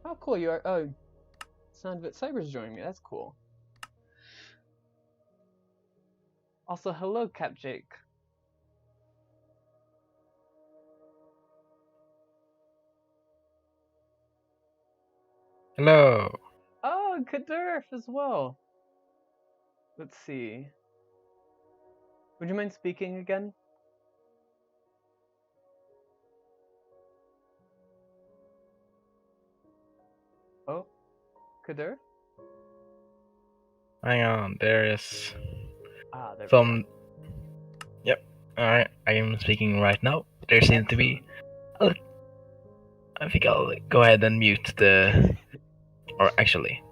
How cool you are. Oh, sound of it. Cyber's joining me. That's cool. Also, hello, Cap Jake. Hello. Oh, Kirderf as well. Let's see. Would you mind speaking again? Oh, Kirderf? Hang on, there is Ah, there we some. Yep. Alright, I am speaking right now. There seems to be. I think I'll go ahead and mute the. Or actually,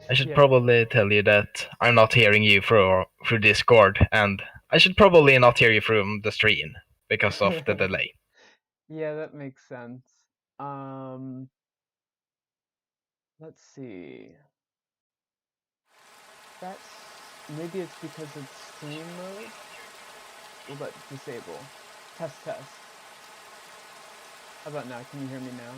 I should probably tell you that I'm not hearing you through Discord, and I should probably not hear you from the stream because of the delay. Yeah, that makes sense. Let's see. That's maybe it's because it's stream mode. What about disable? Test. How about now? Can you hear me now?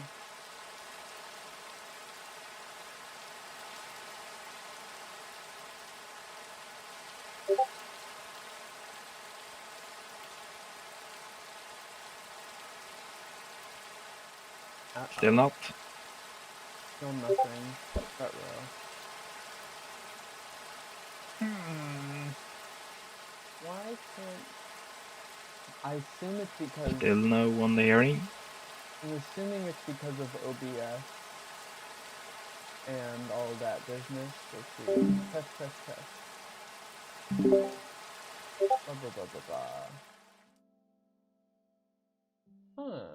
Still not. Still nothing. That row. Why can't... I assume it's because... Still no one hearing. I'm assuming it's because of OBS and all that business. Let's see. Test. Huh.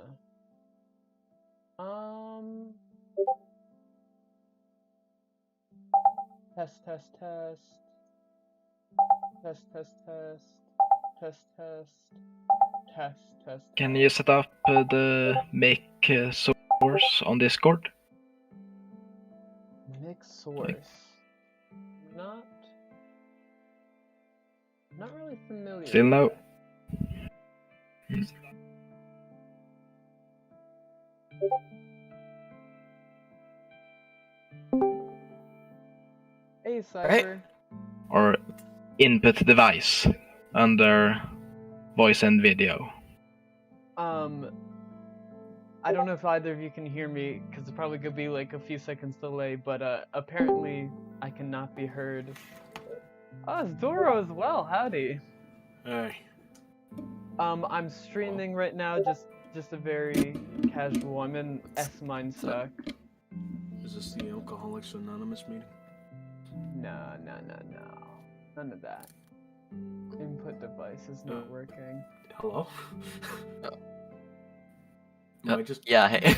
Test. Can you set up the make source on Discord? Make source. Not really familiar. Still no. Hey, Cyber. Right. Or input device under voice and video. I don't know if either of you can hear me, because it probably could be like a few seconds delay, but apparently I cannot be heard. Oh, it's Doro as well, howdy. Hey. I'm streaming right now, just a very casual, I'm in Minestuck. Is this the Alcoholics Anonymous meeting? No. None of that. Input device is not working. Hello? Yeah, hey.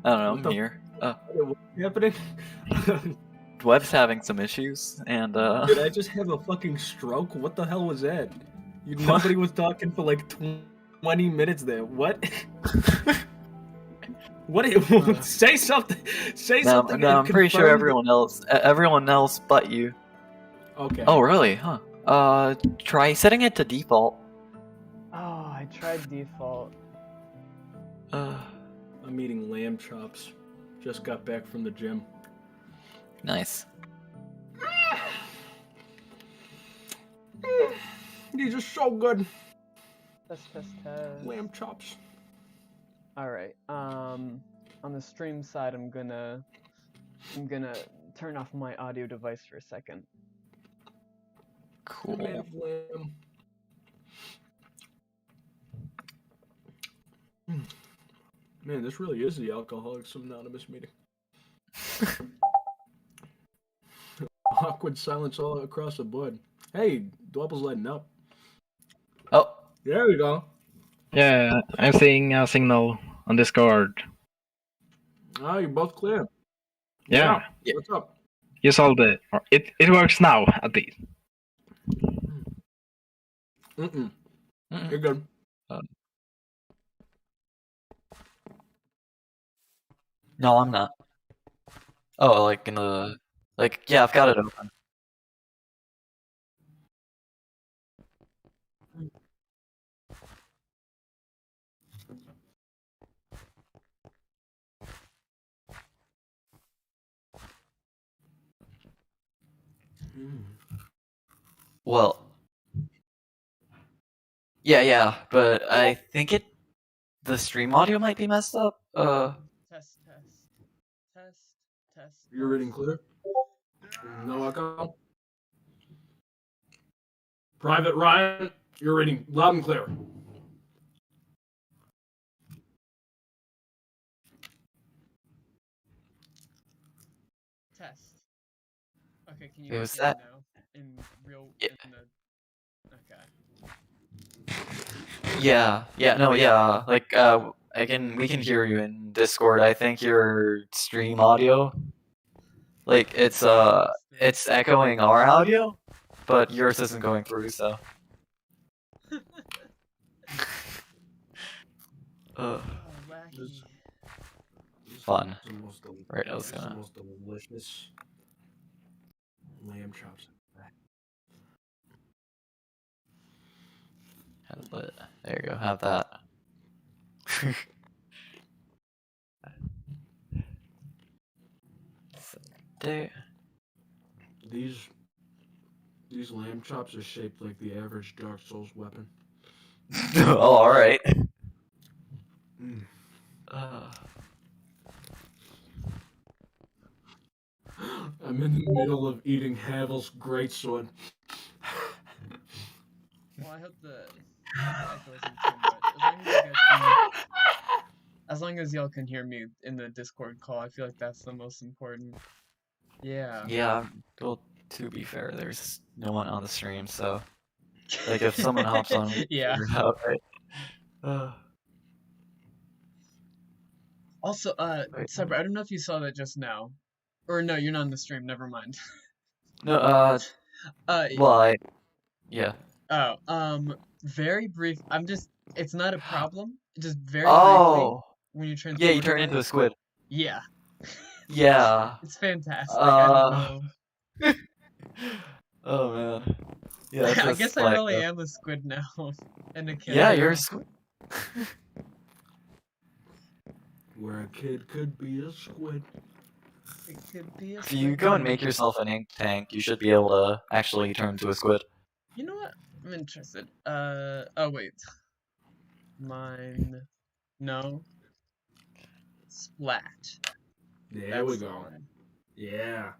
I don't know, I'm here. What's happening? Web's having some issues, and Did I just have a fucking stroke? What the hell was that? Nobody was talking for like 20 minutes there. What? What? Say something. Say something. No, I'm pretty sure everyone else but you. Okay. Oh, really? Huh. Try setting it to default. Oh, I tried default. I'm eating lamb chops. Just got back from the gym. Nice. These are so good. Test. Lamb chops. Alright, on the stream side, I'm gonna turn off my audio device for a second. Cool. Lamb. Man, this really is the Alcoholics Anonymous meeting. Awkward silence all across the board. Hey, Dweble's lighting up. Oh. There we go. Yeah, I'm seeing a signal on Discord. Oh, you're both clear. Yeah. What's up? You solved it. It works now, at least. You're good. No, I'm not. Oh, like in the... Like, yeah, I've got it open. Well, yeah, but I think the stream audio might be messed up. Test, test. You're reading clear? No echo? Private Ryan, you're reading loud and clear. Test. Okay, can you It guys was hear me that. now? In real, Yeah. in the, okay. Yeah. Like, we can hear you in Discord. I think your stream audio, like, it's echoing our audio, but yours isn't going through. So. Oh, wacky. Fun. This is the most Right, I was this is the gonna. most delicious lamb chops. There you go. Have that. There. These lamb chops are shaped like the average Dark Souls weapon. Oh, all right. I'm in the middle of eating Havel's greatsword. Well, I hope the echo isn't too much. As long as y'all can hear me in the Discord call, I feel like that's the most important. Yeah. Yeah. Well, to be fair, there's no one on the stream, so like if someone hops on, we Yeah. figure it out, right? Also, Wait. Cyber, I don't know if you saw that just now. Or no, you're not on the stream, never mind. No. Well, yeah. Oh, very brief. It's not a problem. Just very briefly, Oh. when you transform. Yeah, you turn into a squid. Yeah. Yeah. It's fantastic. I don't know. Oh man. Yeah, I guess I really am a squid now. And a kid. Yeah, you're a squid. Where a kid could be a squid. It could be a If you squid. go and make yourself an ink tank, you should be able to actually turn into a squid. You know what? I'm interested. Oh wait. Mine. No. Splat. There we That's the go. one. Yeah.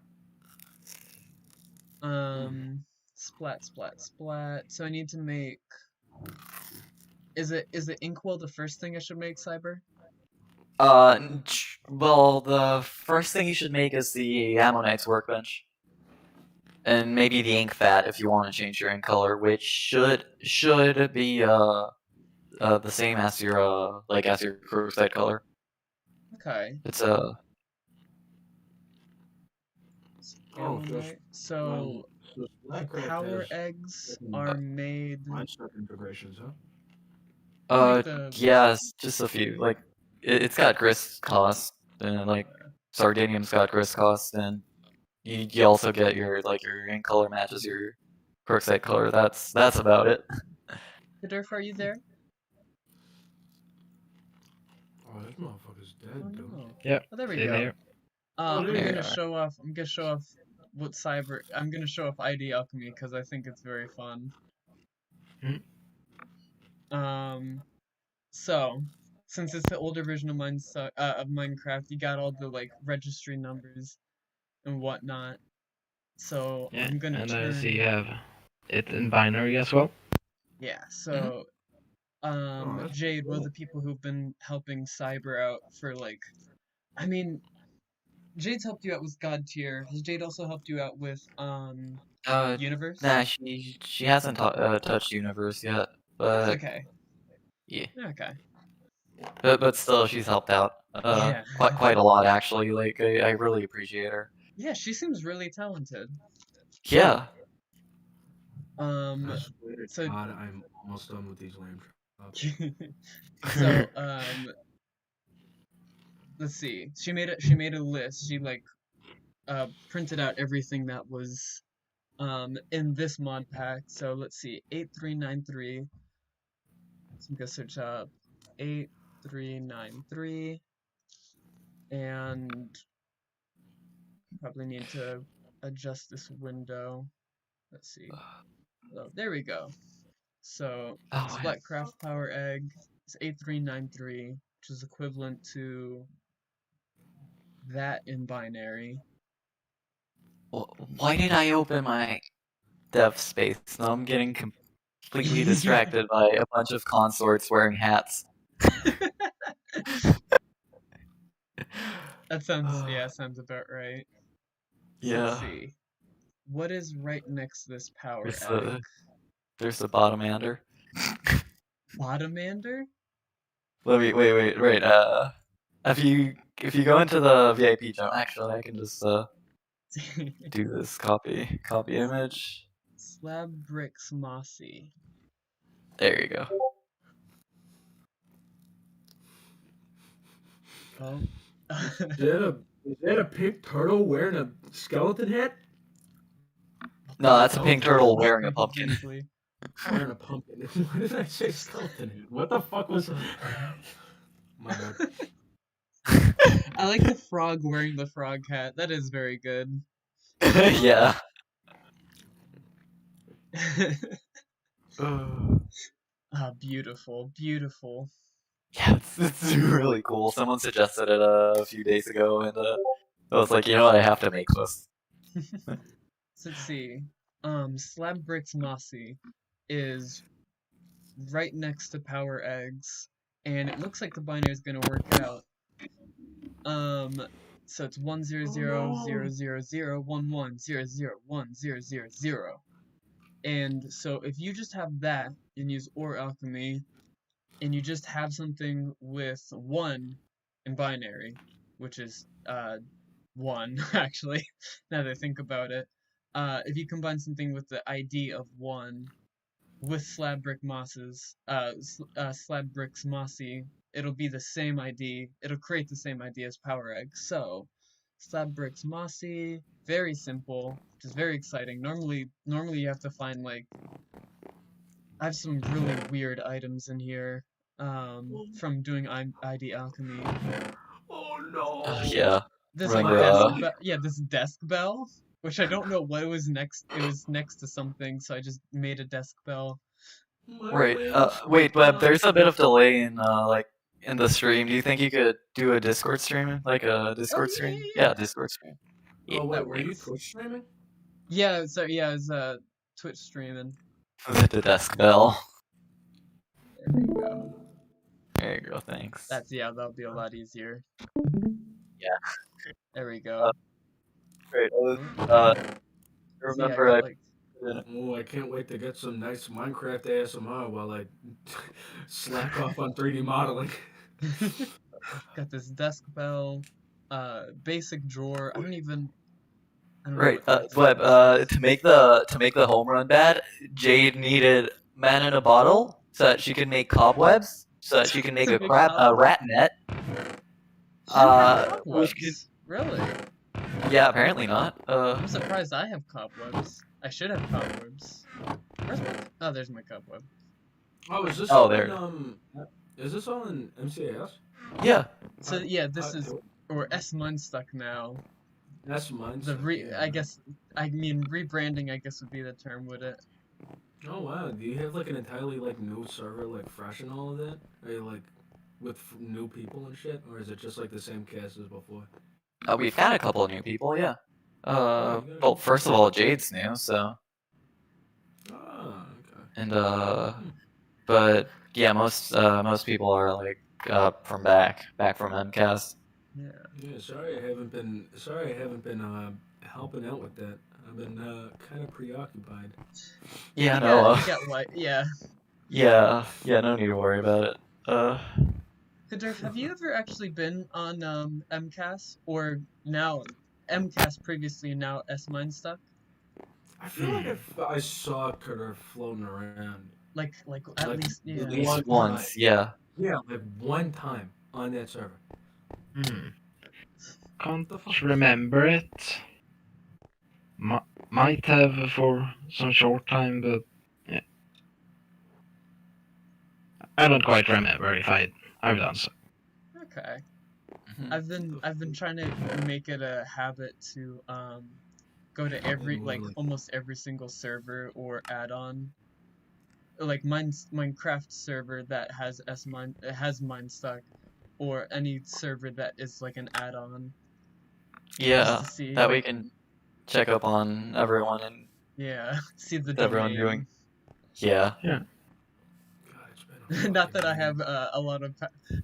Splat. So I need to make. Is it inkwell the first thing I should make, Cyber? Well, the first thing you should make is the Ammonite's workbench. And maybe the ink vat if you want to change your ink color, which should be the same as your as your crusade color. Okay. It's Alchemy. So the power eggs are made. Minestuck integrations, huh? yes, just a few. Like it's got grist cost, and like Sardinium's got grist cost, and you also get your ink color matches your crusade color. That's about it. Kirderf, are you there? Oh, this motherfucker's dead, Oh, dude. no. Yeah. Oh, there we Still go. here. I'm there you gonna are. show off. What Cyber. I'm gonna show off ID Alchemy because I think it's very fun. So since it's the older version of Minecraft, you got all the like registry numbers and whatnot. So Yeah, I'm gonna and turn. I see you have it in binary as well. Yeah. So Jade, one of the people who've been helping Cyber out for like, I mean, Jade's helped you out with Godtier. Has Jade also helped you out with Universe? Nah, she hasn't touched Universe yet, but Okay. yeah. Okay. But still, she's helped out Yeah. quite a lot actually. Like I really appreciate her. Yeah, she seems really talented. Yeah. I swear to So God, I'm almost done with these lamb chops. so let's see. She made a list. She like printed out everything that was in this mod pack. So let's see. 8393. So I'm gonna search up 8393 and probably need to adjust this window. Let's see. Oh, there we go. So Oh, Splatcraft Power Egg is 8393, which is equivalent to that in binary. why did I open my dev space? Now I'm getting completely Yeah. distracted by a bunch of consorts wearing hats. That sounds about right. So Yeah. let's see. What is right next to this power There's egg? there's the bottomander. Bottomander? Wait. If you go into the VIP zone, actually, I can just do this copy image. Slab bricks mossy. There you go. Oh. Is that a pink turtle wearing a skeleton hat? No, that's a pink turtle That's wearing a Uncle pumpkin. Paisley. Wearing a pumpkin. Why did I say skeleton hat? What the fuck was that? My bad. I like the frog wearing the frog hat. That is very good. Yeah. Beautiful, beautiful. Yeah, it's really cool. Someone suggested it a few days ago, and I was like, you know what, I have to make this. So let's see. Slab bricks mossy is right next to power eggs, and it looks like the binary is gonna work out. So it's 100000011001000. And so if you just have that and use or alchemy, and you just have something with 1 in binary, which is 1 actually, now that I think about it. If you combine something with the ID of 1 with slab bricks mossy, it'll be the same ID. It'll create the same ID as power egg. So slab bricks mossy, very simple, which is very exciting. Normally you have to find like, I have some really weird items in here from doing ID alchemy. Oh no. Yeah. This Remember, this desk bell, which I don't know what it was next. It was next to something, so I just made a desk bell. Right. Wait, but there's a bit of delay in in the stream. Do you think you could do a Discord stream, like a Discord stream? Yeah. Discord stream. Oh wait, That were you works. Twitch streaming? Yeah, so yeah, it was Twitch streaming. The desk bell. There we go. There you go. Thanks. That'll be a lot easier. Yeah. There we go. Great. So, Remember, yeah, I got, like, Oh, I can't wait to get some nice Minecraft ASMR while I slack off on 3D modeling. got this desk bell, basic drawer. I don't know Right. what But to make the home run bad, Jade needed man in a bottle so that she could make cobwebs, so that she can make a rat net. Which could, Really? yeah, apparently not. I'm surprised I have cobwebs. I should have cobwebs. Where's my? Oh, there's my cobweb. Oh, is this Oh, all there. is this all in MCAS? Yeah. So yeah, this is or Minestuck now. That's mine. I guess rebranding. I guess would be the term, would it? Oh wow, do you have like an entirely like new server, like fresh and all of that? Are you like with new people and shit, or is it just like the same cast as before? We've had a couple of new people, yeah. Well, first of all, Jade's new, so. Ah, okay. And but yeah, most people are like from back from MCAS. Yeah. Yeah, sorry I haven't been helping out with that. I've been kind of preoccupied. Yeah, no. I got what? Yeah. Yeah, no need to worry about it. Kirderf, have you ever actually been on MCAS or now MCAS previously and now Minestuck? I feel like I saw Kirderf floating around. Like at least yeah. At least once, yeah. Yeah, like one time on that server. Can't remember it. Might have for some short time, but yeah. I don't quite remember if I've done so. Okay. I've been trying to make it a habit to go to every And like more like almost every single server or add-on. Like Minecraft server that has has Minestuck, or any server that is like an add-on. Just Yeah, to see. that we can check up on everyone and Yeah, see the everyone doing. domain. Yeah. Yeah. God, it's been a Not that I fucking have a lot of,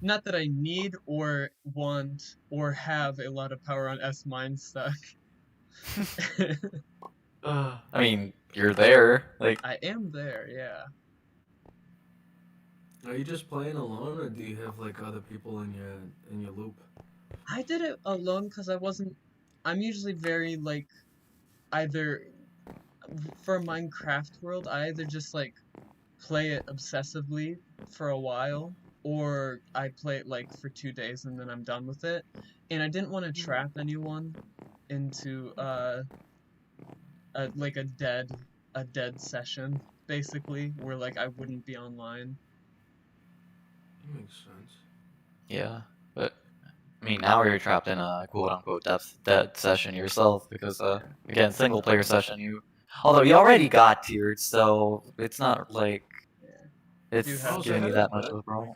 not that I need or want or have a lot of power on S Minestuck. I mean, you're there. Like, I am there, yeah. Are you just playing alone, or do you have like other people in your loop? I did it alone because I wasn't. I'm usually very like either for Minecraft world. I either just like play it obsessively for a while, or I play it like for 2 days and then I'm done with it. And I didn't want to trap anyone into like a dead session basically, where like I wouldn't be online. That makes sense. yeah. But, I mean, now you're trapped in a quote-unquote dead session yourself, because, again, single-player session, although you already got tiered, so it's not like Do it's have giving to. you that much of a problem.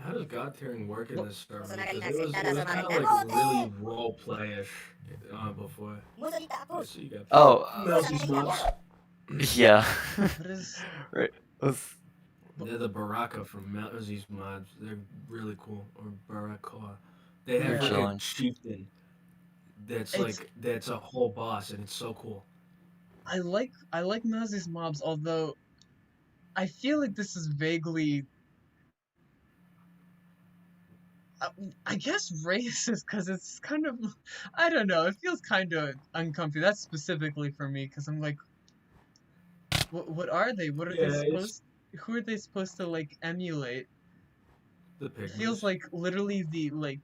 How does Godtiering work in this server? Well, Because it was kind of like really role playish before. I see you got Oh, Mousy's mobs. yeah. What is Right. Let's- They're the Baraka from Mousy's mods. They're really cool. Or Baraka. They have Yeah. like a Chilling. chieftain. That's It's- like that's a whole boss, and it's so cool. I like Mousy's mobs, although I feel like this is vaguely I guess racist, because it's kind of, I don't know, it feels kind of uncomfy. That's specifically for me, because I'm like, what are they? What are Yeah, they it's- supposed? Who are they supposed to like emulate? The It pigments. feels like literally the like.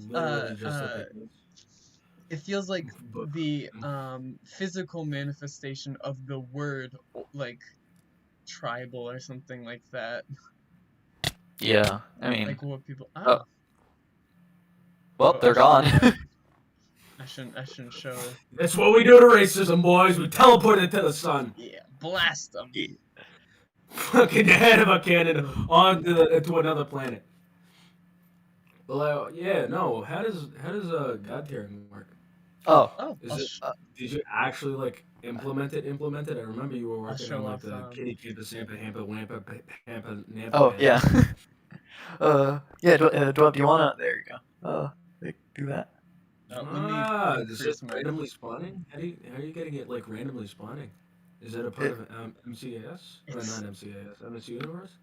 Literally just the uh, pigments. It feels like But- the physical manifestation of the word like tribal or something like that. Yeah, I mean, Like what people. Oh. well, they're gone. I shouldn't show. That's what we do to racism, boys. We teleport it to the sun. Yeah, blast them. Fucking head of a cannon to another planet. Well, yeah, no. How does Godtiering work? Oh, Oh, Is I'll it? Did you actually like implement it? I remember you were working show on like off, the kitty camper, Sampa, Hampa, Wampa, Hampa, Nampa. oh, yeah. Yeah, Dweb, do you wanna? There you go. Do that. let me Is increase it my- randomly spawning? How are you getting it like randomly spawning? Is that a part of MCAS or It's- not MCAS? MS Universe?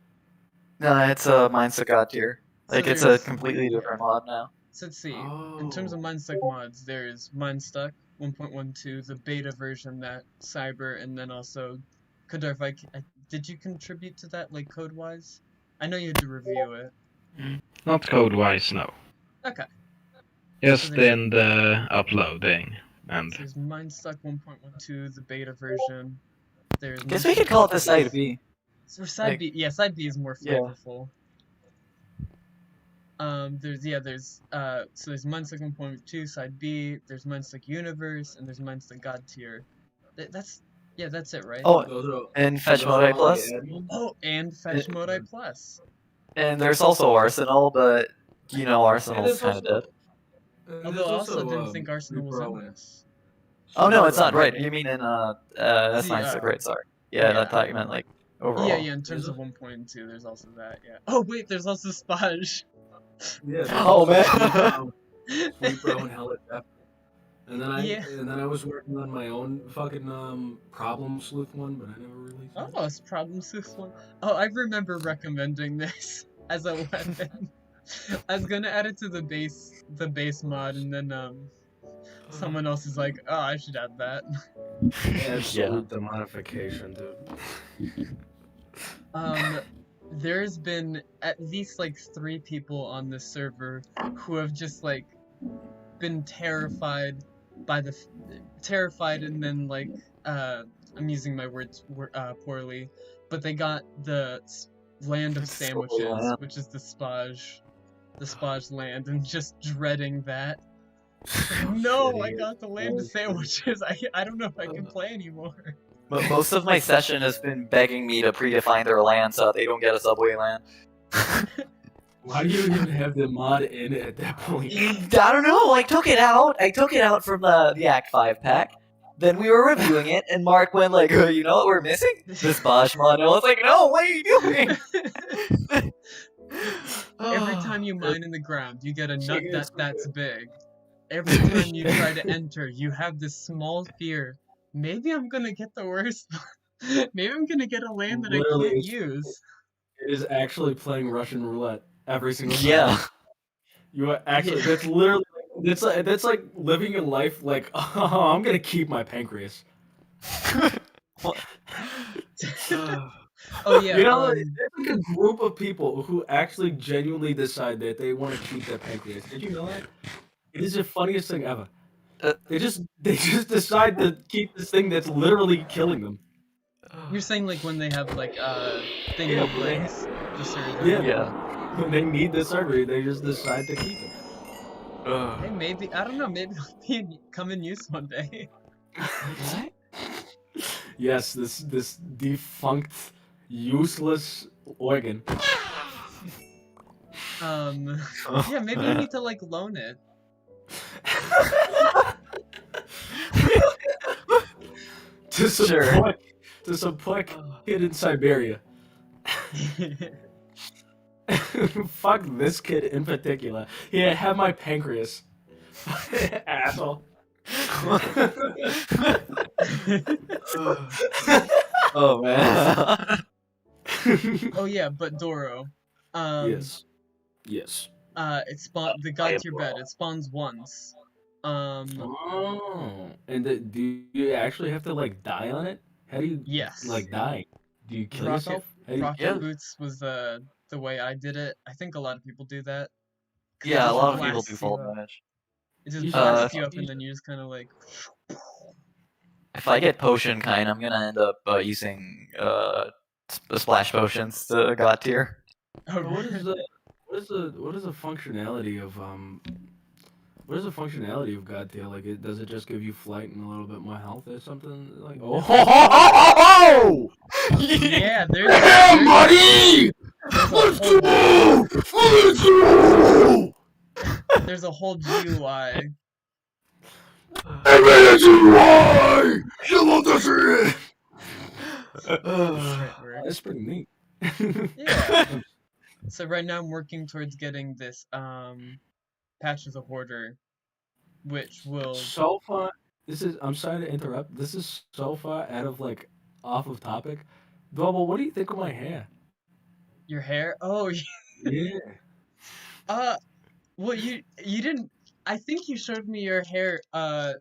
No, it's a Minestuck Godtier. Like, So it's a there's- completely different mod now. So let's see. Oh. In terms of Minestuck mods, there's Minestuck 1.12, the beta version that Cyber, and then also Kirderf. Did you contribute to that, like code-wise? I know you had to review it. Not code-wise, no. Okay. Just So in the uploading. And So there's Minestuck 1.12, the beta version. There's. Guess we could call it the Side B. Or Side like- B. Yeah, Side B is more Yeah. flavorful. There's so there's Minestuck 1.2 Side B. There's Minestuck Universe, and there's Minestuck Godtier. That's it, right? Oh, Those are, and Fetch those Mode are I all Plus. the admins? Oh, and Fetch Mode I Plus. And there's also Arsenal, but, you know, Arsenal's there's kind of also- dead. And Although there's I also didn't think Free Arsenal was Pro in and- this. Oh, no, it's not. Free Pro. Right, you mean in, that's The, Minestuck, right, sorry. Yeah, yeah. I thought you meant, like, overall. Yeah, in terms Is of it? 1.2, there's also that, yeah. Oh, wait, there's also Spage. Yeah, there's Oh, also man. Free Pro and Hell at Death. And Yeah. then I was working on my own fucking Problem Sleuth one, but I never released it. Oh, it's Problem Swift one. Oh, I remember recommending this as a weapon. I was gonna add it to the base mod, and then someone else is like, oh, I should add that. Absolute the modification, dude. There's been at least like 3 people on this server who have just like been terrified by terrified, and then like I'm using my words poorly, but they got the land of sandwiches, which is the Spage land, and just dreading that. No, I Idiot. got the land of sandwiches. I don't know if I can play anymore. But most of my session has been begging me to predefine their land so they don't get a subway land. Why do you even have the mod in at that point? I don't know. I took it out. I took it out from the Act 5 pack. Then we were reviewing it, and Mark went like, "You know what we're missing? This Bosch mod." And I was like, "No, what are you doing?" Every time you mine in the ground, you get a nut that's big. Every time you try to enter, you have this small fear. Maybe I'm gonna get the worst. Maybe I'm gonna get a land that Literally, I can't it's- use. It is actually playing Russian roulette every single time. Yeah. You are actually. Yeah. That's literally. That's like living your life like, oh, I'm gonna keep my pancreas. Oh yeah. You know, it's like a group of people who actually genuinely decide that they want to keep their pancreas. Did you know that? It is the funniest thing ever. They just decide to keep this thing that's literally killing them. You're saying like when they have like they Yeah, need they- links, just server. Yeah. When they need the server, they just decide to keep it. Hey, maybe I don't know. Maybe it'll come in use one day. Yes, this defunct, useless organ. Yeah, maybe you need to like loan it. to some Sure. poor kid in Siberia. Fuck this kid in particular. Here, have my pancreas. Asshole. Oh man. Oh yeah, but Doro. Yes. Yes. It spawn the Godtier bed. It spawns once. Oh. And do you actually have to like die on it? How do you Yes. like die? Do you kill Rocket, yourself? How do you- Rocket Yeah. Boots was the way I did it. I think a lot of people do that. 'Cause it Yeah, a just lot of people blasts do you fall up. damage. It just You blasts should- you up, and then you just kind of like. If I get potion kind, I'm gonna end up using splash potions to Godtier. Oh, What is the functionality of what is the functionality of Godtier? Like, does it just give you flight and a little bit more health or something? Like, oh, Yeah, there's buddy, there's a whole GUI. That's pretty neat. Yeah. So right now I'm working towards getting this Patch as a Hoarder, which will. So far, I'm sorry to interrupt. This is so far out of like off of topic. Double, what do you think of my hair? Your hair? Oh, Yeah. well you didn't. I think you showed me your hair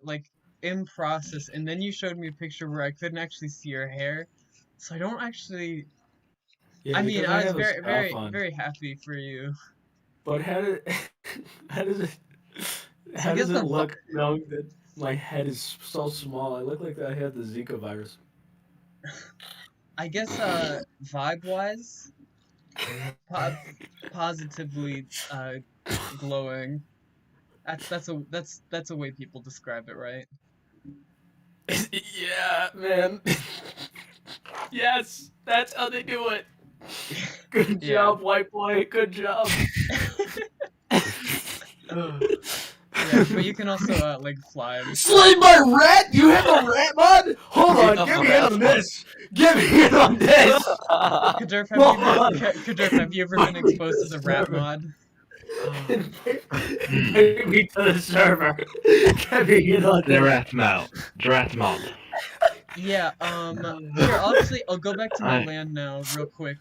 like in process, and then you showed me a picture where I couldn't actually see your hair, so I don't actually. Yeah, I mean, because I was have a very, very, scarf on. very happy for you. But how does guess it the look knowing that my head is so small? I look like I had the Zika virus. I guess vibe-wise, positively glowing. That's a way people describe it, right? Yeah, man. Yes, that's how they do it. Good Yeah. job, white boy. Good job. Yeah, but you can also like fly. Slay my rat? You have a rat mod? Hold on, give me in on this. Give me in on this. Kirderf, Hold have you ever been exposed to the rat mod? Take me to the server. Get me in on The this. rat mod. Yeah. Here, I'll go back to my land now, real quick.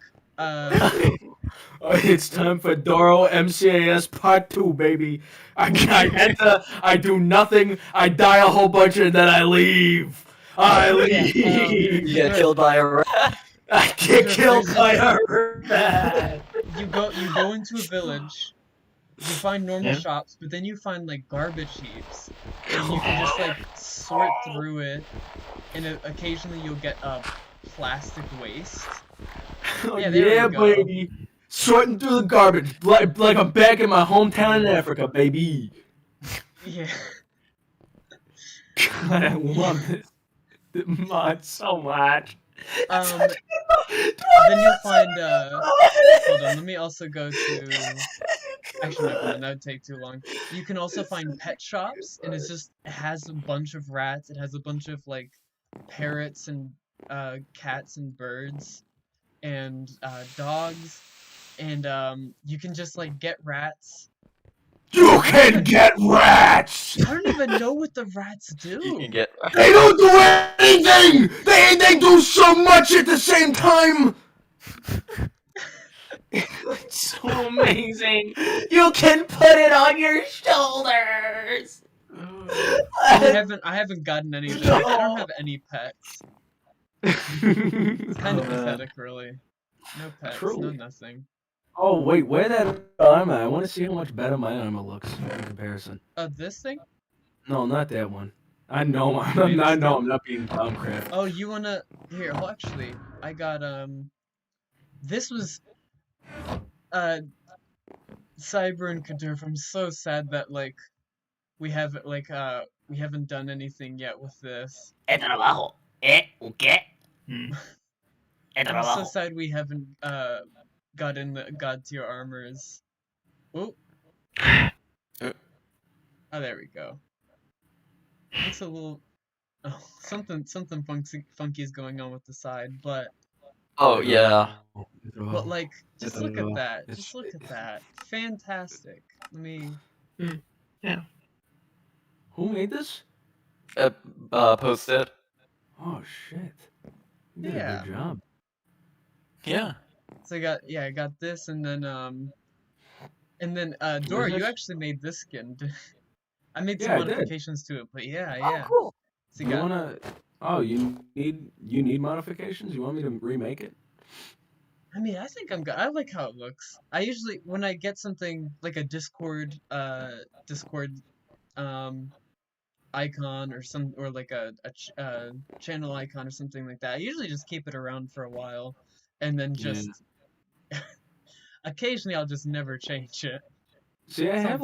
It's time for Doro MCAS Part 2, baby. I enter, I do nothing, I die a whole bunch, and then I leave. I leave. You get killed by a rat. I get killed by a rat. You go into a village. You find normal Yeah. shops, but then you find like garbage heaps, and you can just like sort through it. And occasionally you'll get plastic waste. Oh, Yeah, there yeah, we go. baby. Sorting through the garbage, like I'm back in my hometown in Africa, baby. Yeah. God, I love this mod so much. Then you'll find hold on, let me also go to actually never mind, that would take too long. You can also find pet shops, and it has a bunch of rats, it has a bunch of like parrots and cats and birds and dogs, and you can just like get rats. You can get rats! I don't even know what the rats do. You can get. They don't do anything! They do so much at the same time! It's so amazing! You can put it on your shoulders! I haven't gotten any of them. I don't have any pets. It's kind of pathetic, really. No pets, no nothing. Oh, wait, wear that armor. I want to see how much better my armor looks in comparison. This thing? No, not that one. I know I'm not being Tomcraft. Oh, you wanna... Here, well, actually, I got, this was, Cyber and Kirderf. I'm so sad that, like, we haven't done anything yet with this. Es trabajo. ¿Qué? I'm so sad we haven't, got in the Godtier armors. Oh. Oh, there we go. Looks a little... Oh, something funky is going on with the side, but... Oh, yeah. But, like, just look at that. Just look at that. Fantastic. Let me... Yeah. Who made this? Posted. Oh, shit. You did Yeah. a good job. Yeah. So I got this, and then Doro, you actually made this skin. I made some modifications to it, but yeah. Oh, cool. So you need modifications? You want me to remake it? I mean, I think I'm good. I like how it looks. I usually, when I get something like a Discord icon or like a channel icon or something like that, I usually just keep it around for a while, and then just occasionally I'll just never change it. See, I have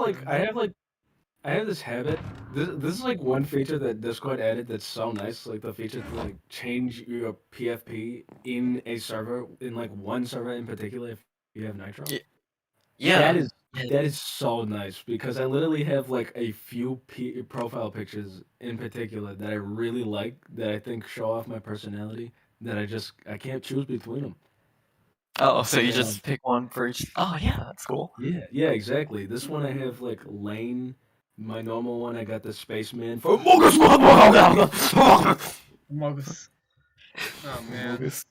this habit. This is like one feature that Discord added that's so nice. Like the feature to like change your PFP in a server, in like one server in particular, if you have Nitro. Yeah. That is so nice because I literally have like a few profile pictures in particular that I really like, that I think show off my personality, that I can't choose between them. Oh, so you just pick one for each. Oh, yeah, that's cool. Yeah, exactly. This one I have like Lane. My normal one, I got the spaceman for Mogus. Mogus. Oh man. Mogus.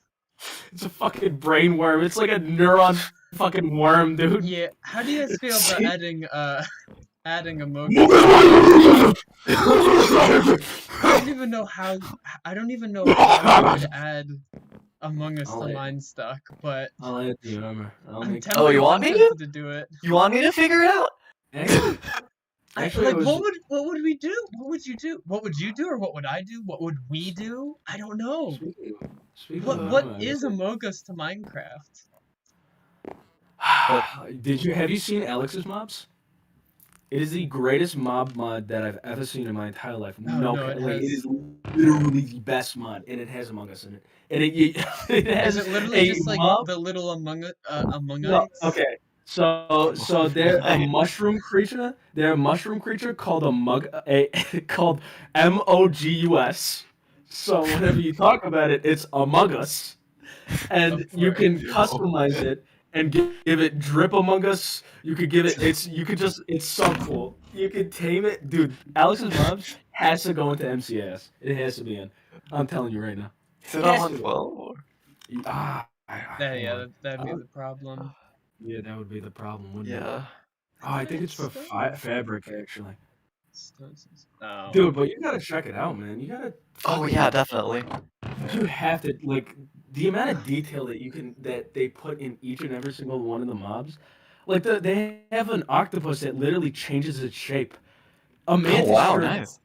It's a fucking brain worm. It's like a neuron fucking worm, dude. Yeah. How do you guys feel about adding a Mogus? I don't even know how I would add Among Us to Minestuck, but I'll add the armor. You want me to do it? You want me to figure it out? Actually, what would we do? What would you do? What would you do, or what would I do? What would we do? I don't know. What is Among Us to Minecraft? Have you seen Alex's mobs? It is the greatest mob mod that I've ever seen in my entire life. It is literally the best mod, and it has Among Us in it. And it has is it literally just like the little Among Us? Okay. So they're a mushroom creature. They're a mushroom creature called called MOGUS. So whenever you talk about it, it's Among Us, and you can customize it and give it drip Among Us. You could give it it's so cool. You can tame it, dude. Alex's mobs has to go into MCS. It has to be in. I'm telling you right now. Is it all on 12? That'd be the problem. Yeah, that would be the problem, wouldn't it? Yeah. Oh, I think it's for Fabric, actually. Oh. Dude, but you gotta check it out, man. You gotta... Oh, yeah, definitely. You have to, like, the amount of detail that they put in each and every single one of the mobs. Like, they have an octopus that literally changes its shape. A mantis shrimp. Nice.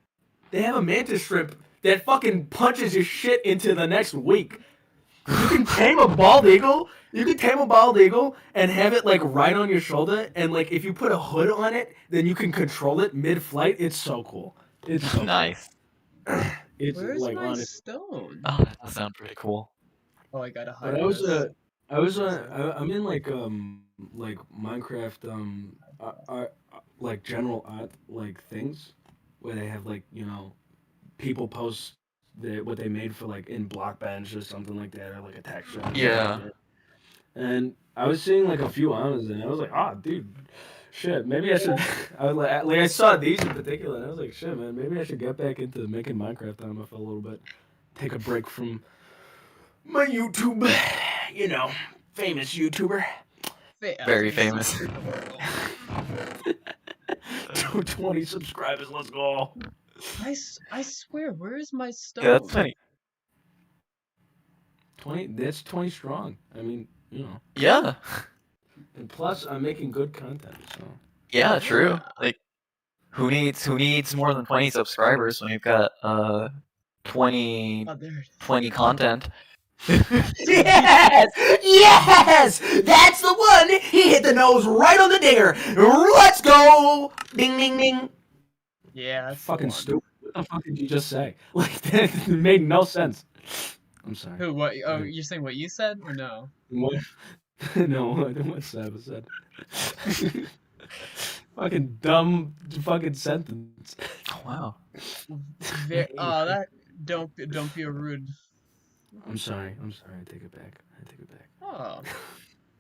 They have a mantis shrimp that fucking punches your shit into the next week. You can tame a bald eagle. You can tame a bald eagle and have it like right on your shoulder, and like if you put a hood on it, then you can control it mid-flight. It's so cool. It's so Nice. Cool. It's Where's like my honest. stone? Oh, that does sound pretty cool. Oh, I gotta hide But this. I'm in like Minecraft art, like general art like things where they have like people post what they made for like in Blockbench or something like that, or like a texture. Or Yeah. like that. And I was seeing like a few honors, and I was like, ah, dude, shit, maybe I should. I was like I saw these in particular, and I was like, shit, man, maybe I should get back into making Minecraft armor for a little bit. Take a break from my YouTube, famous YouTuber. Very famous. 220 subscribers, let's go. I swear, where is my stone? Yeah, that's funny. 20, that's 20 strong. I mean, Yeah. And plus, I'm making good content, so. Yeah, true. Like, who needs more than 20 subscribers when you've got 20 Oh, there it is. 20 content? Yes! Yes! That's the one! He hit the nose right on the dinger! Let's go! Ding, ding, ding. Yeah, that's the Fucking one. stupid. What the fuck did you just say? Like, that made no sense. I'm sorry. Who? What? Oh, you're saying what you said or no? What? No, what Saba said. Fucking dumb fucking sentence. Oh, wow. That don't be a rude. I'm sorry. I take it back. Oh,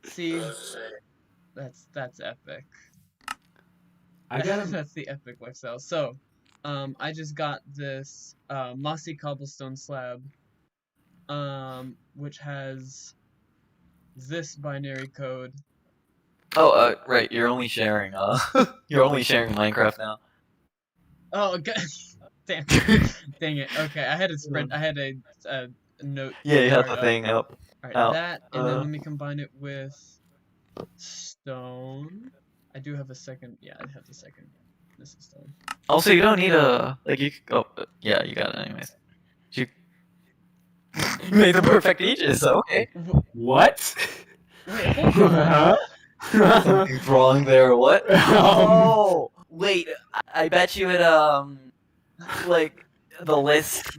see, that's epic. I got That's the epic lifestyle. So, I just got this mossy cobblestone slab, which has this binary code. Oh, right. You're only sharing. You're only sharing Minecraft now. Oh, God. Damn it. Okay, I had a spread. I had a note. Yeah, you have card the thing up. Alright, Oh, that, and then let me combine it with stone. I do have a second. Yeah, I have the second. This is stone. Also, you don't need a yeah, you got it anyways. You made the perfect ages. So okay. what? Wait, hold on. Something's wrong there. What? Oh, wait. I bet you it like the list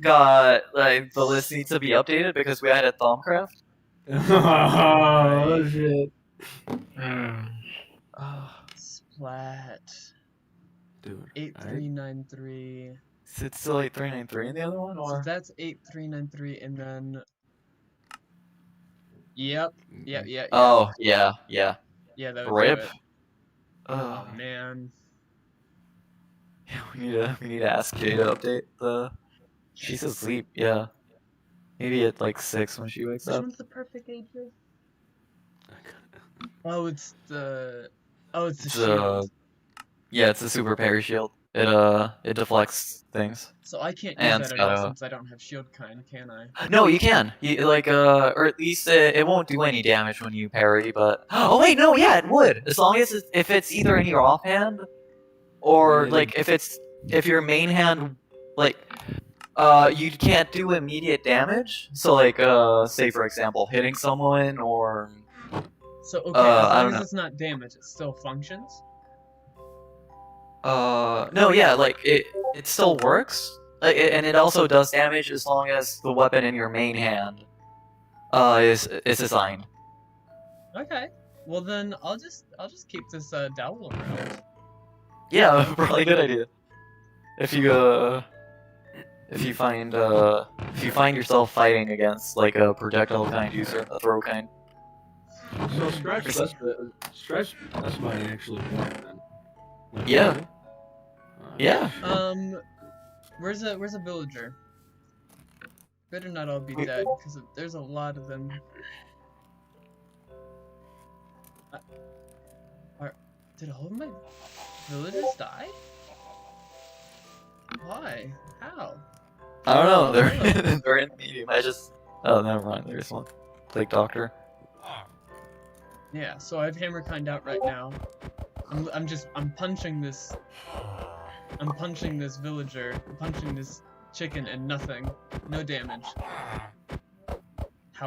needs to be updated because we added Thumbcraft. Oh shit. Splat. Dude. 8393. Is it still 8393 in the other one, So or? that's 8393, and then. Yep. Oh yeah. Yeah, that would Rip. do it. Oh man. Yeah, we need to ask Jay to update the. She's asleep. Yeah. Maybe at like 6 when she wakes Which up. one's the perfect ages? Oh, it's the. Oh, it's the shield. Yeah, it's a super parry shield. It deflects things. So I can't use And that at all Skyro. since I don't have shield kind, can I? No, you can. Or at least it won't do any damage when you parry. But oh wait, no, yeah, it would. As long as if it's either in your offhand, or like if your main hand, like you can't do immediate damage. So like say for example, hitting someone or. So okay, I as don't long know. as it's not damage, it still functions. No, yeah, like it still works, and it also does damage as long as the weapon in your main hand is assigned. Okay. Well then, I'll just keep this dowel around. Yeah, probably a good idea. If you find yourself fighting against like a projectile kind user, a throw kind. So stretch that's might actually work then. Like, Yeah. really? Yeah. Where's a villager? Better not all be dead, because there's a lot of them. Did all of my villagers die? Why? How? I don't know. They're in medium. Oh, never mind. There's one. Plague Doctor. Yeah. So I have Hammerkind out right now. I'm punching this. I'm punching this villager. I'm punching this chicken and nothing. No damage.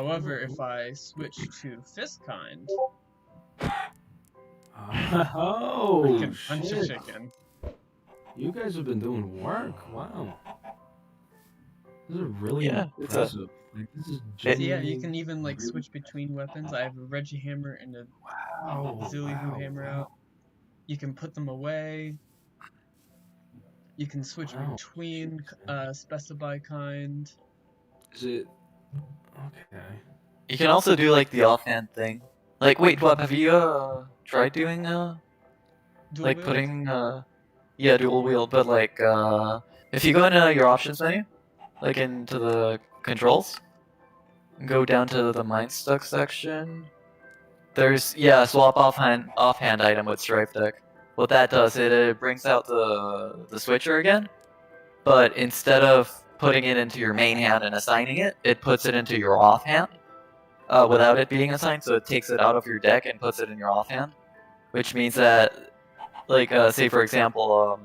However, if I switch to fist kind, Oh, I can punch a shit. chicken. You guys have been doing work. Wow. This is really it's a impressive. Like, this is So yeah, genuinely. you can even like really- switch between weapons. I have a Reggie hammer and a Wow. Zillihu wow, hammer wow. out. You can put them away. You can switch Wow. between specify kind. Is it okay? You can also do like the offhand thing. Like, wait, Web, have you tried doing Dual like wield? putting yeah, dual wield, but like if you go into your options menu, like into the controls, go down to the Minestuck section. There's swap offhand item with stripe deck. What that does, it brings out the switcher again, but instead of putting it into your main hand and assigning it, it puts it into your offhand without it being assigned. So it takes it out of your deck and puts it in your offhand, which means that, like, say for example,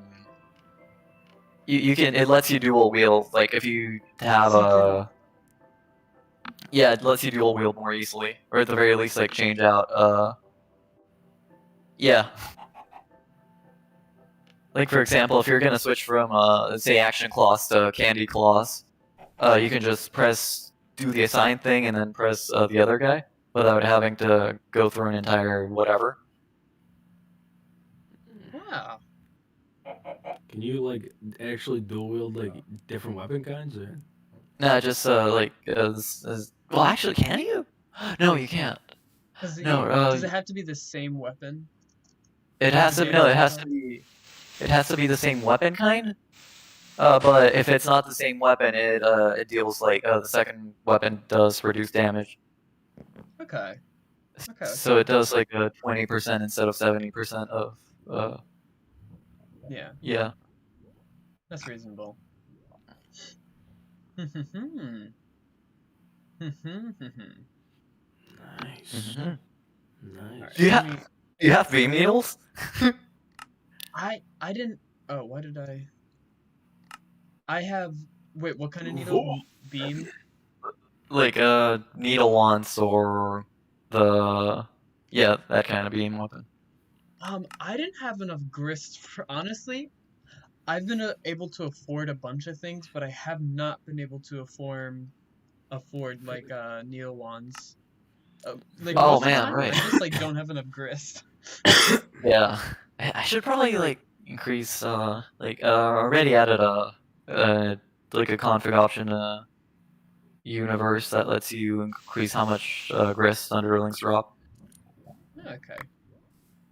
you can it lets you dual wield. Like if you have a it lets you dual wield more easily, or at the very least, like change out. Like for example, if you're gonna switch from say action claws to candy claws, you can just do the assign thing and then press the other guy without having to go through an entire whatever. Wow. Can you like actually dual wield like different weapon kinds or? Nah, just like well, actually, can you? No, you can't. Does it, No, does it have to be the same weapon? It has to be. No, it has to be. It has to be the same weapon kind. But if it's not the same weapon, it deals like the second weapon does reduce damage. Okay. Okay. So it does like a 20% instead of 70% of. Yeah, Yeah. that's reasonable. Nice. Mhm. Nice. Do you Let have me- do you have beam needles? I didn't. Oh, why did I? I have. Wait, what kind of needle? Beam. Like needle wands or the that kind of beam weapon. I didn't have enough grist for, honestly. I've been able to afford a bunch of things, but I have not been able to afford like needle wands. Like Oh, most of the man, time, right. I just like don't have enough grist. Yeah, I should probably like increase already added like a config option universe that lets you increase how much grist underlings drop. Okay.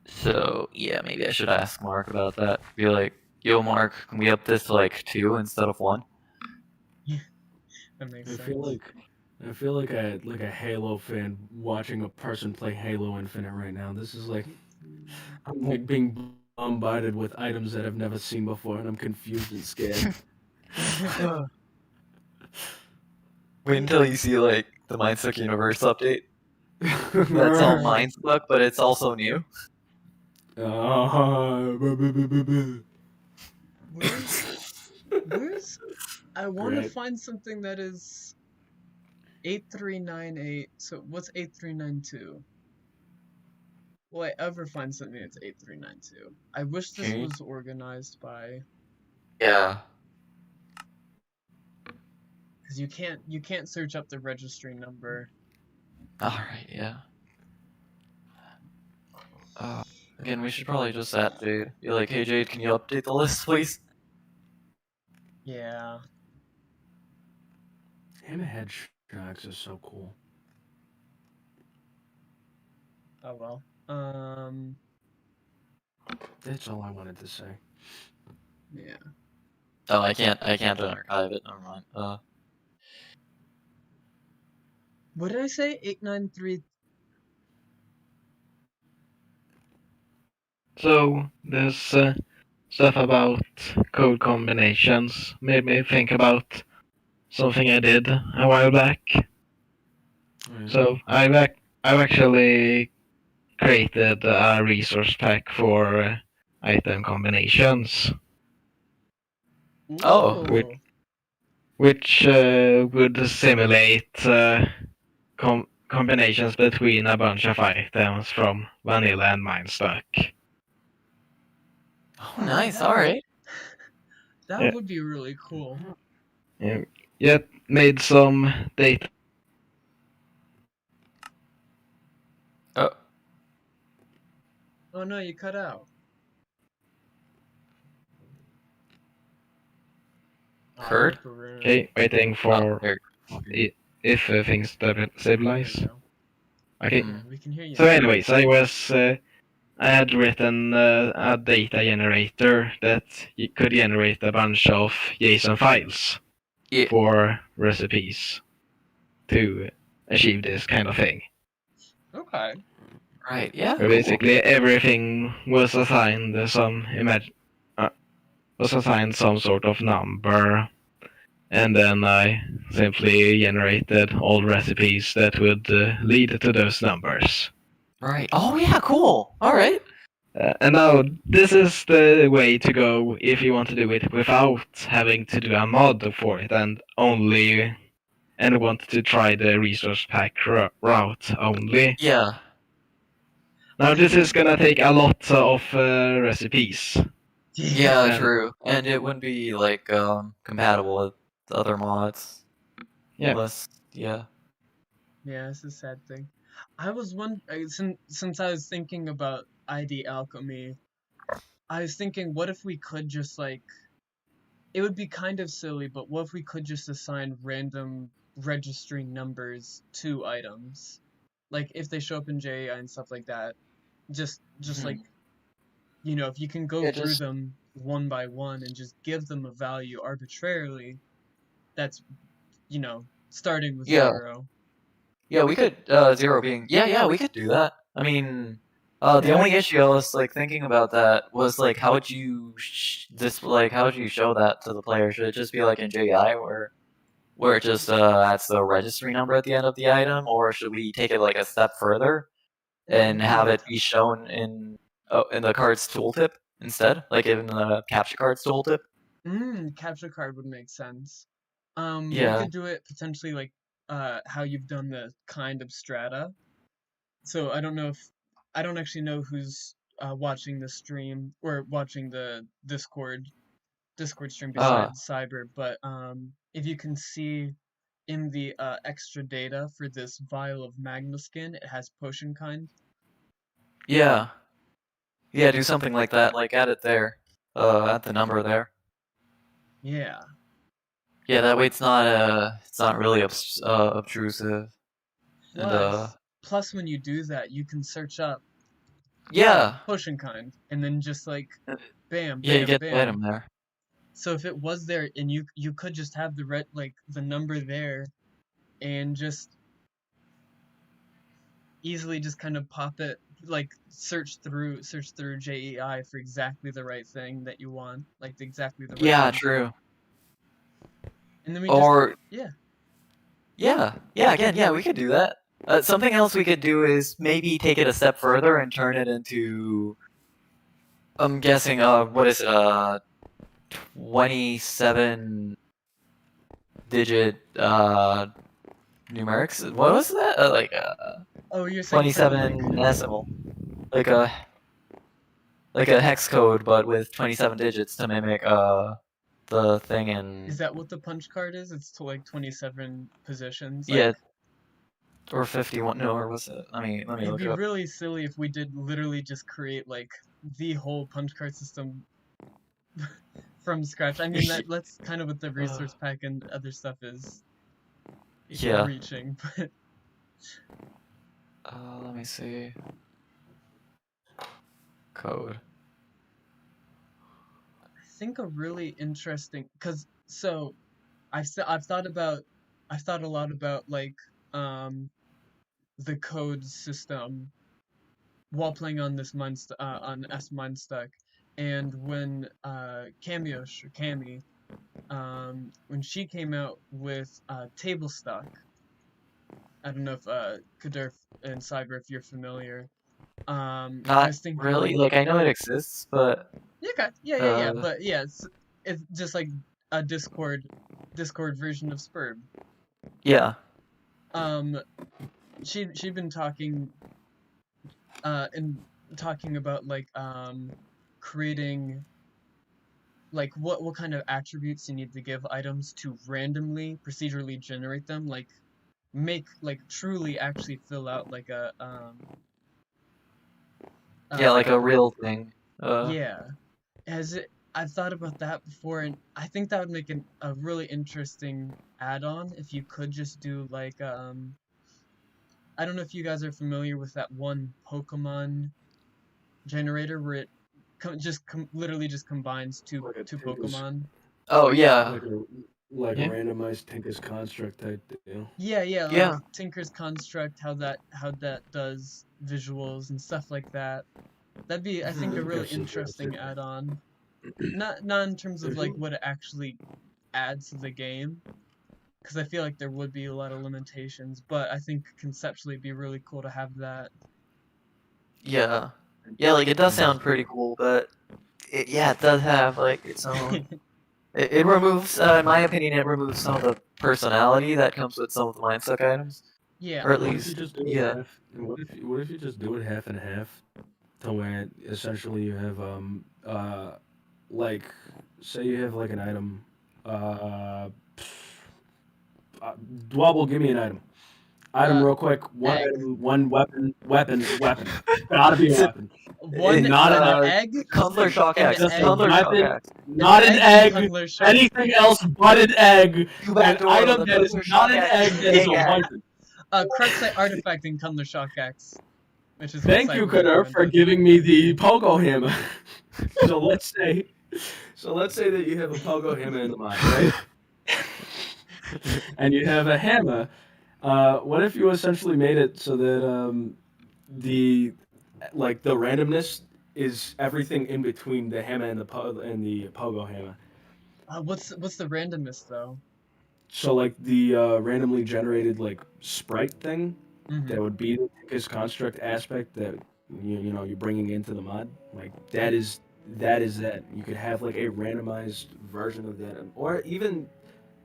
So yeah, maybe I should ask Mark about that. Be like, yo, Mark, can we up this to like 2 instead of 1? That makes I sense. feel like a Halo fan watching a person play Halo Infinite right now. This is like I'm like being bombarded with items that I've never seen before, and I'm confused and scared. Wait until you see like the Minestuck Universe update. That's all Minestuck, but it's also new. Where's I want to Right. find something that is 8398. So what's 8392? Will I ever find something that's 8392? I wish this Okay. was organized by, Yeah. because you can't search up the registry number. Alright, yeah. Again, we should probably just ask Jade. Be like, hey Jade, can you update the list, please? Yeah. Hammerhead sharks are so cool. Oh well. That's all I wanted to say. Yeah. Oh, I can't archive it. Never mind. What did I say? 893. So this stuff about code combinations made me think about something I did a while back. So I've actually created a resource pack for item combinations, Oh. Ooh. which would simulate combinations between a bunch of items from Vanilla and Minestuck. Oh, nice. All right. That Yeah. would be really cool. Yet made some data. Oh, Oh no, you cut out. Curd? Okay, waiting for there. if things stabilize. There we go. Okay. Yeah, we can hear you. So, anyways, I had written a data generator that could generate a bunch of JSON files Yeah. for recipes to achieve this kind of thing. Okay. Right. Yeah. Where basically everything was assigned some sort of number, and then I simply generated all recipes that would lead to those numbers. Right. Oh yeah. Cool. All right. And now this is the way to go if you want to do it without having to do a mod for it and want to try the resource pack route only. Yeah. Now this is gonna take a lot of recipes. Yeah. And- True. And it wouldn't be like compatible with other mods. Yeah. Yeah. Yeah, it's a sad thing. I was since I was thinking about ID Alchemy, I was thinking, what if we could just like, it would be kind of silly, but what if we could just assign random registry numbers to items, like if they show up in JAI and stuff like that, just like, you know, if you can go through them one by one and just give them a value arbitrarily, that's, you know, starting with 0. Yeah, we could 0 being yeah, we could do that. I mean, the only issue I was like thinking about that was like how would you how would you show that to the player? Should it just be like in JI where it just adds the registry number at the end of the item, or should we take it like a step further and have it be shown in the card's tooltip instead, like in the capture card's tooltip? Capture card would make sense. Yeah. We could do it potentially like how you've done the kind of strata. So I don't actually know who's watching the stream or watching the Discord stream besides Cyber, but if you can see in the extra data for this vial of magma skin, it has potion kind. Yeah. Yeah, do something like that, like add it there. At the number there. Yeah. Yeah, that way it's not really obtrusive. Plus when you do that, you can search up potion kind and then just like bam, yeah, you get bam. the item there. So if it was there and you could just have the number there and just easily just kind of pop it, like search through JEI for exactly the right thing that you want, like exactly the right Yeah, thing. true. And then we again, we could do that. Something else we could do is maybe take it a step further and turn it into, I'm guessing, what is it, 27 digit numerics? What was that? You're saying 27 decimal. Like a hex code, but with 27 digits to mimic the thing in. Is that what the punch card is? It's to like 27 positions. Yeah. Or 51. No, or was it? Let me look it up. It'd be really silly if we did literally just create like the whole punch card system from scratch. I mean, that's kind of what the resource pack and other stuff is. Reaching, but. Let me see. Code. I think a really interesting, cause so, I've thought a lot about like the code system while playing on this on Minestuck, and when Cami, when she came out with Table Stock. I don't know if Kirderf and Cyber, if you're familiar. Not really. Like I know it exists, but yeah. But yeah, it's just like a Discord version of Spurb. Yeah. she'd been talking and talking about like creating like what kind of attributes you need to give items to randomly procedurally generate them, like make like truly actually fill out like a Yeah, like like a real thing. yeah. I've thought about that before, and I think that would make a really interesting add-on if you could just do like I don't know if you guys are familiar with that one Pokemon generator where it literally just combines Like a two Tinker's, Pokemon. Oh yeah, like a Yeah. randomized Tinker's construct type deal. Yeah, like yeah. Tinker's construct, how that does visuals and stuff like that. That'd be, I think, a really interesting add-on. Not in terms of like what it actually adds to the game, because I feel like there would be a lot of limitations, but I think conceptually it'd be really cool to have that. Yeah. Yeah, like it does sound pretty cool, but it does have like its own. It removes, in my opinion, it removes some of the personality that comes with some of the Minestuck items, Yeah. or at What if you least, just do yeah. it half? What if you just do it half and half? To where essentially you have like say you have like an item Dwobble, give me an item. Item Uh, real quick. One egg. item, one weapon. Gotta be a weapon. One Not an Uh, egg, Cutler Shock an Axe. just a egg, Cutler Shock weapon, Axe. not an and egg. Cutler Shock. Anything else but an egg. You back An door, item the that is Cutler not Shock an Axe egg is that is a egg axe. weapon. Crux artifact and Cutler Shock Axe, which is what Thank you, Cybernet Kirderf, for invented. giving me the pogo hammer. so let's say that you have a pogo hammer in the mind, right? And you have a hammer. What if you essentially made it so that the the randomness is everything in between the hammer and the pogo hammer? What's the randomness though? So like the randomly generated like sprite thing that Mm-hmm. would be the Tinker's construct aspect that you know you're bringing into the mod. Like that. You could have like a randomized version of that, or even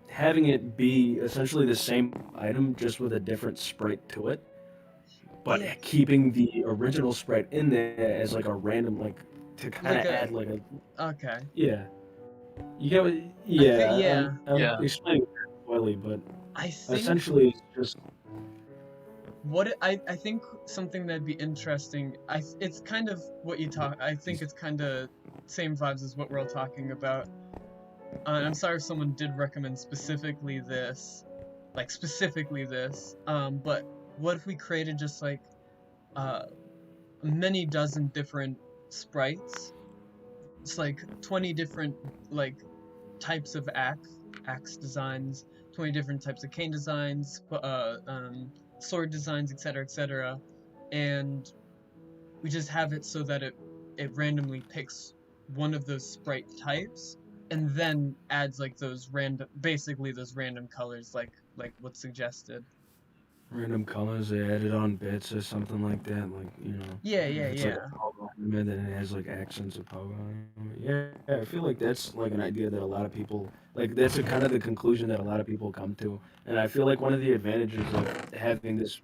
having it be essentially the same item just with a different sprite to it, but Yeah, keeping the original sprite in there as like a random like to kind like of a add like a okay. yeah. You get what? Yeah, Yeah. I'm Yeah. explaining it poorly, but I think essentially it's just I think something that'd be interesting. It's kind of what you talk. I think it's kind of same vibes as what we're all talking about. And I'm sorry if someone did recommend specifically this, but what if we created just like many dozen different sprites? It's like 20 different like types of axe designs, 20 different types of cane designs, sword designs, etc., and we just have it so that it randomly picks one of those sprite types and then adds like those random colors like what's suggested. random colors they added on bits or something like that. Like Yeah, it's like a pogo and then it has like accents of pogo. Yeah, I feel like that's like an idea that a lot of people like. That's kind of the conclusion that a lot of people come to, and I feel like one of the advantages of having this.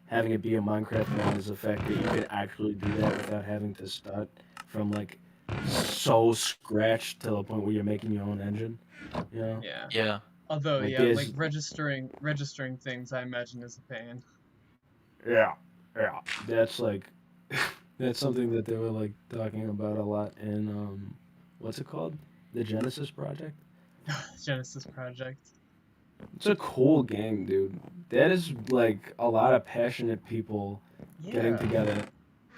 Having it be a Minecraft mod is the fact that you could actually do that without having to start from like so scratch to the point where you're making your own engine. You know? yeah. Yeah. Although Like yeah, like there's registering things I imagine is a pain. yeah, yeah. That's like that's something that they were like talking about a lot in what's it called? The Genesis project. Genesis project. It's a cool game, dude. That is like a lot of passionate people getting Yeah. together,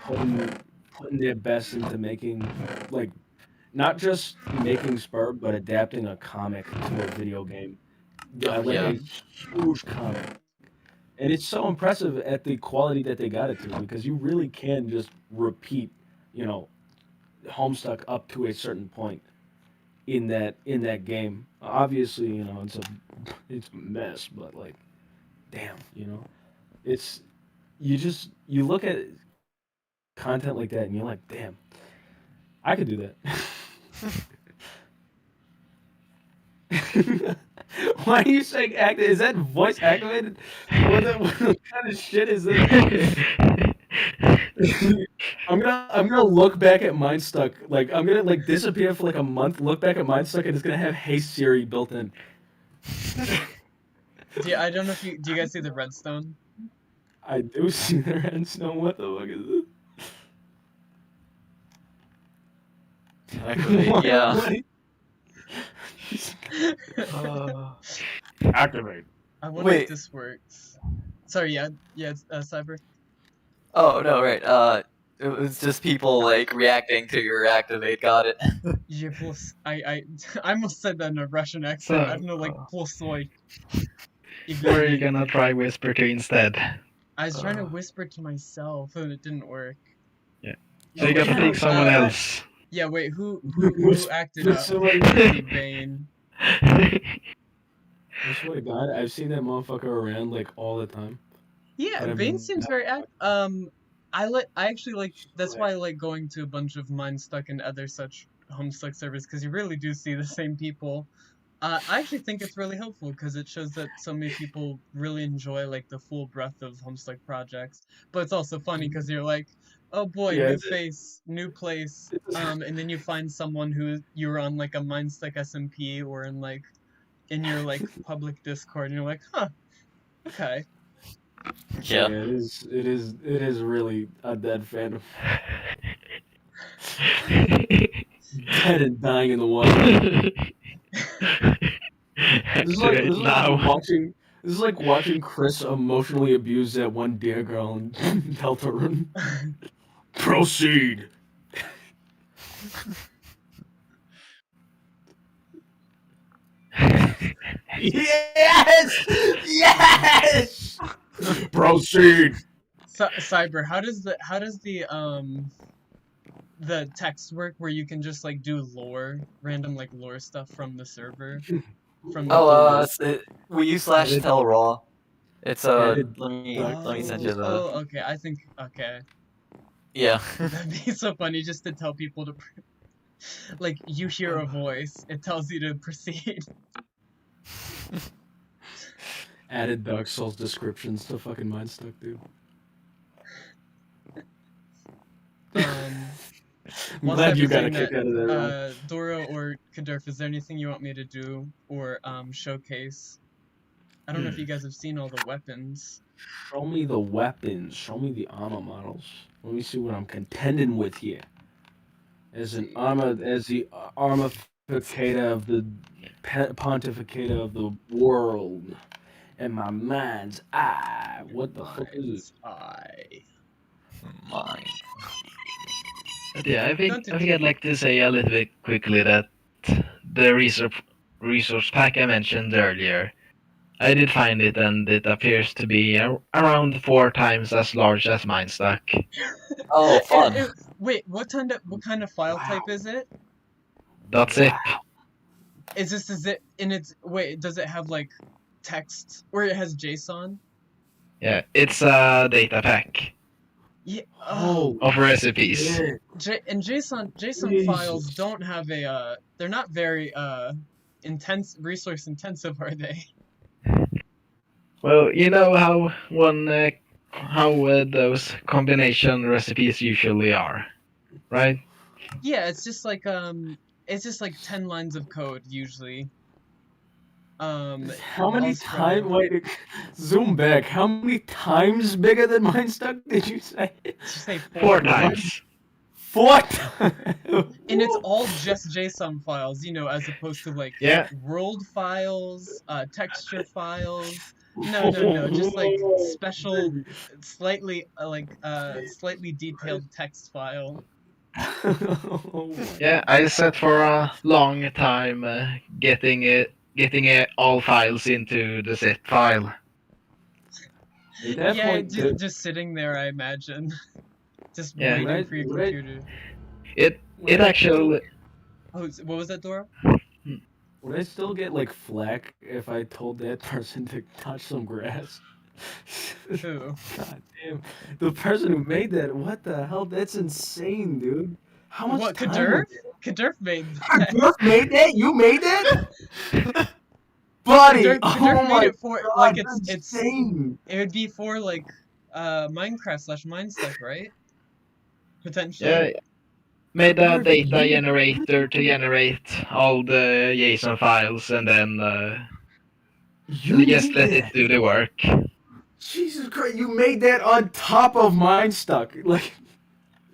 putting putting their best into making like not just making Spur, but adapting a comic to a video game. Oh, Like yeah. a huge comic. And it's so impressive at the quality that they got it to because you really can just repeat, you know, Homestuck up to a certain point in that game. Obviously, it's a mess, but like, damn, it's you look at content like that and you're like, damn, I could do that. Why are you saying active? Is that voice activated? What kind of shit is this? I'm gonna look back at Minestuck. Like I'm gonna like disappear for like a month. Look back at Minestuck, and it's gonna have Hey Siri built in. I don't know if do you guys see the redstone? I do see the redstone. What the fuck is this? Activate, yeah. Activate. I wonder Wait. if this works. Sorry, yeah, it's Cyber. Oh no, right. It was just people like reacting to your activate. Got it. Yeah, plus I almost said that in a Russian accent. I don't know, like plosoy. Where are you gonna try whisper to instead? I was trying to whisper to myself, and it didn't work. Yeah. So you gotta pick someone else. Yeah, wait, who acted up? Bane. I swear to God, I've seen that motherfucker around like all the time. Yeah, Bane seems very I actually like. That's why I like going to a bunch of Minestuck and other such Homestuck servers, because you really do see the same people. I actually think it's really helpful because it shows that so many people really enjoy like the full breadth of Homestuck projects. But it's also funny because you're like, oh boy, Yeah, new face, new place, and then you find someone who you're on like a Minestuck SMP or in your like public Discord, and you're like, huh, okay. Yeah. It is really a dead fandom. Dead and dying in the water. This is like watching Chris emotionally abuse that one dear girl in Deltarune. Proceed. Yes! Yes! Proceed. Cyber, how does the text work where you can just like do random like lore stuff from the server? We use /tell raw. It's let me send you the. Oh, okay. I think okay. Yeah. That'd be so funny just to tell people to, like, you hear a voice, it tells you to proceed. Added Dark Souls descriptions to fucking Minestuck, dude. I'm glad you got a kick out of that. Doro or Kirderf, is there anything you want me to do or showcase? I don't know if you guys have seen all the weapons. Show me the weapons. Show me the armor models. Let me see what I'm contending with here. As the armificator of the pontificator of the world, in my mind's eye. What the fuck is it? Mine. Yeah, I think I'd like to say a little bit quickly that the resource pack I mentioned earlier, I did find it, and it appears to be around 4 times as large as Minestuck. Oh, fun! Wait, what kind of file type is it? .zip. Is it in its wait? Does it have like text or it has JSON? Yeah, it's a data pack. Yeah. Of recipes. Yeah. And JSON files don't have they're not very resource intensive, are they? Well, you know how those combination recipes usually are, right? Yeah, it's just like 10 lines of code usually. How many times? Wait, zoom back. How many times bigger than Minestuck did you say? Did you say 4 times. 4 times. And it's all just JSON files, as opposed to like world files, texture files. No, just like special, slightly detailed text file. Yeah, I sat for a long time getting all files into the zip file. Yeah, just sitting there, I imagine. Just waiting for your computer. It actually... Oh, what was that, Doro? Would I still get, like, flack if I told that person to touch some grass? Who? God damn. The person who made that, what the hell? That's insane, dude. How much time? Kirderf made that. Kirderf made that? You made that? buddy. Kirderf Oh made my it for god, like that's it's insane. it would be for like Minecraft/Minestuck, right? Potentially. Yeah, made a Kirderf, data you- generator to generate all the JSON files, and then You just made let it that. do the work. Jesus Christ, you made that on top of Minestuck. Like,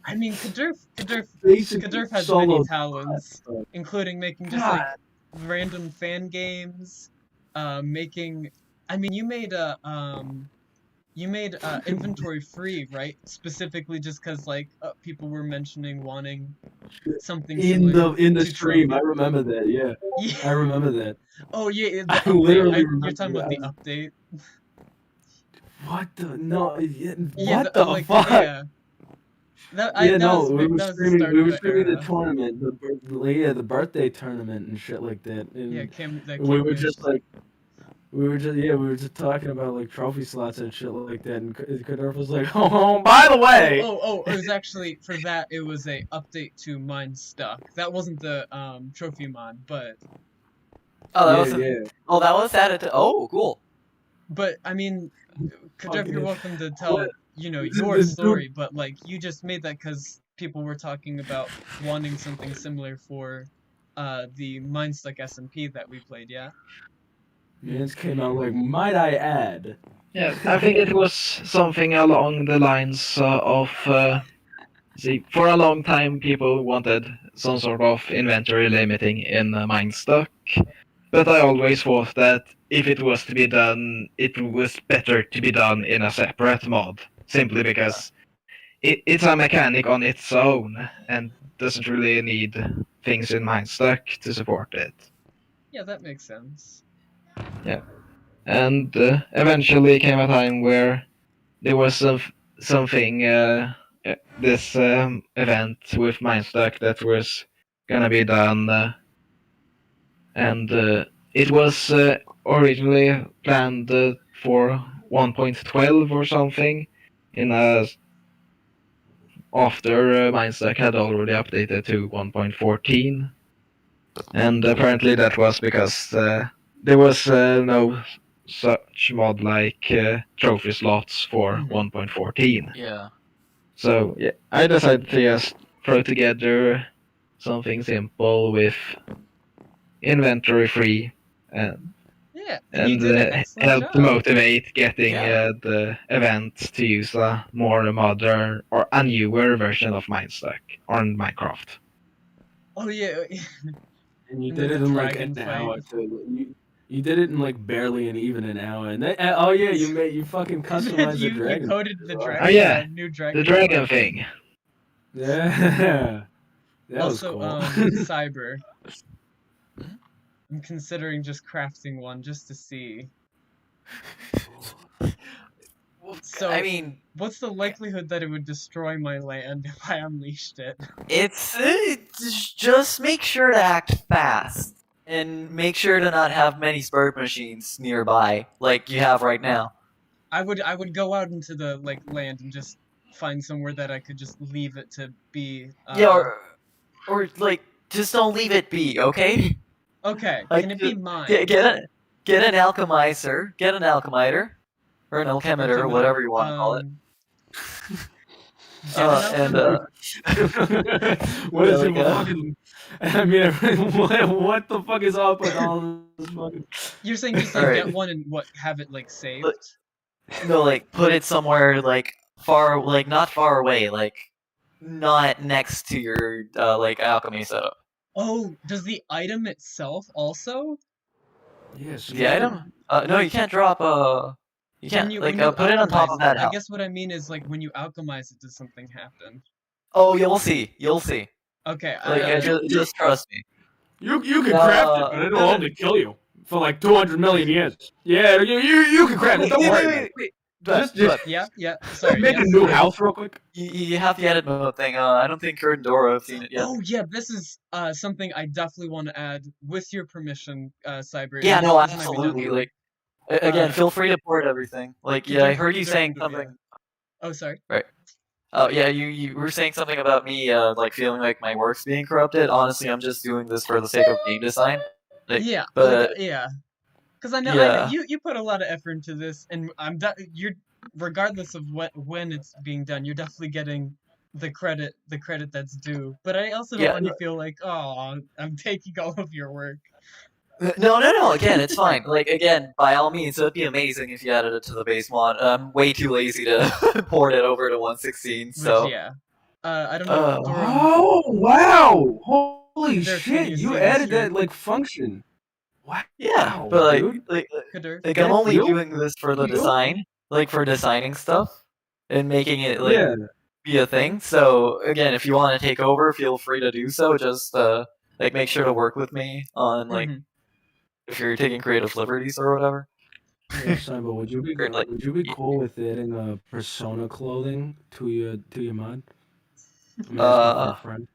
I mean, Kirderf basically has solo many talents, Minestuck. including making just God. like random fan games, making. I mean, you made inventory free, right? Specifically, just because like people were mentioning wanting something similar In the to stream, I Trophy. remember that. Yeah, I Yeah. remember that. Oh yeah, the I update. literally You're talking remember about the update. What the no? Yeah, Yeah, what the like, fuck? yeah. That Yeah, no, that was the start we of were the streaming the era. tournament, the birthday tournament and shit like that. And Yeah, we were just like, we were just talking about like trophy slots and shit like that. And Kirderf was like, oh, by the way, it was actually for that. It was a update to Minestuck. That wasn't the trophy mod, but Oh, that yeah, was yeah. Oh, that was added to. Oh, cool. I mean, Kirderf, you're welcome to tell What? your This story. But like, you just made that because people were talking about wanting something similar for the Minestuck SMP that we played. Yeah. Mans came out like, might I add? Yeah, I think it was something along the lines of. See, for a long time, people wanted some sort of inventory limiting in Minestuck, but I always thought that if it was to be done, it was better to be done in a separate mod, simply because it's a mechanic on its own and doesn't really need things in Minestuck to support it. Yeah, that makes sense. And eventually came a time where there was something, this event with Minestuck that was gonna be done, and it was originally planned for 1.12 or something, after Minestuck had already updated to 1.14, and apparently that was because there was no such mod like trophy slots for 1.14. Yeah. So yeah, I decided to just throw together something simple with inventory free and Yeah, and you did an excellent help job. motivate getting Yeah. the event to use a more modern or a newer version of Minestuck on Minecraft. Oh yeah. And you And did then it the in like dragon an hour fight. too. You did it in like barely even an hour. And then, oh yeah, you fucking customized the you dragon. coded the dragon. Oh yeah, New dragon. the dragon thing. Yeah. That Also, was cool. Cyber. I'm considering just crafting one just to see. So, I mean, what's the likelihood that it would destroy my land if I unleashed it? it's just make sure to act fast and make sure to not have many spurt machines nearby like you have right now. I would go out into the land and just find somewhere that I could just leave it to be. Yeah, or like just don't leave it be, okay? Okay, Like, can it be mine? Get an alchemizer, get an alchemiter, or an alchemitor, or whatever you want to call it. What is There it we go. fucking? I mean, what the fuck is up with all this fucking? You're saying just Alright. get one and have it saved? No, put it somewhere far, not far away, not next to your alchemy setup. Oh, does the item itself also? Yes. The item? No, you can't drop. You can't When you put it on top of alchemize that it, house. I guess what I mean is when you alchemize it, does something happen? Oh, you'll see. You'll see. Okay. Just trust me. You can craft it, but it'll only kill you for like 200 million years. Yeah, you can craft it. Don't worry. Wait. Just Yeah. Sorry. make a new house real quick. You have the edit mode thing. I don't think Kurt and Doro have seen it yet. Oh yeah, this is something I definitely want to add with your permission, Cyber. Yeah, and no, this might be absolutely. done. Again, feel free to port everything. Yeah, I heard you saying something. Oh, sorry. Right. Oh yeah, you were saying something about me feeling like my work's being corrupted. Honestly, I'm just doing this for the sake of game design. Yeah. But yeah. Because I know Yeah. you put a lot of effort into this, and you're regardless of when it's being done, you're definitely getting the credit that's due. But I also don't Yeah. want you to feel like, oh, I'm taking all of your work. No. Again, it's fine. Like, again, by all means, it'd be amazing if you added it to the base mod. I'm way too lazy to port it over to 116, Which, so... yeah. I don't know if Doro... Oh, wow! Holy Kirderf, can shit, you you see added this that, like, function. Wow, Yeah, but, dude. Kirderf? I'm That's only real? doing this for the Real? design, like, for designing stuff, and making it, like, Yeah. be a thing. So, again, if you want to take over, feel free to do so. Just, like, make sure to work with me on, like, Mhm. if you're taking creative liberties or whatever. Yeah, Simon, would you be Or, like, cool with adding persona clothing to your mod? I'm asking for Uh, a friend.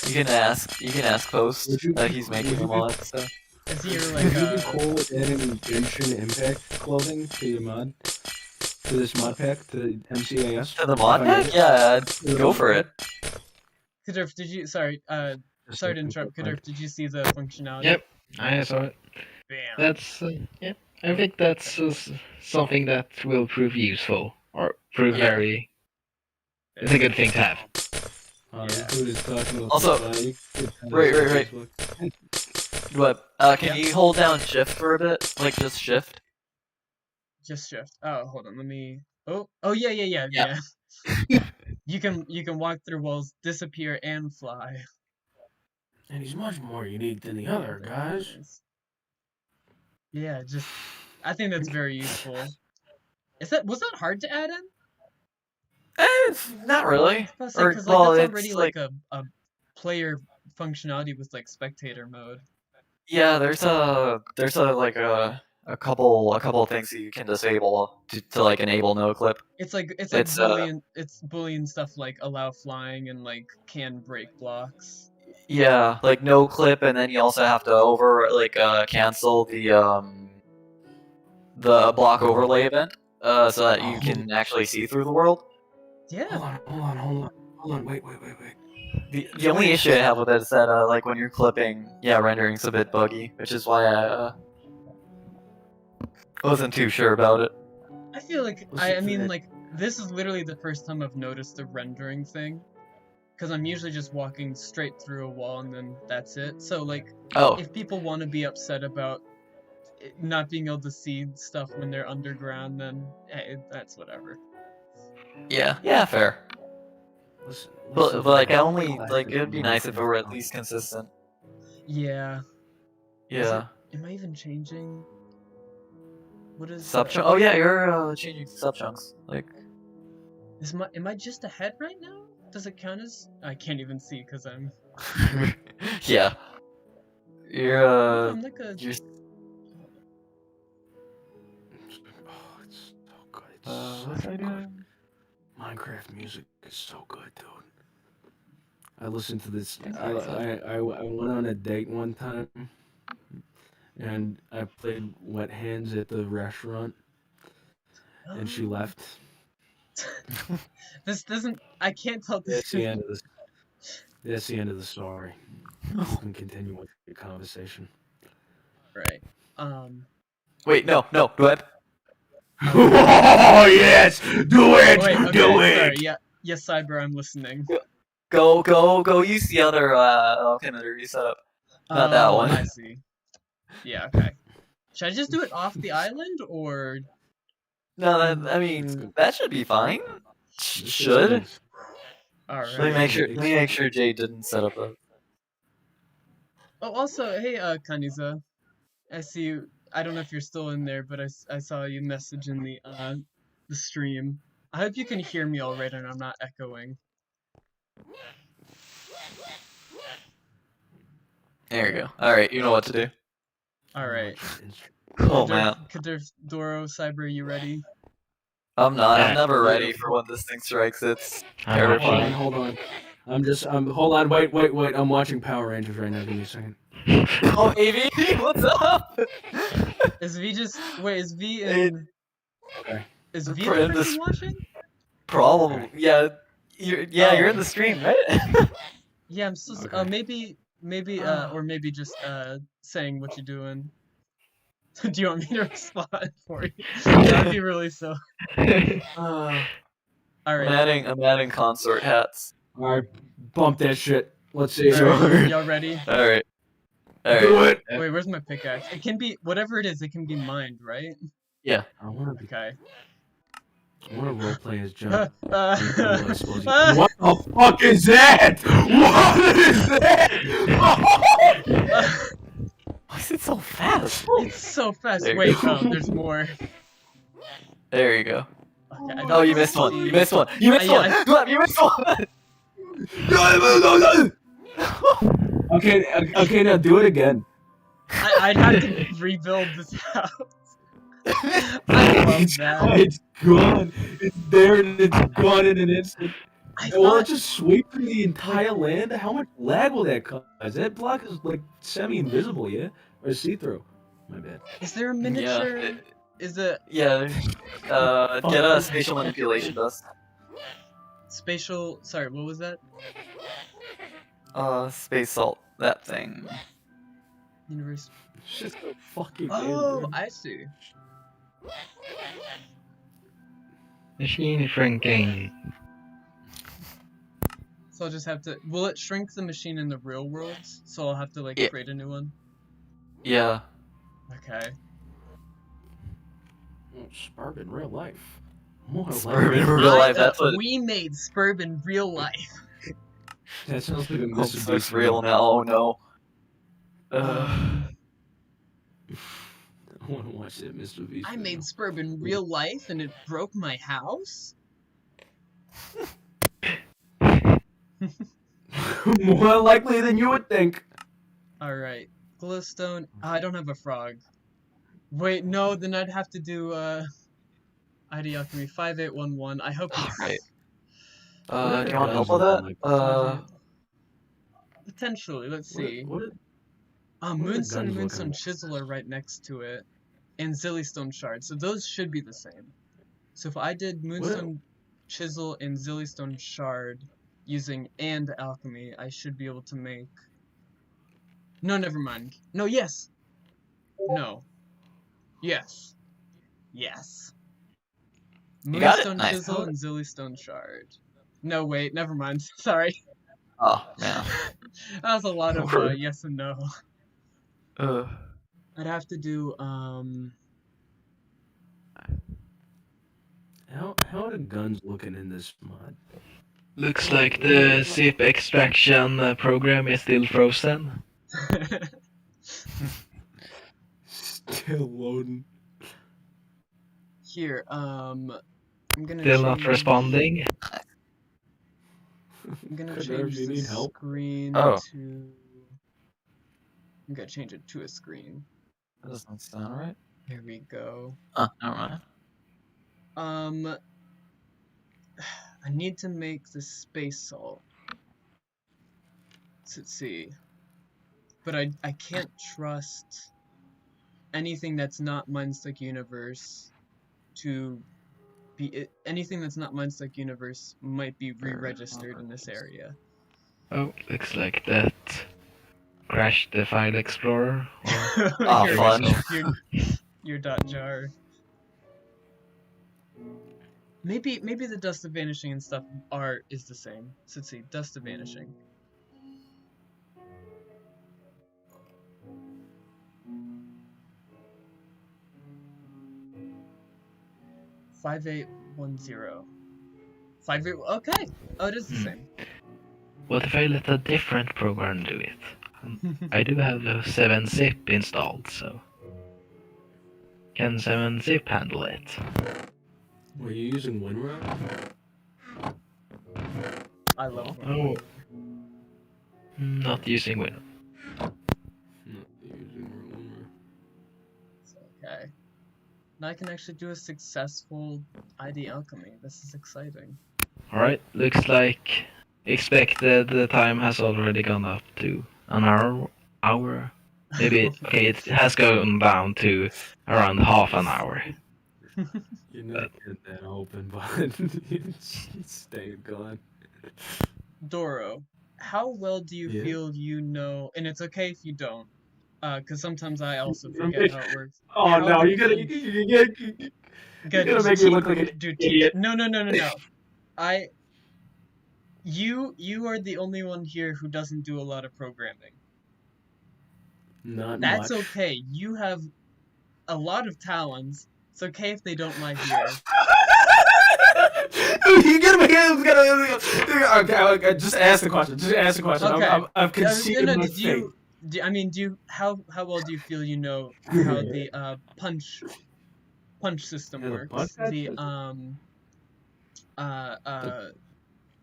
you can ask Post Would you that be- he's would making you a be- mod, so. Is he your, Would you be like, cool with adding Genshin Impact clothing to your mod? To this mod pack, to MCAS? To the mod If I pack? made it? Yeah, To the go mod for pack? it. Kirderf, did you... Sorry, Just sorry to looking for a interrupt. friend. Kirderf, did you see the functionality? Yep, I saw it. Bam. That's yeah. I think that's something that will prove useful or prove Yeah. very. It's a good thing to have. This dude is talking about Also- you could send Right, us on right. Facebook. What? Can you hold down shift for a bit? Like, just shift? Just shift. Oh, hold on. Let me... Oh, yeah. Yeah. You can walk through walls, disappear, and fly. And he's much more unique than the other guys. Yeah, I think that's very useful. Was that hard to add in? Not really. I was about to say, Or, 'cause, well, that's it's already like, a player functionality with like spectator mode. yeah, there's a like a couple things that you can disable to like enable no clip. It's like It's, Boolean stuff like allow flying and like can break blocks. Yeah, like no clip, and then you also have to cancel the block overlay event, so that you can actually see through the world. Yeah. Hold on, wait. The only issue I have with it is that like when you're clipping, rendering's a bit buggy, which is why I wasn't too sure about it. I feel like I mean like this is literally the first time I've noticed the rendering thing. Because I'm usually just walking straight through a wall and then that's it. So like, Oh, if people want to be upset about not being able to see stuff when they're underground, then hey, that's whatever. yeah, fair. Listen, But like, it'd be nice if it were at least consistent. Yeah. Yeah. Am I even changing? What is Subchunk. Oh yeah, you're changing subchunks. Like, am I just ahead right now? Does it count as? I can't even see because I'm. yeah. You're I'm like a. you're Oh, it's so good. It's what's so I good. doing? Minecraft music is so good, dude. I listened to this. I went on a date one time, and I played Wet Hands at the restaurant, and she left. This doesn't. I can't tell this. That's the end of this. That's the end of the story. You can continue with your conversation. Right. Wait, no, do I? Oh yes, do it, Oh, wait, okay, do sorry. it. Yeah, yes, Cyber, I'm listening. Go use the other Alchemy you set up. Not that one. I see. Yeah. Okay. Should I just do it off the island or? No, I mean that should be fine. Should. All right. Let me make sure Jay didn't set up a. Oh, also, hey, Kaniza, I see you. I don't know if you're still in there, but I saw you message in the stream. I hope you can hear me all right and I'm not echoing. There you go. All right, you know what to do. All right. Oh man, Kirderf, Doro, Cyber, you ready? I'm not. I'm never ready for when this thing strikes. It's terrifying. Hold on. Hold on, wait. I'm watching Power Rangers right now. Give me a second. Oh, AV, what's up? Is V is V in? Okay. Is V For in in the this- person watching? Problem. Yeah, you're in the stream, right? Yeah, I'm still. Okay. Maybe or maybe just saying what you're doing. Do you want me to respond for you? That'd be really silly. I'm Alright. adding consort hats. Alright, bump that shit. Let's see. Alright, y'all ready? Alright. Do it. Wait, where's my pickaxe? It can be whatever it is. It can be mined, right? Yeah. I want to Okay. roleplay as John. Uh, What the fuck is that? What is that? Why is it so fast? It's so fast. There you Wait, go. there's more. There you go. Okay, I Oh, don't you missed one. see- You missed one. You missed yeah, one. Gleb, you missed one. Okay, now do it again. I'd have to rebuild this house. I love that. It's gone. It's there and it's gone in an instant. I Will it thought, just sweep through the entire land? How much lag will that cause? That block is like semi-invisible, yeah? Or see-through? My bad. is there a miniature? Yeah. Is it Yeah. Get a spatial manipulation dust. spatial? Sorry, what was that? Space salt. That thing. Universe. It's just a fucking Oh, I see. Machine shrinking. So I'll just have to. Will it shrink the machine in the real world? So I'll have to like Yeah. create a new one. Yeah. Okay. Spurb in real life. More Spurb in like real life. That's what. We made Spurb in real life. That sounds like a Oh, so Mitsubishi. it's real now. Oh no. I want to watch that Mr. V. I made Spurb in real life and it broke my house? More likely than you would think. Alright. Glowstone. I don't have a frog. Wait, no, then I'd have to do ID Alchemy 5811. I hope it's Right. Do you want help with that? potentially, let's see. What are Moonstone and guns Moonstone looking? Chisel are right next to it. And Zillystone Shard. So those should be the same. So if I did Moonstone Chisel and Zillystone Shard using and Alchemy, I should be able to make... No, never mind. No, yes! No. Yes. Yes. You got it? Moonstone Nice. Chisel and Zillystone Shard. No, wait, never mind. Sorry. Oh man. That was a lot of yes and no. Uh. I'd have to do, How are the guns looking in this mod? Looks like the zip extraction program is still frozen. Still loading. Here, I'm gonna Still not change- responding. I'm gonna Kirderf, change you the need help? screen Oh. to... I'm gonna change it to a screen. That doesn't sound right. Here we go. Never mind. I need to make the space salt. Let's see. But I can't trust anything that's not Minestuck Universe to be... anything that's not Minestuck Universe might be re-registered in this area. Oh, looks like that crashed the file explorer. Or... Ah, Your- fun. your .jar. Maybe the dust of vanishing and stuff is the same. So let's see, dust of vanishing. $5810. 58. Okay. Oh, it is the same. What if I let a different program do it? I do have the 7-zip installed, so... Can 7-zip handle it? Were you using WinRAR? I love it. Oh. Not using Win. No, you're using WinRAR. Okay. Now I can actually do a successful ID Alchemy. This is exciting. Alright, looks like expected the time has already gone up to an hour. Maybe, okay, it has gone down to around half an hour. You're not getting that open, but it's staying gone. Doro, how well do you Yeah? feel you know, and it's okay if you don't, Because sometimes I also forget how it works. Oh How no, the you're gonna punch- you're gonna make me look like an idiot. No. You are the only one here who doesn't do a lot of programming. Not That's much. okay. You have a lot of talents. It's okay if they don't lie here. You get me. Okay, just ask the question. Just ask the question. Okay. I've conceded my Do fate. you how well do you feel you know how the punch system Yeah, the works? punch The system?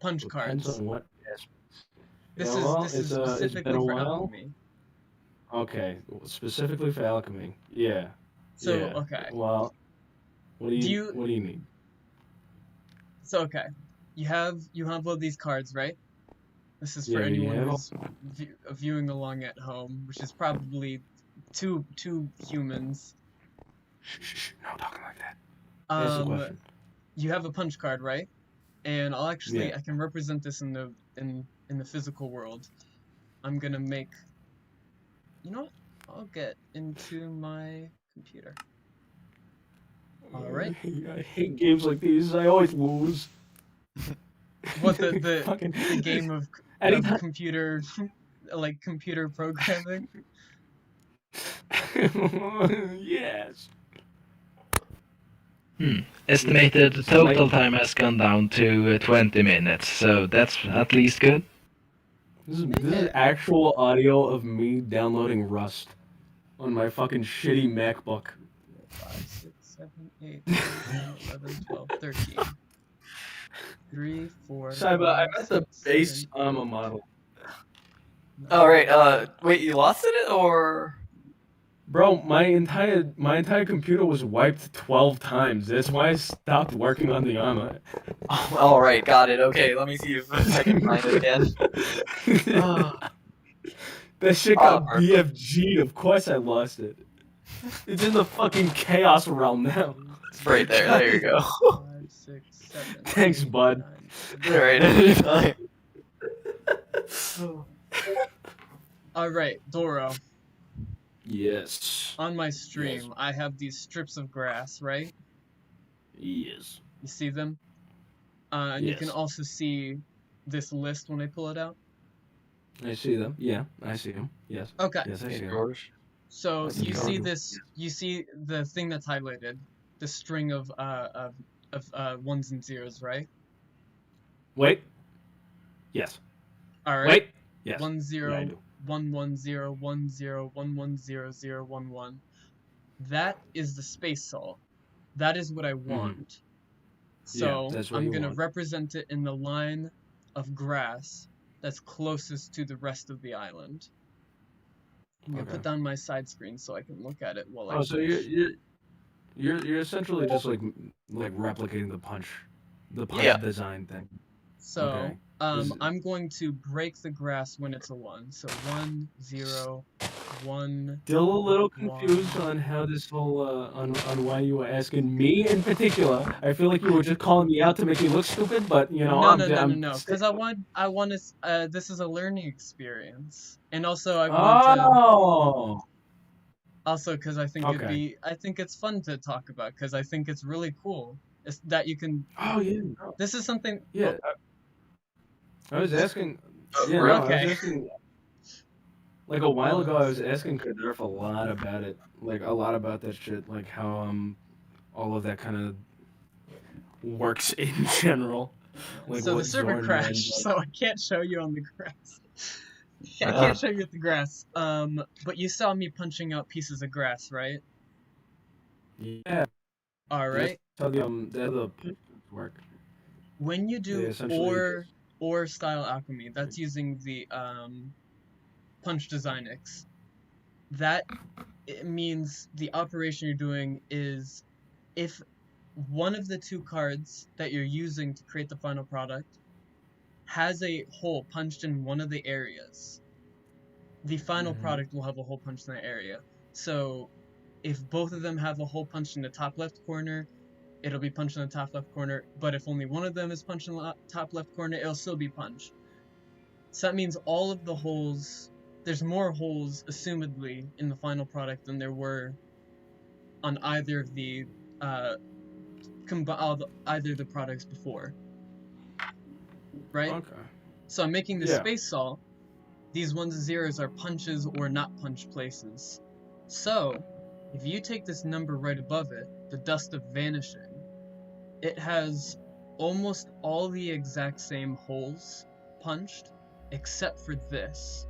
punch Depends cards. on what aspects. This Yeah, well, is it's been specifically a for while. alchemy. Okay, specifically for alchemy. Yeah. So yeah. okay. Well, what do you Do you mean? So okay. You have all these cards, right? This is for Yeah, you anyone have who's viewing along at home, which is probably two humans. Shh, no talking like that. Ask the question. You have a punch card, right? And I'll actually Yeah. I can represent this in the physical world. I'm gonna make. You know what? I'll get into my computer. All right. I hate games like these. I always lose. What the Fucking game of anytime. computer like computer programming? Yes. Estimated total time has gone down to 20 minutes, so that's at least good. This is actual audio of me downloading Rust on my fucking shitty MacBook. 5, 6, 7, 8, 9, 10, 11, 12, 13. 3, 4. Cyber, I 5, meant the 6, base 7, armor model. Alright, wait, you lost it, or? Bro, my entire computer was wiped 12 times. That's why I stopped working on the armor. Oh, alright, got it. Okay, let me see if I can find it again. That shit got perfect. BFG'd. Of course I lost it. It's in the fucking chaos realm now. It's right there, there you go. 5, 6, 7. Thanks, 8, bud. 9, 10. Alright, anytime. Alright, Doro. Yes. On my stream, I have these strips of grass, right? Yes. You see them? And you can Yes. also see this list when I pull it out. I see them. Yeah, I see them. Yes. Okay. Yes, I see them. George. So That's you see adorable. this. You see the thing that's highlighted, the string of ones and zeros, right? Wait. Yes. All right. Wait. Yes. 1 Yeah, I 0 do. 1 1 0 1 0 1 1 0 0 1 1. That is the space saw. That is what I want. So that's what I'm you gonna want. represent it in the line of grass that's closest to the rest of the island. I'm gonna put down my side screen so I can look at it while I. Oh, so you're essentially just like replicating the punch Yeah. design thing. So Okay. I'm going to break the grass when it's a 1. So 1 0 1. Still a little 1. confused on how this whole on why you were asking me in particular. I feel like you were just calling me out to make me look stupid, but you know No. Because I want to. This is a learning experience, and also I want to. Oh. Also, because I think Okay. I think it's fun to talk about. Because I think it's really cool. It's that you can. Oh yeah. No. This is something. Yeah. I was asking. Yeah. really? No, I Okay. was asking. Like a while ago, I was asking Kirderf a lot about it, like a lot about that shit, like how all of that kind of works in general. Like So the what server Zorn crashed, does. so I can't show you on the grass. I can't show you the grass. But you saw me punching out pieces of grass, right? Yeah. All right. That's how the other work. When you They do essentially or style alchemy, that's using the punch design X. That it means the operation you're doing is if one of the two cards that you're using to create the final product has a hole punched in one of the areas, the final product will have a hole punched in that area. So if both of them have a hole punched in the top left corner, it'll be punched in the top left corner, but if only one of them is punched in the top left corner, it'll still be punched. So that means all of the holes, there's more holes, assumedly, in the final product than there were on either of the either the products before, right? Okay. So I'm making the Yeah. space saw. These ones and zeros are punches or not punch places. So if you take this number right above it, the dust of vanishing, it has almost all the exact same holes punched, except for this.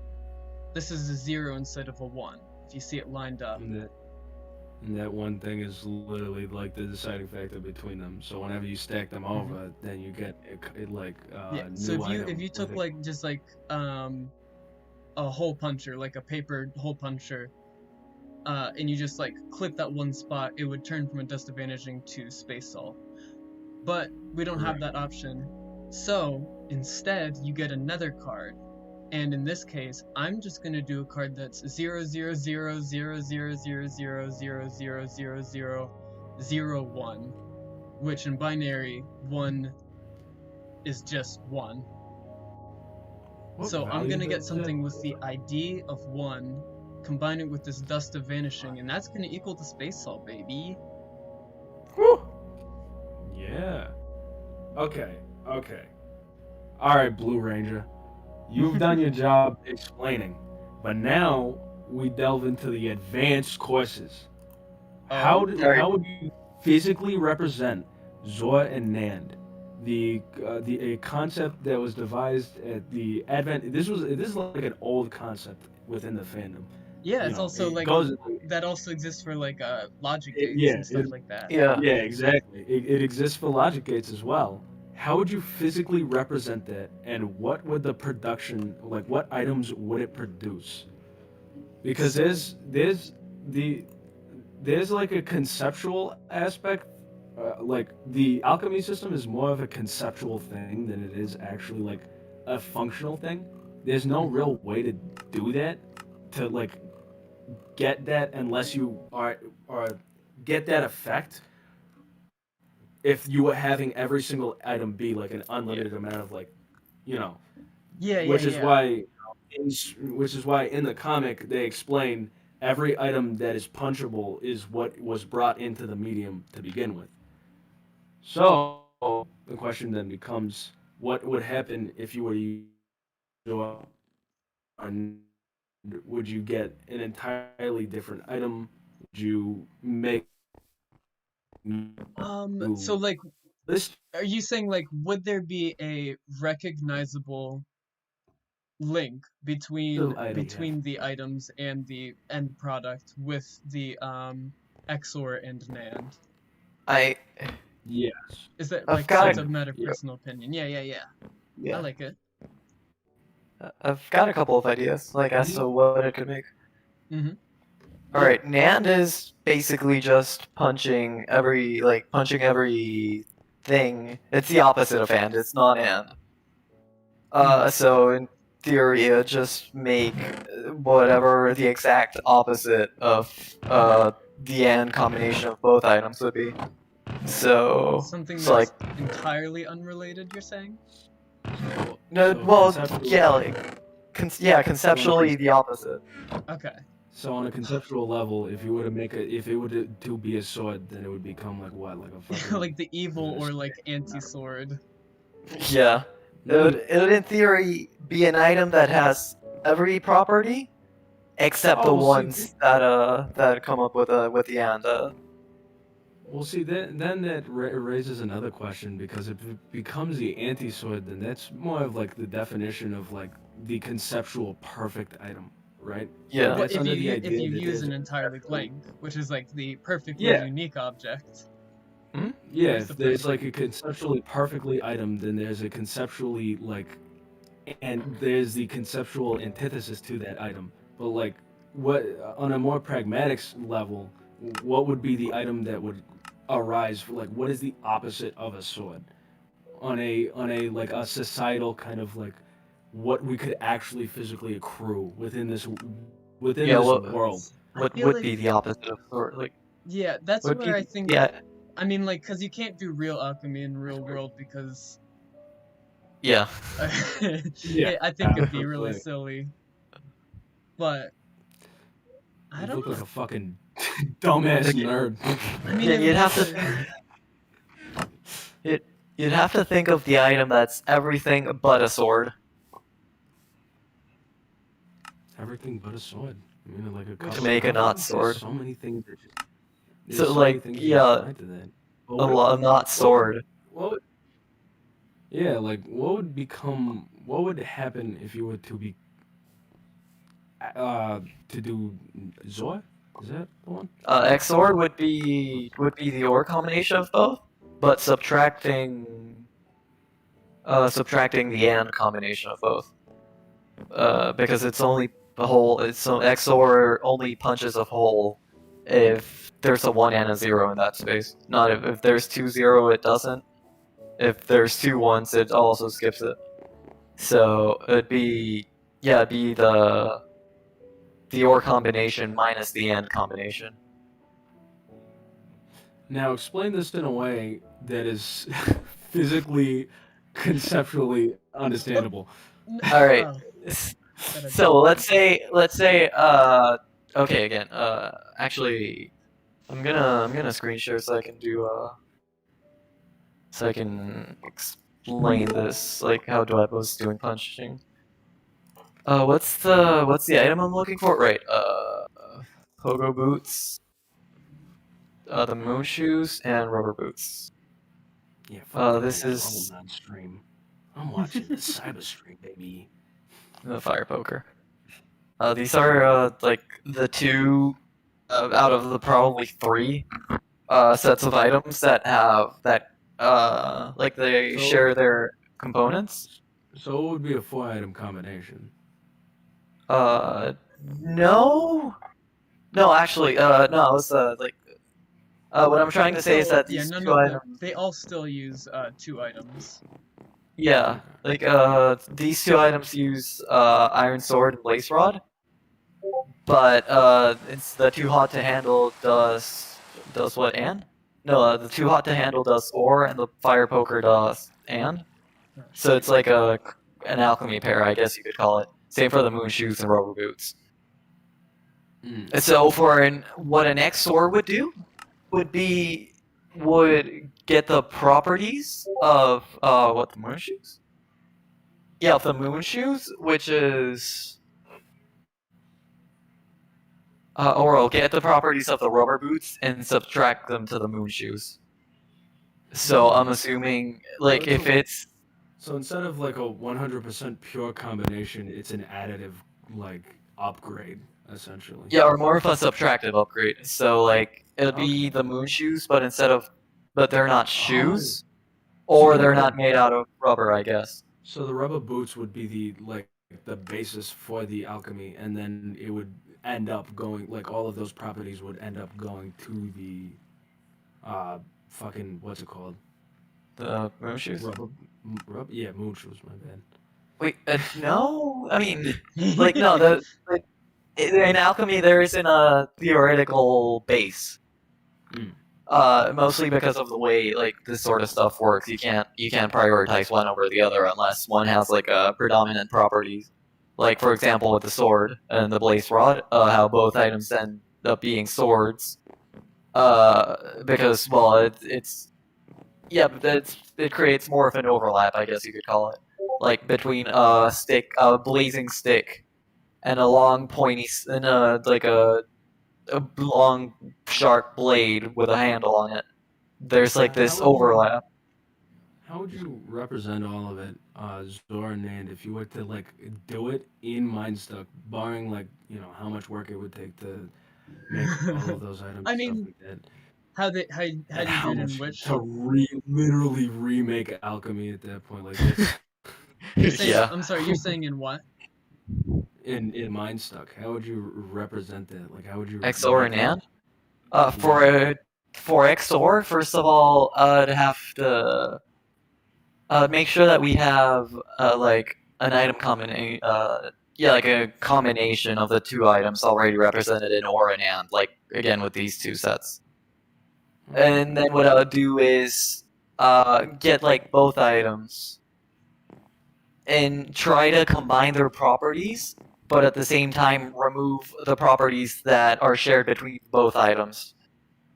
This is a 0 instead of a 1, if you see it lined up. And that one thing is literally like the deciding factor between them. So whenever you stack them over, then you get it like Yeah, new so item if you took with like just like a hole puncher, like a paper hole puncher, and you just like clip that one spot, it would turn from a dust of vanishing to space saw. But we don't have that option. So instead you get another card. And in this case, I'm just gonna do a card that's 0 0 0 0 0 0 0 0 0 0 0 0 1, which in binary 1 is just 1. So I'm gonna get something with the ID of 1, combine it with this dust of vanishing, and that's gonna equal the space saw, baby. Woo! Yeah. Okay. Alright, Blue Ranger. You've done your job explaining, but now we delve into the advanced courses. How would you physically represent Zor and Nand? A concept that was devised at the advent. This is like an old concept within the fandom. Yeah, it's also like that also exists for like logic gates and stuff like that. Yeah. Yeah, exactly. It exists for logic gates as well. How would you physically represent that, and what would the production, like what items would it produce? Because there's like a conceptual aspect, like the alchemy system is more of a conceptual thing than it is actually like a functional thing. There's no real way to do that, to like get that unless you are get that effect. If you were having every single item be like an unlimited amount of like, which is why in the comic they explain every item that is punchable is what was brought into the medium to begin with. So the question then becomes, what would happen if you were to use and would you get an entirely different item? Would you make so like this? Are you saying like would there be a recognizable link between the items and the end product with the XOR and NAND? Yes. Is that like that's a matter of personal opinion? Yeah. I like it. I've got a couple of ideas, like as to what it could make. Mm-hmm. All right, NAND is basically just punching every thing. It's the opposite of AND. It's not AND. So in theory, it would just make whatever the exact opposite of the AND combination of both items would be. So something that's like entirely unrelated. You're saying? Conceptually the opposite. Okay. So on a conceptual level, if you were to make if it were to be a sword, then it would become like what, like a fucking like the evil or like anti-sword. Yeah, it would in theory be an item that has every property except the ones that come up with the AND. Well, see, then that raises another question, because if it becomes the anti-sword, then that's more of like the definition of like the conceptual perfect item, right? Yeah. But if you use an entirely blank, which is like the perfectly unique object. Hmm? Yeah, if there's like a conceptually perfectly item, then there's a conceptually like, and there's the conceptual antithesis to that item. But like, what on a more pragmatic level, what would be the item that would arise? Like, what is the opposite of a sword? On a like a societal kind of like, what we could actually physically accrue within this world. What would be the opposite of sword? Like, yeah, that's where I think. Yeah. I mean, like, because you can't do real alchemy in real world because. Yeah. I think it'd be really silly. but I You don't look know. like a fucking dumbass nerd. I mean, Yeah, it you'd have looks to. You'd have to think of the item that's everything but a sword. Everything but a sword. I mean, like a couple make a not sword. There's so many things that just. There's So, so like, many things yeah, that apply to that. But a not sword. What would, yeah, like what would happen if you were to be to do Zor? Is that the one? XOR would be the OR combination of both, but subtracting the AND combination of both. Because it's only a hole. It's so XOR only punches a hole if there's a 1 and a 0 in that space. Not if there's 2 0, it doesn't. If there's 2 1s, it also skips it. So it'd be the OR combination minus the AND combination. Now explain this in a way that is physically, conceptually understandable. All right. Oh, So let's say okay again. Actually, I'm gonna screen share so I can do so I can explain this, like how Dwight was doing punching. What's the item I'm looking for? Right. Pogo boots. The moon shoes and rubber boots. Yeah. Fuck this that. is- I will not stream. I'm watching the cyber stream, baby. The fire poker. These are like the 2 out of the probably 3 sets of items that have that like they So- share their components. So it would be a 4-item combination. No, actually, no. It's like what I'm trying to say is that yeah, these none 2 of items. them. They all still use 2 items. Yeah, like these 2 items use iron sword and blaze rod, but it's the too hot to handle does what and? No, the too hot to handle does ore and the fire poker does and. So it's like an alchemy pair, I guess you could call it. Same for the moon shoes and rubber boots. Mm. And so for what an XOR would do would get the properties of what, the moon shoes? Yeah, of the moon shoes, which is or I'll get the properties of the rubber boots and subtract them to the moon shoes. So I'm assuming like if it's So instead of like a 100% pure combination, it's an additive like upgrade essentially. yeah, or more of a subtractive upgrade. So like it'll be the moon shoes, but they're not shoes, or they're not made out of rubber, I guess. So the rubber boots would be the basis for the alchemy, and then it would end up going like all of those properties would end up going to the fucking what's it called? The moon shoes. Rubber yeah, moon shoes. My bad. Wait, no. I mean, like no. In alchemy there isn't a theoretical base. Mostly because of the way like this sort of stuff works. You can't prioritize one over the other unless one has like a predominant properties. Like for example with the sword and the blaze rod, how both items end up being swords. Because well, it creates more of an overlap, I guess you could call it, like between a blazing stick, and a long pointy and a long sharp blade with a handle on it. There's like this overlap. How would you represent all of it, Zor and Nand, if you were to like do it in Minestuck, barring like how much work it would take to make all of those items? I mean, stuff like that. How do you How do it in much which? to literally remake alchemy at that point, like this You're saying, Yeah. I'm sorry, you're saying in what? in Minestuck? How would you represent that? Like, how would you XOR and make it? AND? For XOR, first of all, I'd have to make sure that we have like an item combination. Like a combination of the 2 items already represented in OR and AND, like again with these 2 sets. And then what I would do is get like both items and try to combine their properties but at the same time remove the properties that are shared between both items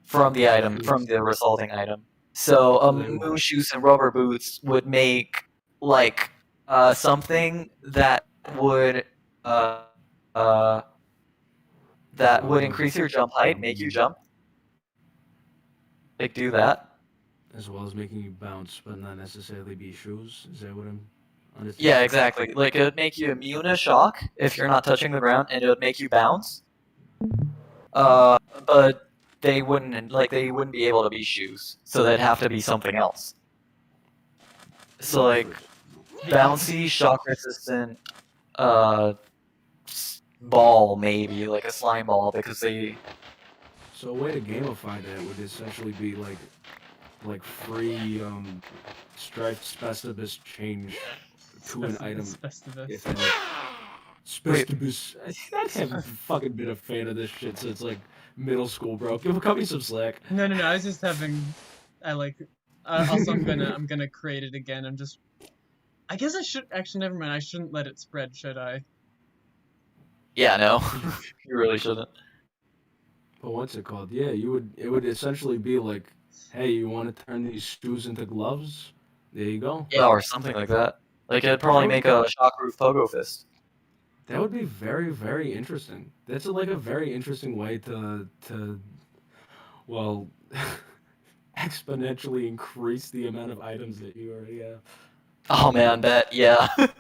from the resulting item. So moon shoes and rubber boots would make like something that would uh, uh, increase your jump height, make you jump. Like do that. As well as making you bounce, but not necessarily be shoes. Is that what I'm understanding? Yeah, exactly. Like it would make you immune to shock if you're not touching the ground, and it would make you bounce. But they wouldn't be able to be shoes, so they'd have to be something else. So like bouncy, shock resistant, ball maybe like a slime ball because they. So a way to gamify that would essentially be like free striped Specibus change to an item. If it, Specibus. I haven't fucking been a fan of this shit since like middle school, bro. Cut me some slack. No. I was just having. Also, I'm gonna create it again. I guess I should actually. Never mind. I shouldn't let it spread, should I? Yeah, no, you really shouldn't. But what's it called? Yeah, it would essentially be like, hey, you want to turn these shoes into gloves? There you go. Yeah, or something like that. Like it'd probably make a shockroof pogo fist. That would be very, very interesting. That's like a very interesting way to well, exponentially increase the amount of items that you already have. Oh man, yeah. Let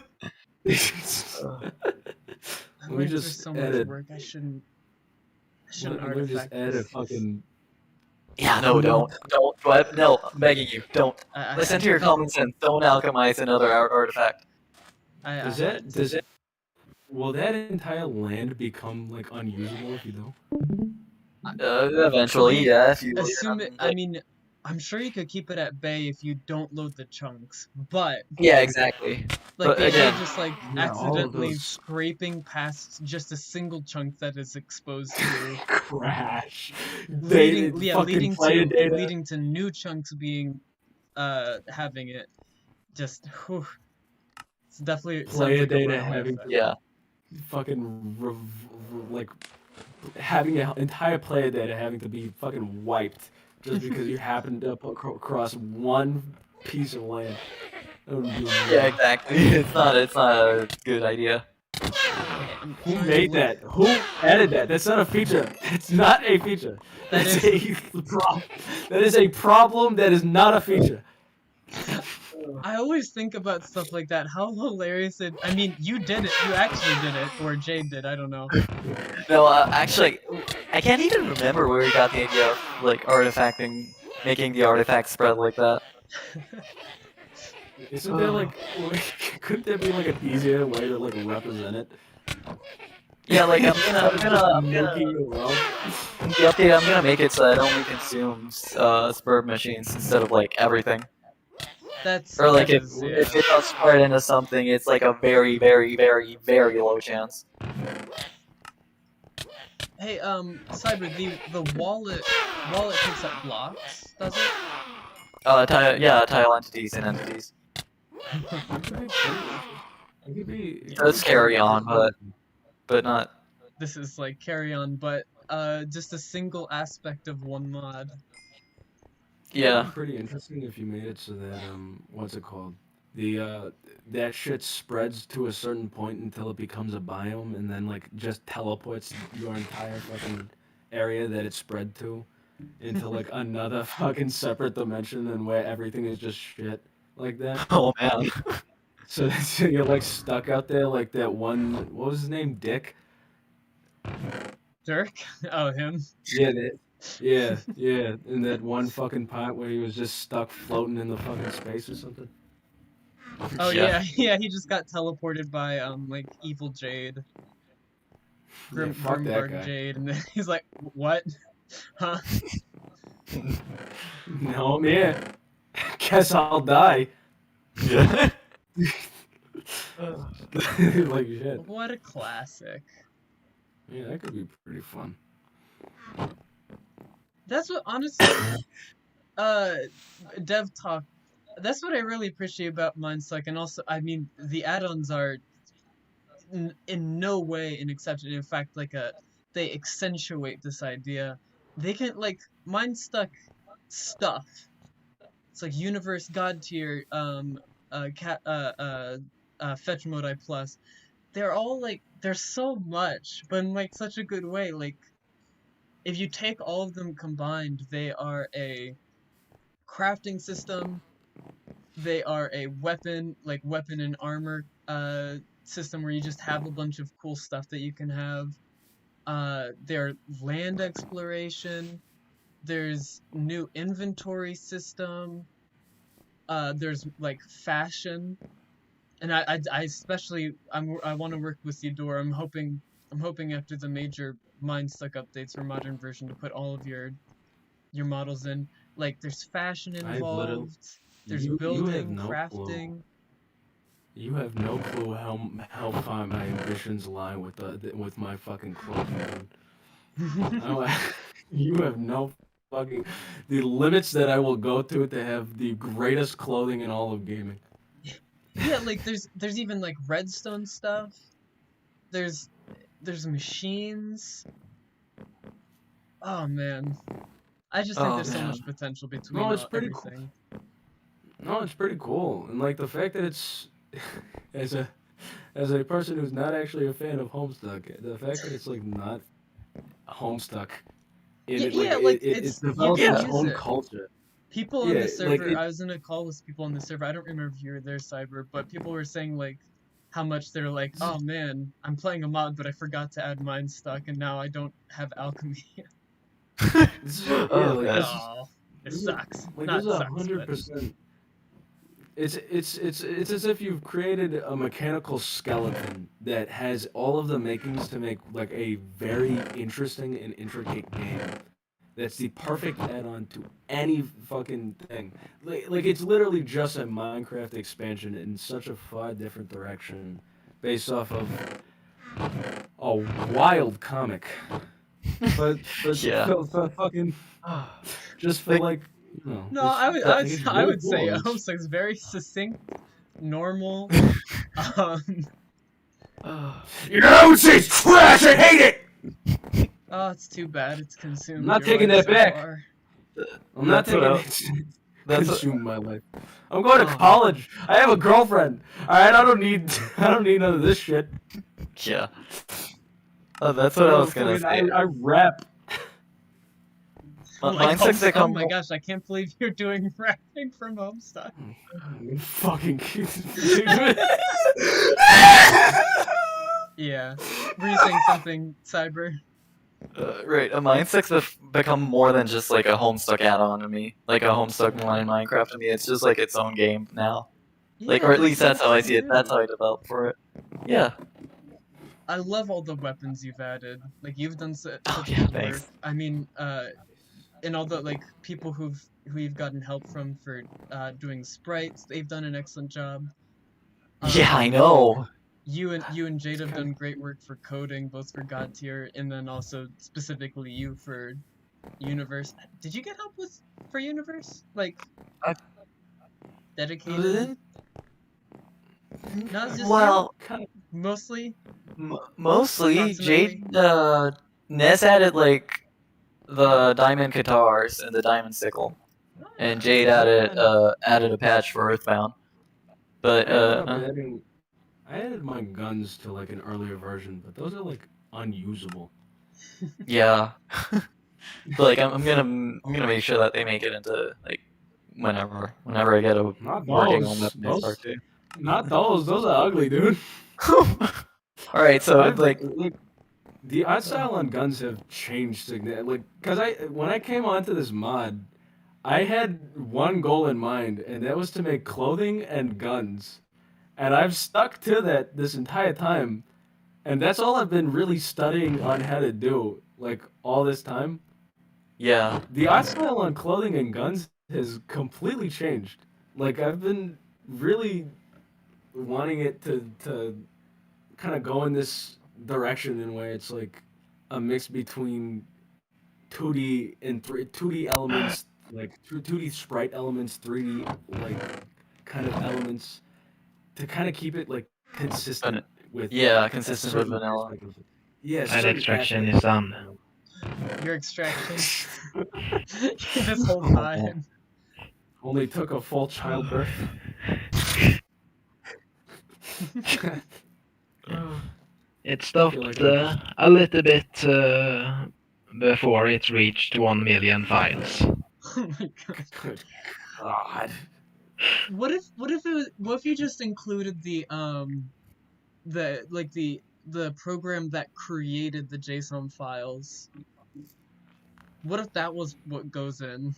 me just so much work. I shouldn't let me just add a fucking. Yeah, no, don't. No, I'm begging you, don't. Listen to your common sense. Don't alchemize another artifact. Does that? Will that entire land become like unusable if you don't? Eventually, yeah. If you assume it, I mean, I'm sure you could keep it at bay if you don't load the chunks, but yeah, exactly. Like but the again, idea of just like accidentally scraping past just a single chunk that is exposed to crash, leading to new chunks being having it just it's definitely player data having fucking like having an entire player data having to be fucking wiped just because you happened to cross one piece of land. Yeah, exactly. It's not a good idea. Who made that? Who added that? That's not a feature. It's not a feature. That is a problem. That is not a feature. I always think about stuff like that. How hilarious it! I mean, you did it. You actually did it, or Jade did. I don't know. No, actually, I can't even remember where we got the idea of like artifacting, making the artifact spread like that. Isn't there like, couldn't there be like an easier way to like represent it? Yeah, like I'm gonna the update. I'm gonna make it so it only consumes spurb machines instead of like everything. Or like if it does spread into something, it's like a very, very, very, very low chance. Hey, Cyber, the wallet picks up blocks, does it? Tile entities and entities. Let's carry on, but not. This is like carry on, but just a single aspect of one mod. Yeah. Pretty interesting if you made it so that what's it called? That shit spreads to a certain point until it becomes a biome, and then like just teleports your entire fucking area that it spread to into like another fucking separate dimension, and where everything is just shit like that. Oh man. So you're like stuck out there like that one. What was his name? Dick. Dirk? Oh, him. Yeah, in that one fucking part where he was just stuck floating in the fucking space or something. Oh yeah, he just got teleported by like evil Jade. Grimberg Jade, and then he's like, what? Huh? No, man. Guess I'll die. Yeah. Like shit. What a classic. Yeah, that could be pretty fun. That's what, honestly, Dev Talk, that's what I really appreciate about Minestuck, and also, I mean, the add-ons are, in no way an exception. In fact, like they accentuate this idea. They can like Minestuck stuff. It's like universe, Godtier, fetch mode I plus. They're all like there's so much, but in like such a good way. Like if you take all of them combined, they are a crafting system. They are a weapon and armor system where you just have a bunch of cool stuff that you can have. They're land exploration. There's new inventory system. There's like fashion, and I especially I want to work with you, Doro. I'm hoping after the major Minestuck updates for modern version to put all of your models in. Like there's fashion involved. There's building, crafting. You have no clue how far my ambitions lie with my fucking clothing. You have no fucking the limits that I will go to have the greatest clothing in all of gaming. Yeah, like there's even like redstone stuff. There's machines. Oh man, I just think there's so much potential between it's pretty everything. Cool. No, it's pretty cool, and like the fact that it's as a person who's not actually a fan of Homestuck, the fact that it's like not Homestuck. It's developed its own culture. People on the server, I was in a call with people on the server. I don't remember if you were there, Cyber, but people were saying like how much they're like, oh man, I'm playing a mod, but I forgot to add Minestuck, and now I don't have Alchemy. Oh, it sucks. Like Not this is sucks, 100%. It's as if you've created a mechanical skeleton that has all of the makings to make like a very interesting and intricate game. That's the perfect add-on to any fucking thing. Like it's literally just a Minecraft expansion in such a far different direction, based off of a wild comic. But yeah. for fucking just for like. No, I would say Homestuck is very succinct, normal. I would say it's trash. I hate it. Oh, it's too bad it's consumed. I'm not taking that back. I'm not taking it. That's consumed my life. I'm going to college. I have a girlfriend. All right, I don't need none of this shit. Yeah. Oh, that's what I was gonna say. I rap. Oh my gosh, I can't believe you're doing rapping from Homestuck. Fucking Yeah. Were you saying something, Cyber? Right, a Minestuck's become more than just like a Homestuck add-on to me. Like a Homestuck one in Minecraft to me. It's just like its own game now. Yeah, like, or at least that's how I see it. That's how I developed for it. Yeah. I love all the weapons you've added. Like you've done such thanks. work. I mean, and all the like people who you've gotten help from for doing sprites, they've done an excellent job. Yeah, I know. You and Jade have done great work for coding, both for Godtier and then also specifically you for Universe. Did you get help for Universe? Like dedicated? No, it's just mostly. Mostly, Jade Ness added like the diamond guitars and the diamond sickle, and Jade added a patch for Earthbound. But I added my guns to like an earlier version, but those are like unusable. Yeah. But like I'm gonna make sure that they make it into like whenever I get a working on that next part too. Not those. Those are ugly, dude. All right, so like the art style on guns have changed significantly. Like, cause when I came onto this mod, I had one goal in mind, and that was to make clothing and guns. And I've stuck to that this entire time, and that's all I've been really studying on how to do, like, all this time. Yeah. The art style on clothing and guns has completely changed. Like, I've been really wanting it to kind of go in this direction in where it's, like, a mix between 2D and 2D elements, like, 2D sprite elements, 3D, like, kind of elements, to kind of keep it like consistent with consistent with vanilla. Yeah, File extraction is done. Your extraction. This whole time. Only took a full childbirth. It stopped a little bit before it reached 1 million files. Oh my god. Good God. What if you just included the program that created the JSON files? What if that was what goes in?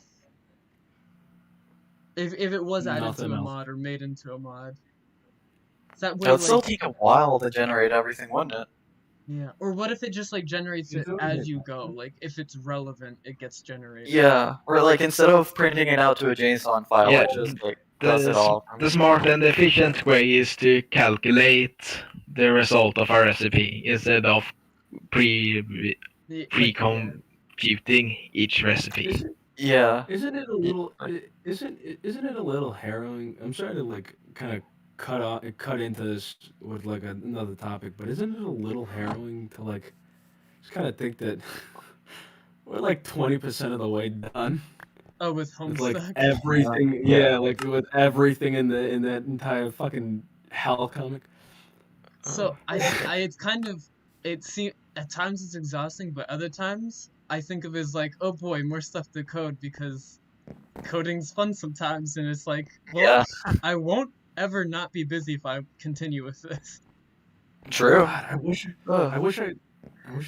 If it was added Nothing to a else. mod or made into a mod. Is that It where would still take a while to generate everything, wouldn't it? yeah, or what if it just like generates it doing as it. you go? Like if it's relevant, it gets generated. Yeah, or like instead of printing it out to a JSON file, Yeah, it just like does it all. The smart and efficient way is to calculate the result of a recipe instead of pre-computing each recipe. Yeah. Isn't it a little? Isn't it a little harrowing? I'm sorry to like kind of cut into this with like another topic, but isn't it a little harrowing to like just kind of think that we're like 20% of the way done Oh, with with like Homestuck. everything? Yeah, like with everything in that entire fucking hell comic. So it's kind of at times it's exhausting, but other times I think of it as like, oh boy, more stuff to code because coding's fun sometimes, and it's like, well, I won't ever not be busy if I continue with this. True. God, I wish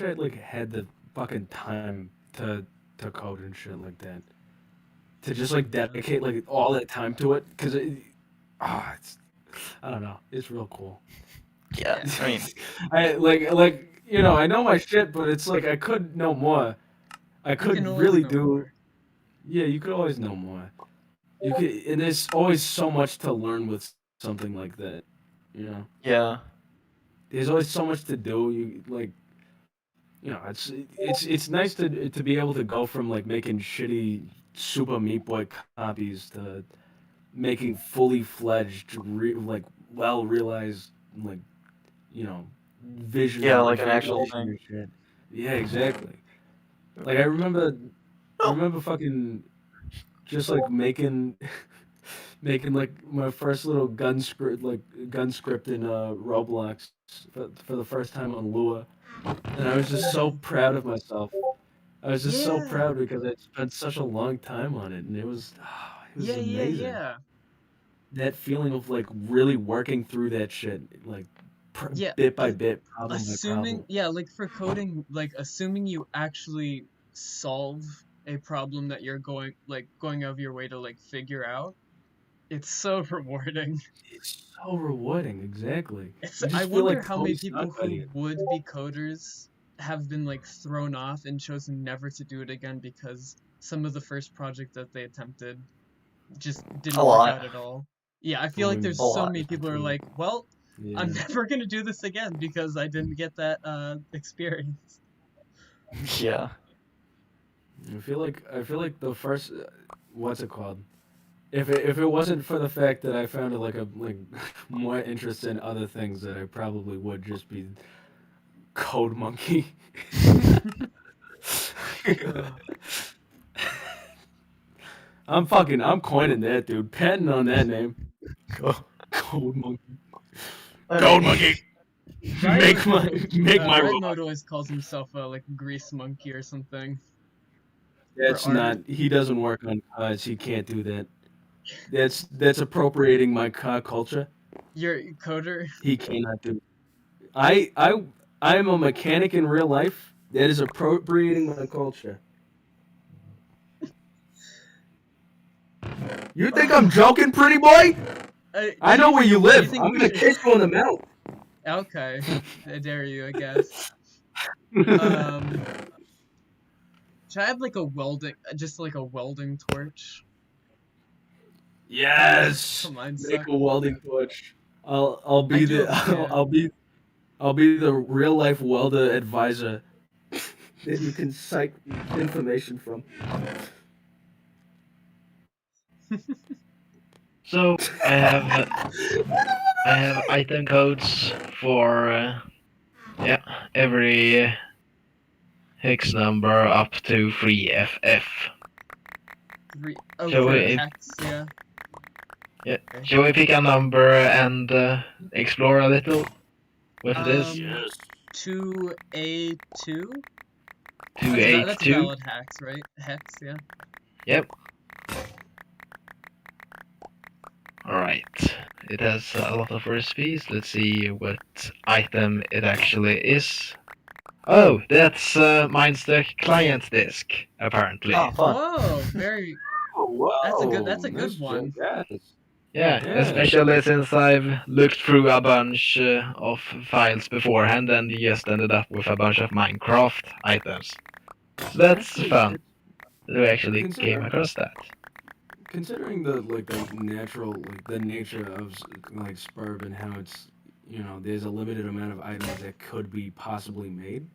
I like had the fucking time to code and shit like that. To just like dedicate like all that time to it, because it's I don't know, it's real cool. Yeah, I mean, I like you know, I know my shit, but it's like I could know more. I You could can always really know do. more. Yeah, you could always know more. You could, and there's always so much to learn with something like that. You know, yeah. there's always so much to do. You like, you know, it's nice to be able to go from like making shitty Super Meat Boy copies to making fully fledged, like well realized, like you know, vision. Yeah, like an actual thing. and shit. Yeah, exactly. Like I remember fucking just like making like my first little gun script in Roblox for the first time on Lua, and I was just so proud of myself. I was just so Yeah. proud because I spent such a long time on it, and it was amazing. Yeah. That feeling of like really working through that shit, like Yeah, bit by bit, problem by Assuming, problem. yeah, like for coding, like assuming you actually solve a problem that you're going out of your way to like figure out, it's so rewarding. It's so rewarding, exactly. I wonder how many Tony people Stark by the who end. would be coders have been like thrown off and chosen never to do it again because some of the first project that they attempted just didn't A work lot. out at all. Yeah, I feel like there's A lot. so many people who are like, well, Yeah. I'm never gonna do this again because I didn't get that experience. Yeah. I feel like the first what's it called? If it wasn't for the fact that I found like more interest in other things, that I probably would just be Code Monkey. I'm coining that, dude. Patent on that name. Code Monkey. Code Monkey. Make my Riotmode robot. always calls himself like Grease Monkey or something. That's art. not. He doesn't work on cars. He can't do that. That's appropriating my car culture. You're a coder. He cannot do. I'm a mechanic in real life. That is appropriating my culture. You think I'm joking, pretty boy? I know where you live. I'm gonna kiss you in the mouth. Okay, I dare you, I guess. Should I have like a welding torch? Yes. Come on, Make a welding torch. I'll I be do the have- yeah. I'll be the real life welder advisor that you can cite information from. So I have I have item codes for every hex number up to 3FF. Oh, Shall for we- hex, yeah. Yeah. Okay. Shall we pick a number and explore a little with this? Yes. 2A2? 282. That's a valid hex, right? Hex, yeah. Yep. Alright. It has a lot of recipes. Let's see what item it actually is. Oh, that's Minestuck client disk, apparently. Oh, fun. Whoa, very. Oh, whoa. That's a good nice one. job, guys. Yeah, Yeah. especially since I've looked through a bunch of files beforehand and just ended up with a bunch of Minecraft items. So that's fun. We actually came across that. Considering the nature of Spurb and how it's there's a limited amount of items that could be possibly made.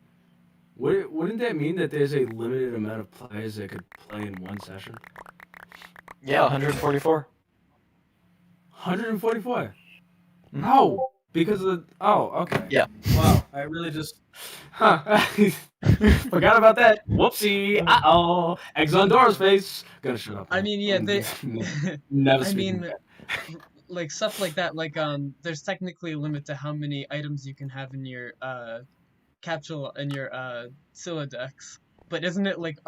Wouldn't that mean that there's a limited amount of players that could play in one session? Yeah, 144. 144. No, because of okay. Yeah. Wow, I really just forgot about that. Whoopsie. Eggs on Dora's face. Gonna shut up. I mean, yeah, they. Never. I speaking mean, of like stuff like that. Like, there's technically a limit to how many items you can have in your capsule in your Scylla decks. But isn't it like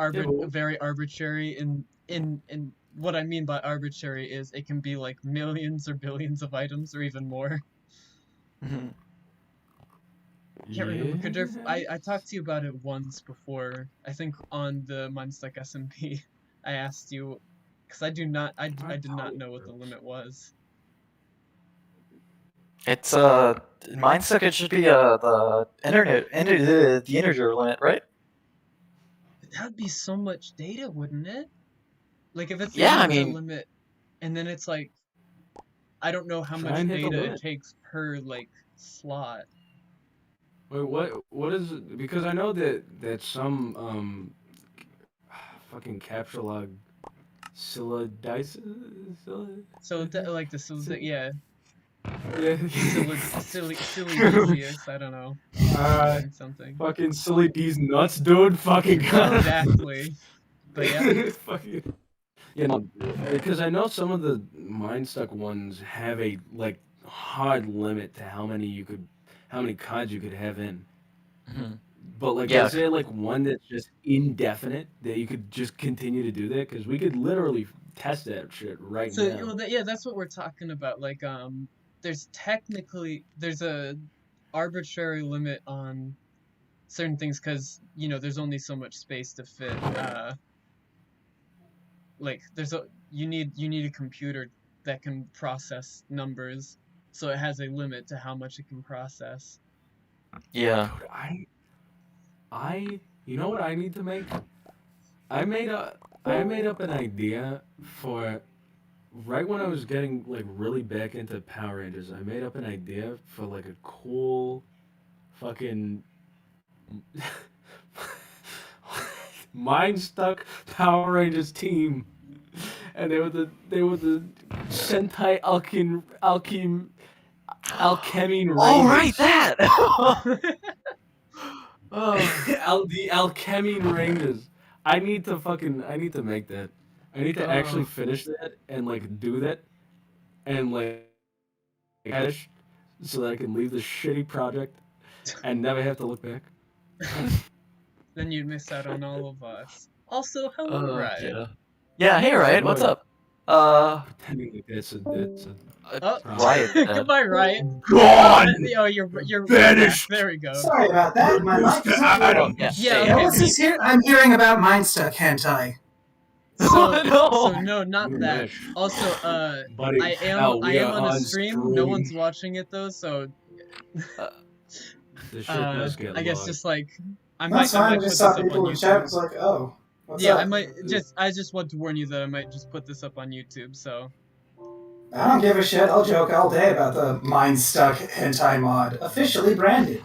very arbitrary? In what I mean by arbitrary is it can be like millions or billions of items or even more. Mhm. Can't remember. Kirderf, I talked to you about it once before. I think on the Minestuck SMP. I asked you because I did not know what the limit was. It's Minestuck. It should be the integer limit, right? But that would be so much data, wouldn't it? Like if it's the Yeah, I integer mean- limit, and then it's like I don't know how Try much and hit the data it limit. takes per like slot. Wait, what is it? Because I know that some fucking capture log Scylla dice. So like the yeah, Yeah. silly Decius, I don't know. Something. Fucking silly D's nuts, dude. Fucking god. Exactly. But yeah. Fucking. Yeah, no, because I know some of the Minestuck ones have a hard limit to how many cards you could have in. Mhm. But Yeah. is there one that's just indefinite that you could just continue to do that? Because we could literally test that shit right So now. well, yeah, that's what we're talking about. Like there's a arbitrary limit on certain things because there's only so much space to fit. Like you need a computer that can process numbers, so it has a limit to how much it can process. Yeah. Dude, you know what I need to make? I made up an idea for right when I was getting really back into Power Rangers. I made up an idea for a cool fucking Minestuck Power Rangers team, and they were the Sentai Alchemy Rangers. Oh, right, that. The Alchemy Rangers. I need to make that. I need to actually finish that and do that and finish so that I can leave this shitty project and never have to look back. Then you'd miss out on all of us. Also, hello, Riot. Yeah. Yeah. Hey, Riot. What's up? Pretending like that's a Oh, Riot. goodbye, Riot. gone. Oh, you're Finished. There we go. Sorry about that. My mic is I not don't. Yeah. Yeah, You know okay, what's this here? I'm hearing about Minestuck hentai. So No. no, not that. Wish. Also, Buddy, I hell, am we are on a stream. No one's watching it though, so This shit does get I guess logged. just like I That's might fine. I put just this saw up on people in chat. YouTube. It's like, oh, what's Yeah, up? I just want to warn you that I might just put this up on YouTube. So I don't give a shit. I'll joke all day about the Minestuck hentai mod, officially branded.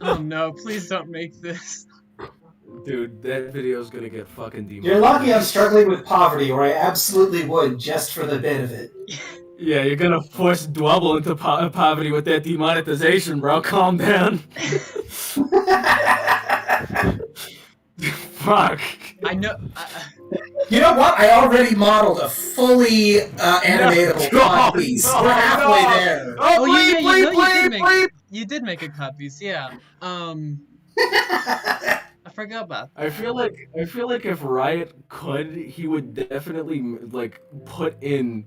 oh no, please don't make this. Dude, that video's gonna get fucking demonetized. You're lucky I'm struggling with poverty, or I absolutely would just for the bit of it. Yeah, you're gonna force Dwebble into poverty with that demonetization, bro. Calm down. Fuck. I know. You know what? I already modeled a fully animatable codpiece. We're halfway there. Oh yeah, you did make a codpiece. Yeah. I forgot about that. I feel like if Riot could, he would definitely like put in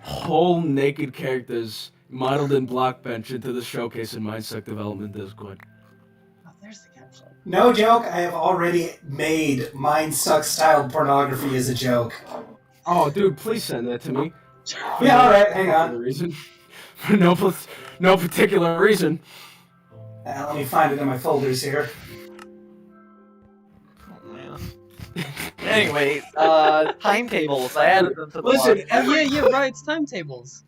whole naked characters modeled in Blockbench into the showcase in Minestuck Development Discord. Oh, there's the capsule. No joke, I have already made Minestuck-styled pornography as a joke. Oh, dude, please send that to me. Yeah, alright, hang on. For no particular reason. Let me find it in my folders here. Anyways, timetables. I added them to the Listen, Yeah, right. It's timetables.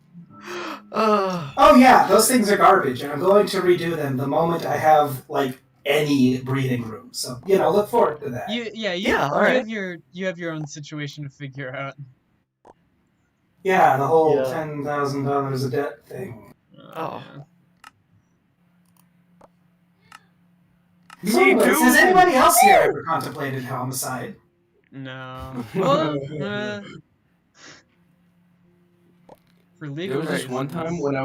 Oh yeah, those things are garbage, and I'm going to redo them the moment I have, like, any breathing room. So, look forward to that. Alright. You have your own situation to figure out. Yeah, the whole $10,000 of debt thing. Oh. Has anybody else here ever contemplated homicide? No. Well, for legal There was this one time when I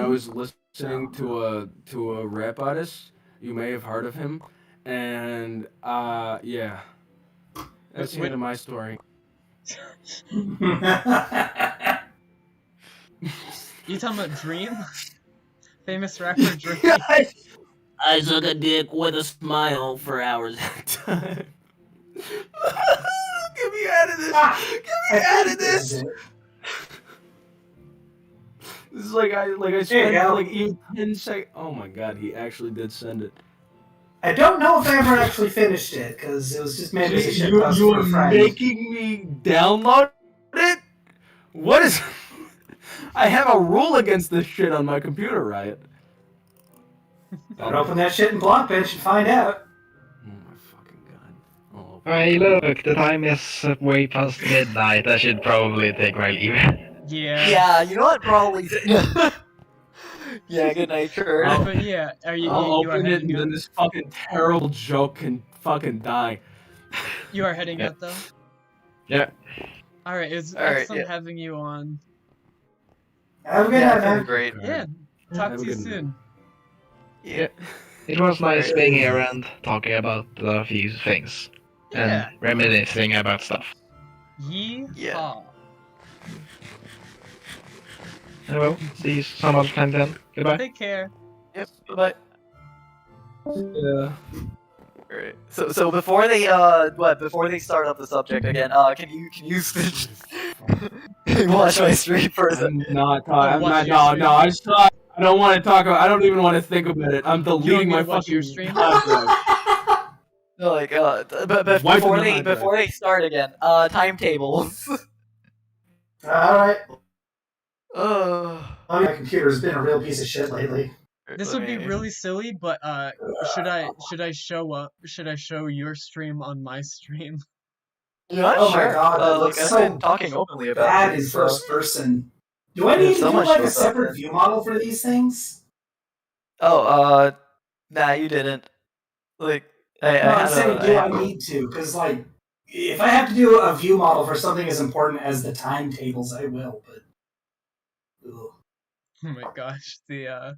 was listening to a rap artist. You may have heard of him, and yeah, that's the end of my story. You talking about Dream? Famous rapper Dream? I suck a dick with a smile for hours at a time. Get me out of this! Get me out of this! This is like I spent like even 10 seconds. Oh my god, he actually did send it. I don't know if I ever actually finished it, because it was just made as a shit post You for a were friend. making me download it? What is... I have a rule against this shit on my computer, Riot. Don't open that shit in Blockbench and find out. Oh my fucking god. Oh. Hey, look, the time is way past midnight. I should probably take my leave. Yeah. Yeah, you know what? Probably. Yeah, good night, sure. But yeah, are you? I'll You are open it heading and then out? this fucking terrible joke can fucking die. You are heading out though. Yeah. All right. It's All right, excellent having you on. Have a good night, man. Great. Yeah. Talk Have to a you good soon. Yeah. It was nice being here and talking about a few things. Yeah. And reminiscing about stuff. Yeehaw. Yeah. Well, see you some other time then. Goodbye. Take care. Yep. Bye. Yeah. Great. So before they before they start up the subject again, can you watch my stream first? I'm not watch talking. your stream. No, I don't want to talk about. I don't even want to think about it. I'm deleting me my to watch your fucking stream? hard drive. No, like but Wiping before the they hard drive. before they start again, timetables. Alright. Oh. My computer's been a real piece of shit lately. This would be really silly, but should I show your stream on my stream? Yeah, Oh my sure. god, that Like looks I've so been talking openly about bad it, in so- first person. Do I need to so do much like a goes up separate there. view model for these things? Oh, nah, you didn't. Like, No, I'm had saying, do I need to? Because, like, if I have to do a view model for something as important as the timetables, I will, but... Ugh. Oh my gosh, the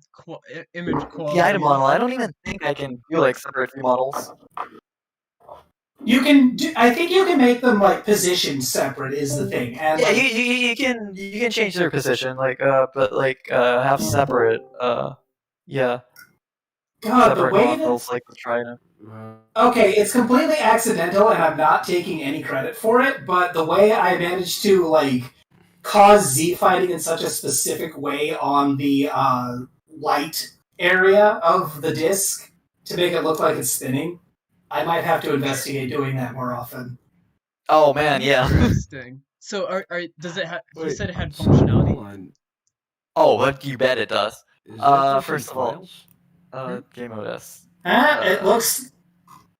image quality. the item model. I don't even think I can do like separate view models. You can do, I think you can make them, like, positioned separate is the thing. And, Yeah, like, you can change their position, like but like have separate yeah God, the separate way models that... like the trident. Okay, it's completely accidental, and I'm not taking any credit for it, but the way I managed to, like, cause Z-fighting in such a specific way on the light area of the disc to make it look like it's spinning, I might have to investigate doing that more often. Oh man, yeah. Interesting. So, does it have? You Wait, said it had so, hold functionality. on. Oh, but you bet it does. Is that just first in of all, files? Game mode S. It looks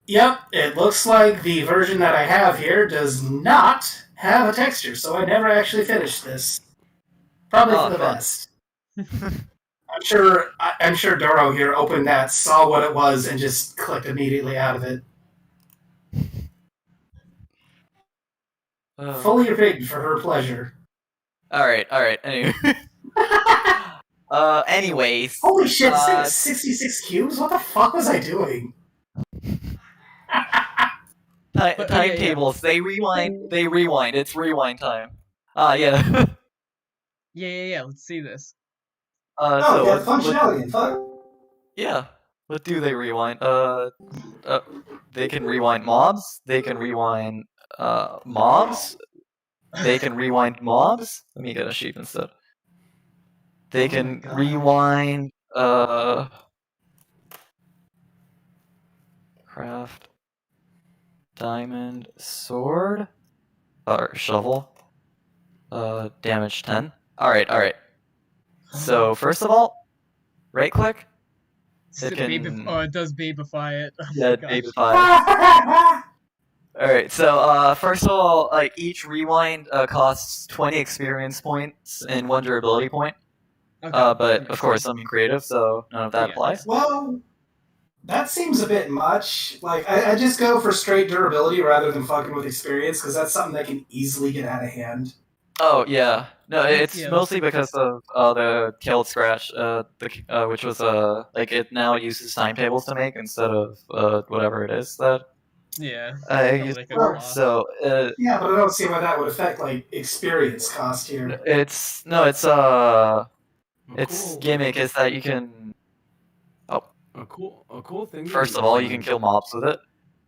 Yep, it looks like the version that I have here does not have a texture, so I never actually finished this. Probably for the fun. best. I'm sure Doro here opened that, saw what it was, and just clicked immediately out of it. Fully rigged for her pleasure. Alright. Anyway. Anyways. Holy shit, this thing is 66 cubes? What the fuck was I doing? Timetables, they rewind. It's rewind time. Yeah. Yeah. Let's see this. Oh, that's functionality and fuck. Yeah. What do they rewind? They can rewind mobs. They can rewind mobs. They can rewind mobs. Let me get a sheep instead. They can rewind craft diamond sword or shovel. Damage 10. Alright. So first of all, right click. It does babify it. Oh Yeah, gosh. babify. Alright, so first of all, like each rewind costs 20 experience points and 1 durability point. Okay. But of course I'm in creative, so none of that applies. Well, that seems a bit much. Like, I just go for straight durability rather than fucking with experience, because that's something that can easily get out of hand. Oh yeah, no, it's Yeah, mostly because of the killed scratch, which was like it now uses timetables to make instead of whatever it is that Yeah. I Probably use like a for. cloth. So Yeah, but I don't see why that would affect, like, experience cost here. it's gimmick is that you can. A cool thing. First of all, you can kill mobs with it.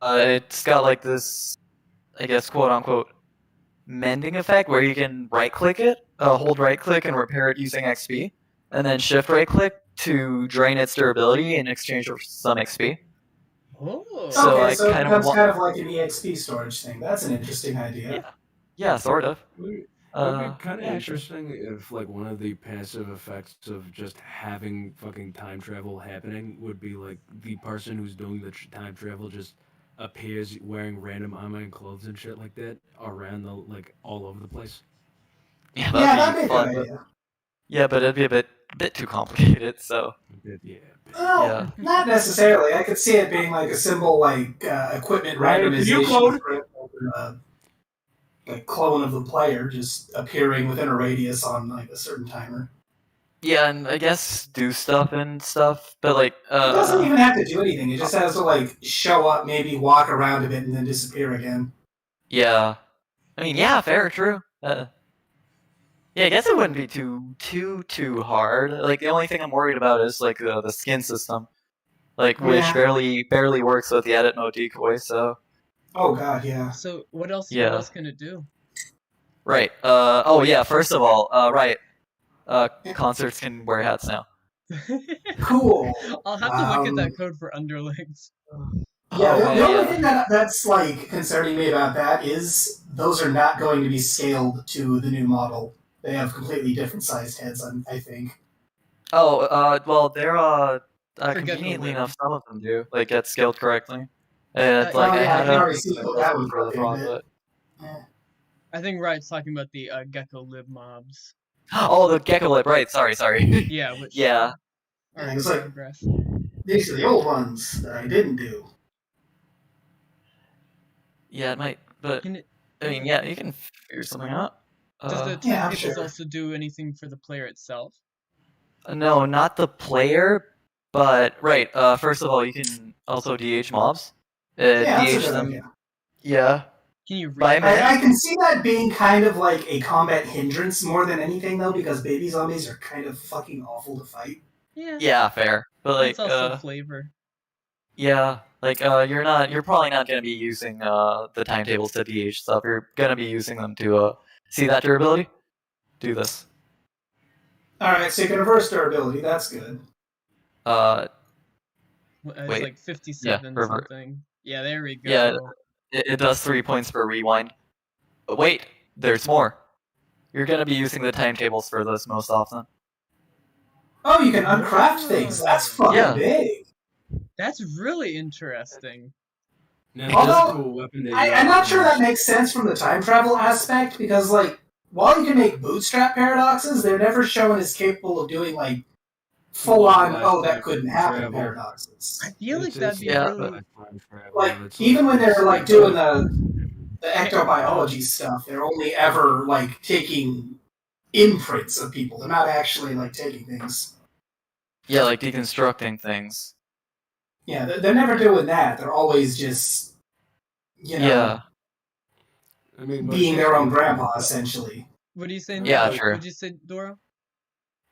It's got like this, I guess, quote unquote, mending effect where you can right click it, hold right click and repair it using XP, and then shift right click to drain its durability in exchange for some XP. Oh. So Okay, so it kind becomes kind of like an EXP storage thing. That's an interesting idea. Yeah, sort of. It would be kind of interesting if, like, one of the passive effects of just having fucking time travel happening would be, like, the person who's doing the time travel just appears wearing random armor and clothes and shit like that around the, like, all over the place. Yeah, That'd be a fun. good idea. Yeah, but it'd be a bit too complicated. So Well, not necessarily. I could see it being like a simple, like, equipment Ryan, can you randomization. code? Like clone of the player just appearing within a radius on like a certain timer. Yeah, and I guess do stuff and stuff, but like It doesn't even have to do anything. It just has to like show up, maybe walk around a bit, and then disappear again. Yeah, I mean, yeah, fair, true. Yeah, I guess it wouldn't be too hard. Like the only thing I'm worried about is like the skin system, like which barely works with the edit mode decoy. So. Oh god, yeah. So what else? Yeah. What else can it do? Right. Oh yeah. First of all, right. Concerts can wear hats now. Cool. I'll have to look at that code for underlings. Yeah, the only thing that's like concerning me about that is those are not going to be scaled to the new model. They have completely different sized heads, I think. Oh, well, they're conveniently enough, some of them do like get scaled correctly. And like I had already see that one for the frog, but I think Riot's talking about the gecko lib mobs. Oh, the gecko lib, right? Sorry. Yeah. Which yeah. It's like these are the old ones that I didn't do. Yeah, it might, but I mean, yeah, you can figure something out. Does the timetables also do anything for the player itself? No, not the player, but right. First of all, you can also DH mobs. DH them. Yeah. Can you I can see that being kind of like a combat hindrance more than anything, though, because baby zombies are kind of fucking awful to fight. Yeah. Yeah, fair. But like, it's also flavor. Yeah, like you're probably not gonna be using the timetables to DH stuff. You're gonna be using them to see that durability. Do this. All right, so you can reverse durability. That's good. It's wait. like 57 something. Yeah, there we go. Yeah, it does 3 points per rewind. But wait, there's more. You're gonna be using the timetables for this most often. Oh, you can uncraft things. That's fucking big. That's really interesting. Now, Although, to a weapon that I'm not sure that makes sense from the time travel aspect, because, like, while you can make bootstrap paradoxes, they're never shown as capable of doing, like, full-on, that couldn't happen paradoxes. I feel like that'd be Yeah, really. Like, even when they're, like, doing the ectobiology stuff, they're only ever, like, taking imprints of people. They're not actually, like, taking things. Yeah, like deconstructing things. Yeah, they're never doing that. They're always just, Yeah. I mean, being their own grandpa, essentially. What are you saying? Yeah, true. What'd you say, Doro?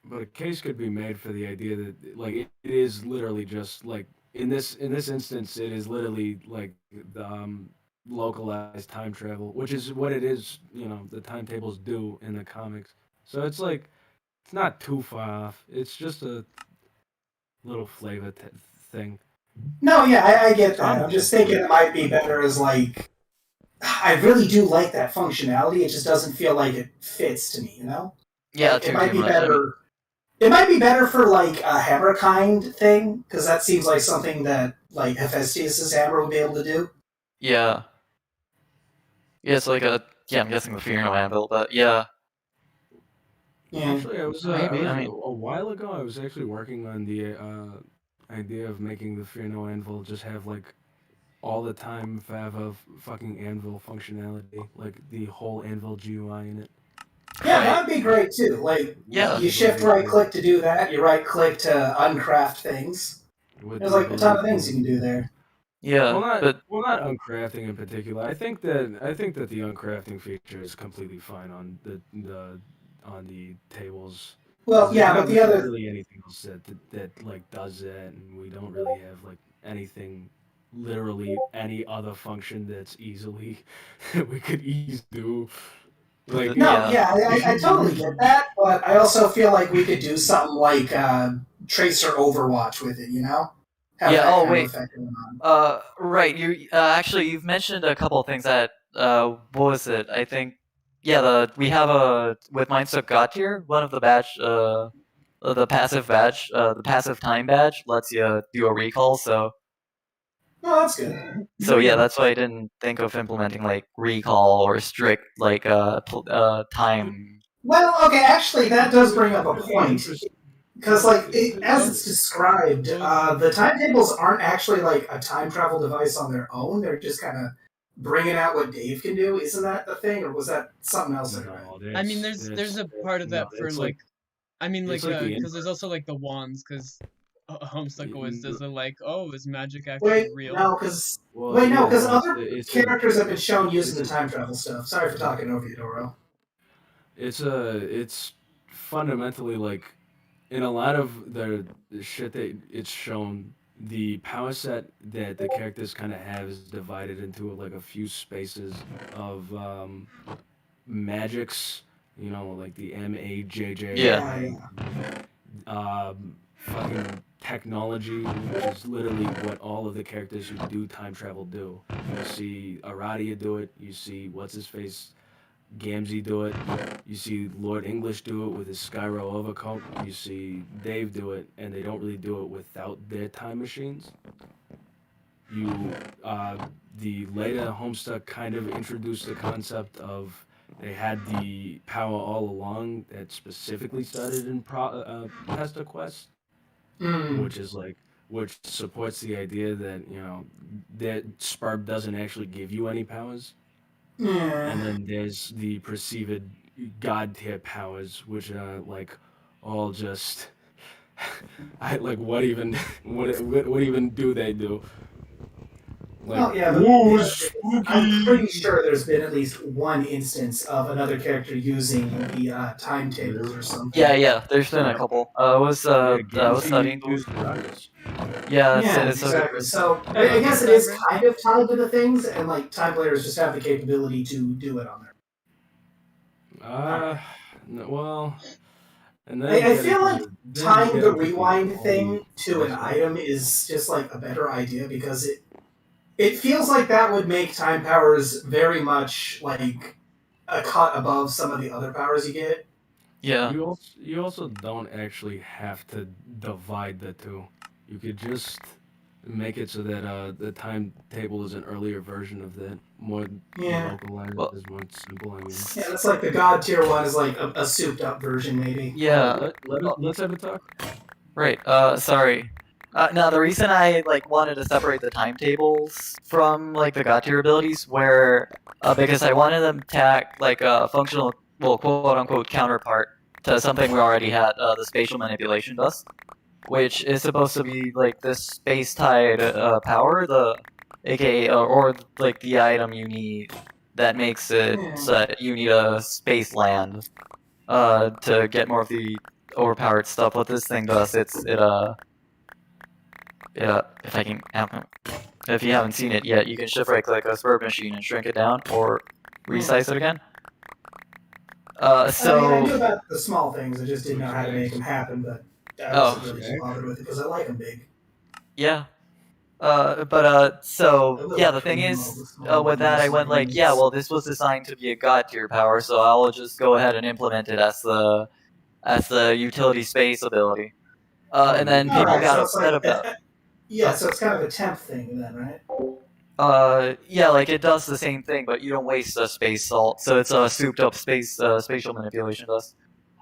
But a case could be made for the idea that, like, it is literally just like in this instance, it is literally like the localized time travel, which is what it is. You know, the timetables do in the comics. So it's like it's not too far off. It's just a little flavor thing. No, yeah, I get that. I'm just thinking it might be better as, like, I really do like that functionality. It just doesn't feel like it fits to me, you know? Yeah, like, it might be better. It might be better for, like, a hammer kind thing, because that seems like something that, like, Hephaestus's hammer would be able to do. Yeah. Yeah, it's like a. Yeah, I'm guessing the Fear No Anvil, but yeah. Yeah. Actually, I was Maybe, I mean- a while ago. I was actually working on the idea of making the Fear No Anvil just have like all the time have a fucking anvil functionality, like the whole anvil GUI in it. Yeah, that would be great, too. Like, Yeah. you shift right-click to do that, you right-click to uncraft things. There's, like, a ton of things you can do there. Yeah, Well, not uncrafting in particular. I think that the uncrafting feature is completely fine on the tables. Well, yeah, but the other... really anything else that like does that, and we don't really have like anything, literally any other function that's easily we could easily do. Like, No, yeah, I totally get that, but I also feel like we could do something like Tracer Overwatch with it, you know? Have Yeah, that oh, kind of wait. effect going on. Right. You actually you've mentioned a couple of things that what was it? I think we have a with Minestuck Godtier, one of the badge the passive badge, the passive time badge lets you do a recall, so Oh, that's good. so yeah, that's why I didn't think of implementing like recall or strict like time. Well, okay, actually, that does bring up a point. Because, like, as it's described, the timetables aren't actually, like, a time travel device on their own. They're just kind of bringing out what Dave can do. Isn't that the thing, or was that something else? I mean, there's a part of that for, like... I mean, like, because there's also, like, the wands, because Homestuck always does the, like, oh, is magic actually real? No, because... other characters have been shown using the time travel stuff. Sorry for talking over you, Doro. It's fundamentally, like, in a lot of the shit that it's shown, the power set that the characters kind of have is divided into, like, a few spaces of magics, you know, like the MAJJ. Yeah. Fucking technology, which is literally what all of the characters who do time travel do. You see Aradia do it, you see what's-his-face Gamzee do it, you see Lord English do it with his Skyro overcoat, you see Dave do it, and they don't really do it without their time machines. The later Homestuck kind of introduced the concept of they had the power all along that specifically started in Pesta Quest, which supports the idea that, you know, that Sparb doesn't actually give you any powers. And then there's the perceived God-tier powers, which are like all just what even do they do? Like, I'm pretty sure there's been at least one instance of another character using the timetables or something. Yeah, there's been a couple. I was studying. Yeah, exactly. So I guess it is kind of tied to the things, and like time players just have the capability to do it on there. Well, and then I feel like tying the rewind thing to an item is just like a better idea, because it feels like that would make time powers very much like a cut above some of the other powers you get. Yeah. You also don't actually have to divide the two. You could just make it so that the timetable is an earlier version of that, more localized, Well, is more simple. I mean, Yeah, that's like the Godtier one is like a souped up version, maybe. yeah. let's have a talk. Right. Sorry. Now the reason I like wanted to separate the timetables from like the Godtier abilities, because I wanted them to act like a functional, well, quote unquote counterpart to something we already had. The spatial manipulation does, which is supposed to be like this space-tied power, aka or like the item you need that makes it so that you need a space land to get more of the overpowered stuff. What this thing does, if you haven't seen it yet, you can shift right click a Spurb machine and shrink it down or resize it again. I knew about the small things. I just didn't know how to make them happen, but I wasn't really too bothered with it because I like them big. Yeah. The thing is, with that, I went like, yeah, well, this was designed to be a God-tier power, so I'll just go ahead and implement it as the utility space ability. And then people got upset about it. Yeah, so it's kind of a temp thing then, right? Yeah, like it does the same thing, but you don't waste a space salt, so it's a souped up spatial manipulation does.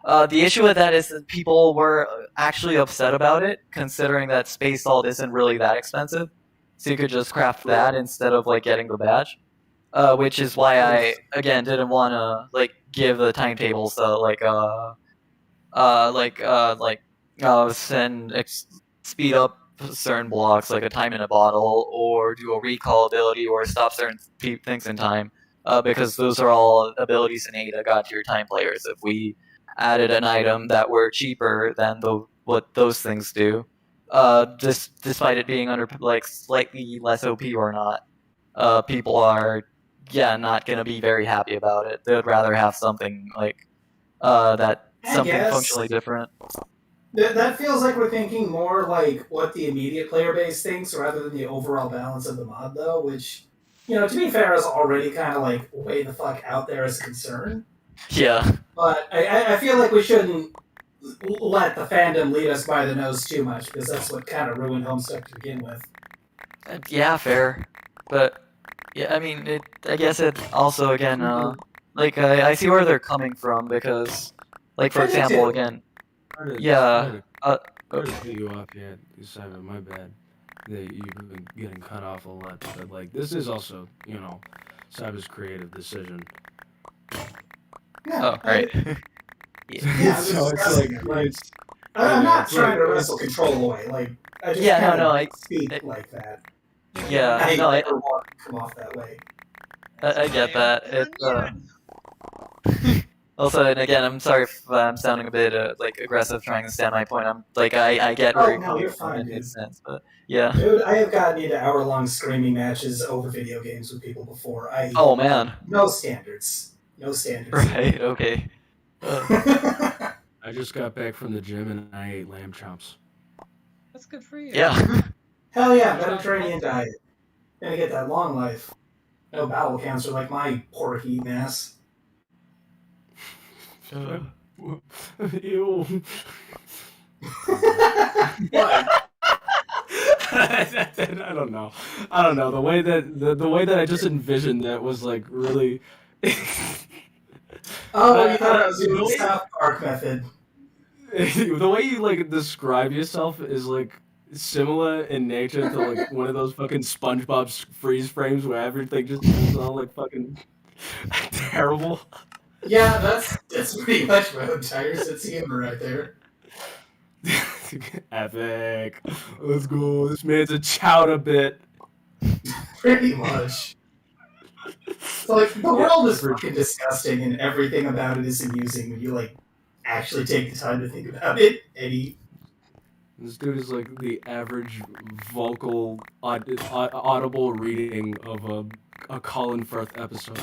The issue with that is that people were actually upset about it, considering that space salt isn't really that expensive, so you could just craft that instead of like getting the badge. Which is why I again didn't want to like give the timetables speed up certain blocks like a time in a bottle, or do a recall ability, or stop certain things in time, because those are all abilities innate that got to your time players. If we added an item that were cheaper than what those things do, despite it being under like slightly less OP or not, people are not gonna be very happy about it. They would rather have something like something functionally different. That feels like we're thinking more like what the immediate player base thinks rather than the overall balance of the mod, though, which, to be fair, is already kind of like way the fuck out there as a concern. Yeah. But I feel like we shouldn't let the fandom lead us by the nose too much, because that's what kind of ruined Homestuck to begin with. Yeah, fair. But, yeah, I mean, I guess it also, again, like, I see where they're coming from, because, like, for example, again... Yeah. Sorry to cut you off yet, Simon, my bad. That you've been getting cut off a lot, but like this is also, Cyber's creative decision. Yeah, right. Yeah, so it's like I'm not trying to wrestle control away. Like I just speak like that. Yeah, I never want to come off that way. I get that. Also, and again, I'm sorry if I'm sounding a bit like aggressive trying to stand my point. I'm like I get where you're fine, it makes sense, but yeah. Dude, I have gotten into hour-long screaming matches over video games with people before. Oh man. No standards. No standards. Right. Okay. I just got back from the gym and I ate lamb chops. That's good for you. Yeah. Hell yeah, Mediterranean diet. Gonna get that long life. No bowel cancer like my pork eating ass. Ew. What? I don't know. The way that I just envisioned that was like really. Oh, you thought I was doing the South Park method. The way you like describe yourself is like similar in nature to like one of those fucking SpongeBob freeze frames where everything just is all like fucking terrible. Yeah, that's pretty much my entire sense of humor right there. Epic. Let's go. This man's a chowder bit. Pretty much. So, like, the world is freaking disgusting and everything about it is amusing when you, like, actually take the time to think about it. Eddie. This dude is like the average vocal, audible reading of a Colin Firth episode.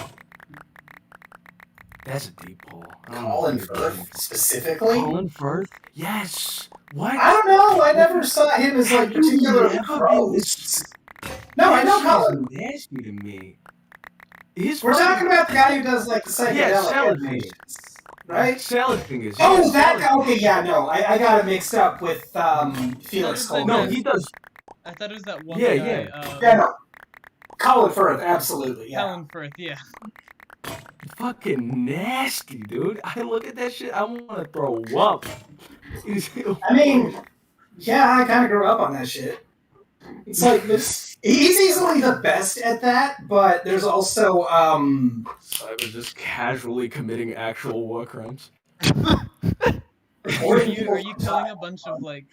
That's a deep pull. Colin Firth, specifically? Colin Firth? Yes! What? I don't know. I never saw him as, like, particularly gross. No, I know Colin. Nasty to me. We're talking about the guy who does, like, the psychedelic animations, right? Salad fingers. Oh, that guy. Okay, yeah, no. I got it mixed up with Felix Coleman. No, he does. I thought it was that one Yeah, guy. yeah. Yeah, no. Colin Firth, absolutely. Yeah. Colin Firth, yeah. Fucking nasty, dude. I look at that shit, I want to throw up. I mean, yeah, I kind of grew up on that shit. It's like this. He's easily the best at that, but there's also I was just casually committing actual war crimes. Are you killing a bunch of like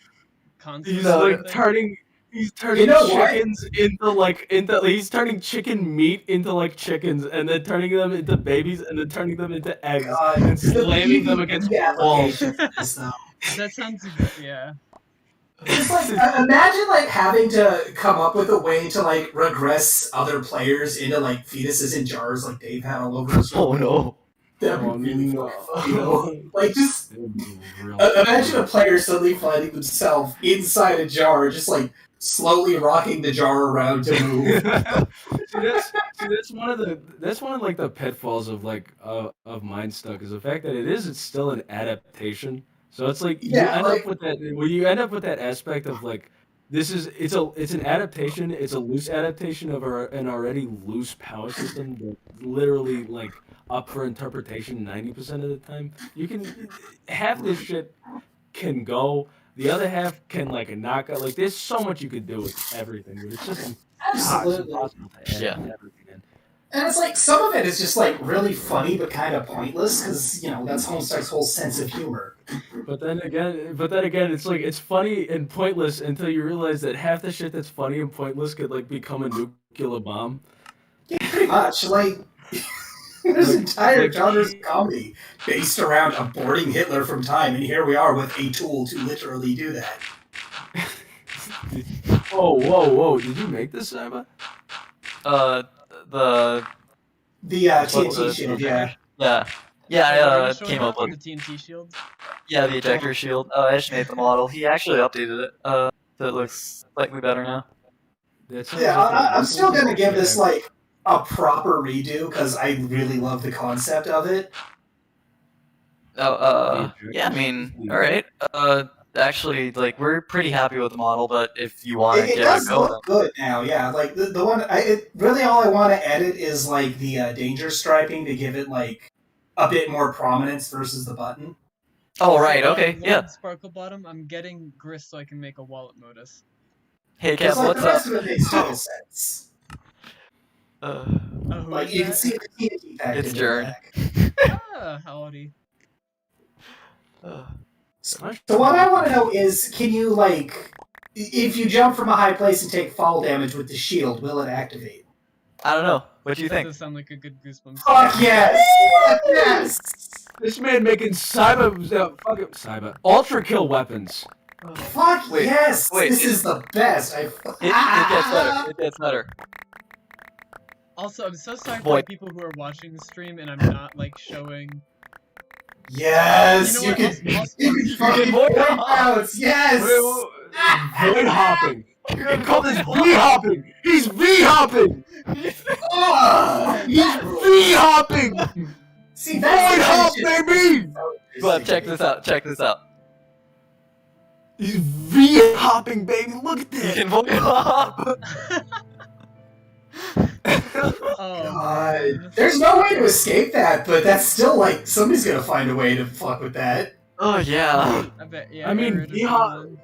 consoles? He's or like something? turning You know what? chickens into he's turning chicken meat into like chickens, and then turning them into babies, and then turning them into eggs, God, and slamming them against walls. That sounds yeah. Just like imagine like having to come up with a way to like regress other players into like fetuses in jars like Dave had all over his Oh no. That'd be really no. fucking funny, you know? Like just imagine a player suddenly finding themselves inside a jar, just like slowly rocking the jar around to move. that's one of like the pitfalls of like of Minestuck is the fact that it's still an adaptation. So it's like you end up with that when you end up with that aspect of like it's an adaptation, it's a loose adaptation of an already loose power system that's literally like up for interpretation 90% of the time. You can half this shit can go, the other half can like knock out. Like there's so much you could do with everything, but it's just Absolutely. impossible to add Yeah. everything in. And it's like some of it is just like really funny but kind of pointless because you know that's Homestuck's whole sense of humor. But then again, it's like it's funny and pointless until you realize that half the shit that's funny and pointless could like become a nuclear bomb. Yeah, pretty much. Like there's entire genres of comedy based around aborting Hitler from time, and here we are with a tool to literally do that. Whoa! Did you make this, Cyber? The TNT shield, yeah. I Showing came off up on with the TNT shield. the ejector shield. Ash made the model. He actually updated it. So it looks slightly better now. Yeah, I'm still gonna give this like a proper redo because I really love the concept of it. Yeah, I mean, all right. Actually, like we're pretty happy with the model, but if you want to It get does it going, look good now, yeah. Like the one, really all I want to edit is like the danger striping to give it like a bit more prominence versus the button. oh right, okay, Lord yeah. Sparkle Bottom, I'm getting grist so I can make a wallet modus. Hey, Because Kev, like what's the up? rest of it makes total sense. Oh, who Like is you can that? see the TNT pack It's in the Jern. back. Howdy. So what I want to know is, can you like, if you jump from a high place and take fall damage with the shield, will it activate? I don't know. What do you That think? does sound like a good Goosebumps. Fuck yes! Fuck yes! This man making cyber ultra kill weapons. Fuck Wait, yes! wait, This is the best. It gets better. It gets better. Also, I'm so sorry Boy. for the people who are watching the stream and I'm not like showing. Yes, You know you what? can. I'll You can fucking void void hop. bounce. Yes. Void hopping. You can call this V hopping. He's V hopping. Oh, He's V hopping. see, that's Void the hop, kind of shit- baby. But check this out. Check this out. He's V hopping, baby. Look at You this. can void hop. Oh, God, man. there's no way to escape that, but that's still like somebody's gonna find a way to fuck with that. Oh yeah. I bet, yeah. I mean, got rid of Yeehaw- someone.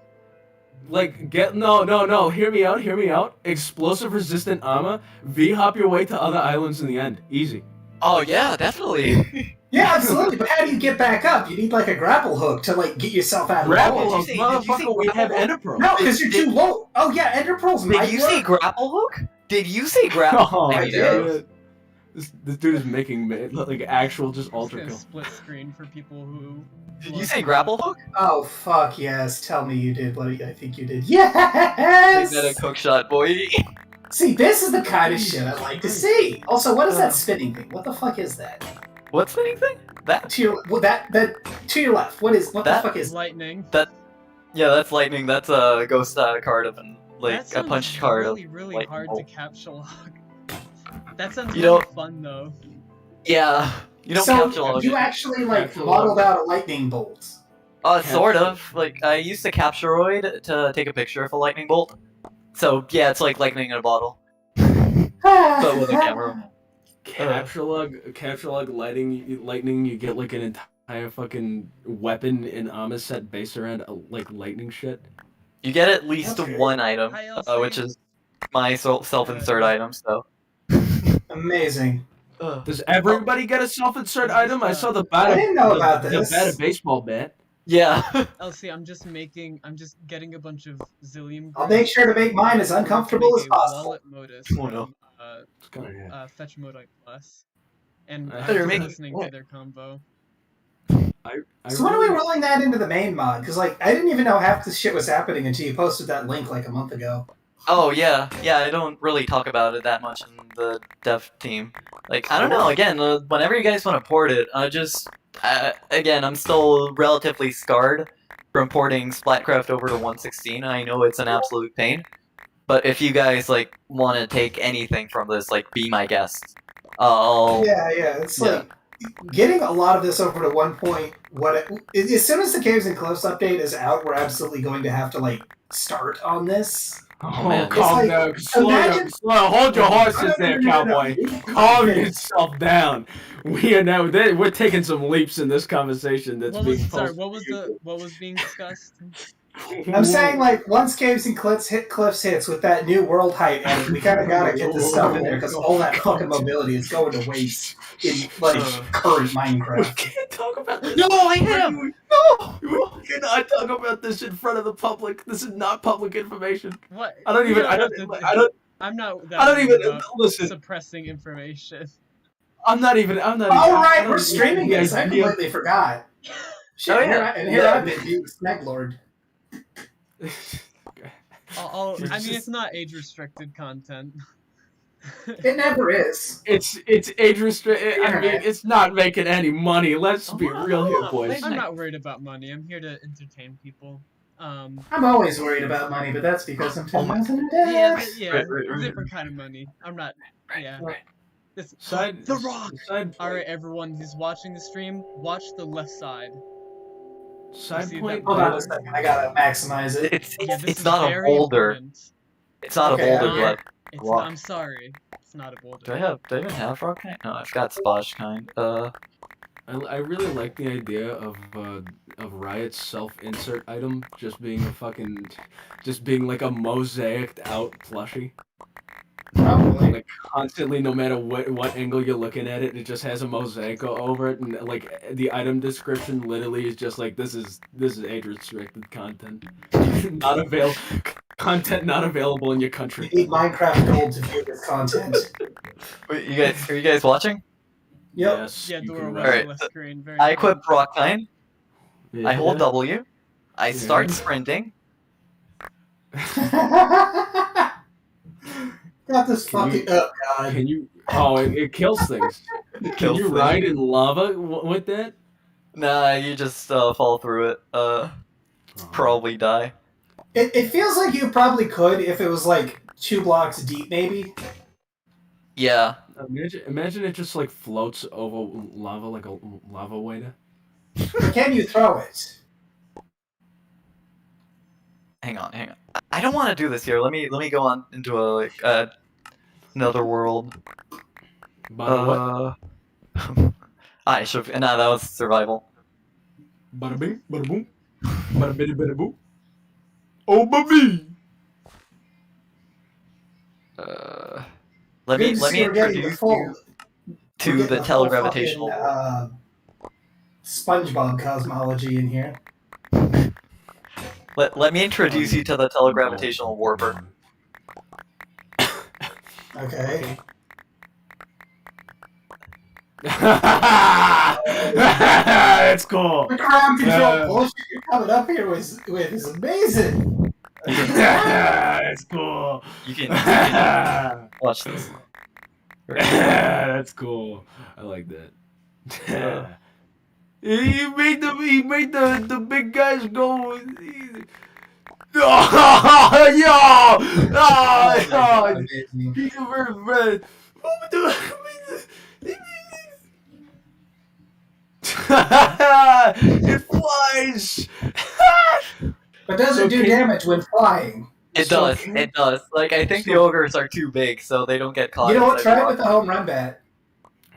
Like no. Hear me out. Explosive resistant armor. V hop your way to other islands in the end. Easy. Oh yeah, definitely. Yeah, absolutely. But how do you get back up? You need like a grapple hook to like get yourself out of the Grapple hole. Did you hook, say- did you say motherfucker. We have grapple? Ender Pearl. No, because you're too low. Oh yeah, Ender Pearls might Did you say work. grapple hook? Did you say grapple? Oh, I my did. God. This dude is making like actual just Just ultra gonna kill. split screen for people who. Did you say grapple hook? Oh fuck yes! Tell me you did what I think you did. Make Yes. that a cook shot, boy. See, this is the kind of shit I like to see. Also, what is that spinning thing? What the fuck is that? What spinning thing? That? To your that to your left. What That- the fuck is that? Lightning. Yeah, that's lightning. That's a ghost card of an That like a sounds punch card of. really lightning hard bolt. to capture lock. That sounds You really know- fun though. Yeah. You don't So capture log. you actually like Capture modeled log. out a lightning bolt. Sort of. Like I used the Capturoid to take a picture of a lightning bolt. So yeah, it's like lightning in a bottle, but with a camera. Capture log lightning. You get like an entire fucking weapon in Amiset based around like lightning shit. You get at least That's one item, Hi, Elsie. which is my self-insert item. So Amazing. Does everybody get a self-insert Is item? this, I saw the I bat. didn't know about The this. bat baseball bat. yeah. Elsie, I'm just getting a bunch of zillium. I'll make sure to make mine as so we can uncomfortable make as a possible. wallet modus Oh, no. from Fetch Mode Plus. And I I'm thought you were just making- listening to their combo. So when are we rolling that into the main mod? Because like I didn't even know half this shit was happening until you posted that link like a month ago. Oh yeah. I don't really talk about it that much in the dev team. Like I don't know. Again, whenever you guys want to port it, again, I'm still relatively scarred from porting Splatcraft over to 1.16. I know it's an absolute pain, but if you guys like want to take anything from this, like be my guest. Yeah, it's like getting a lot of this over to 1 point. As soon as the Caves and Cliffs update is out, we're absolutely going to have to like start on this. Oh, man. calm It's like, down. Slow imagine- down. Slow. Hold your horses there, cowboy. Calm Okay. yourself down. We are now. We're taking some leaps in this conversation. That's What being was sorry? posted. What was being discussed? I'm saying like once Caves and Cliffs hits with that new world height, and we kind of gotta get this stuff in there because all that fucking mobility is going to waste in like current We Minecraft. can't talk about this. No, I hit him! No, we cannot talk about this in front of the public. This is not public information. What? I don't You even. don't I have don't. to- I don't. I'm not. That I don't even worried about listen. suppressing information. I'm not even. I'm not. All even, right, I we're don't streaming even- this. I completely forgot. Shit, Oh, yeah. here I've been being Snag Lord. I mean, it's not age restricted content. It never is. It's age restricted. I mean, Internet. it's not making any money. Let's be Oh, real here, oh, boys. I'm not worried about money. I'm here to entertain people. I'm always worried about money, but that's because I'm Oh my- 10,000 in Yeah, debt. yeah, Right. different kind of money. I'm not. Yeah. This, Side, The Rock. Side, All right, everyone who's watching the stream, watch the left side. side see point. that Hold on a second, I gotta maximize it. Yeah, this It's is not a very boulder. important. It's not Okay, a boulder, I'm- but It's Rock. I'm sorry. It's not a boulder. do I even have rock kind? No, I've got splash kind. I really like the idea of Riot's self-insert item just being like a mosaicked out plushie. Probably. Like constantly, no matter what angle you're looking at it, it just has a mosaic over it, and like the item description literally is just like this is age restricted content, not available. Content not available in your country. You need Minecraft Gold to view this content. Wait, are you guys watching? Yep. Yes, Yeah, you Doro can was write. Alright, the left screen. Very I important. equip rock kind. Yeah. I hold W. I Yeah. start sprinting. Got this Can fucking. you- Oh god. Can you? Oh, it kills things. Can kills you things. ride in lava with that? Nah, you just fall through it. Probably die. It feels like you probably could if it was like 2 blocks deep, maybe. Yeah. Imagine it just like floats over lava like a lava waiter. Or can you throw it? Hang on. I don't want to do this here. Let me go on into another world. Bada what? I should. Nah, that was survival. Bada bing, bada boom, bada bitty bada boo. Oh baby! Let me Good to see we're getting introduce full- you we're to getting the full telegravitational world. fucking, SpongeBob cosmology in here. Let me introduce you to the telegravitational warper. Okay. That's cool. The ground control Yeah. bullshit you're coming up here with is amazing. That's cool. You can watch this. That's cool. I like that. He made the big guys go. Oh, yo! Oh, Amazing. he's a very it flies. But does So it do can you- damage when flying? It So does. can- It does. Like I think the so- ogres are too big, so they don't get caught. You know what? inside Try it the with the home run bat.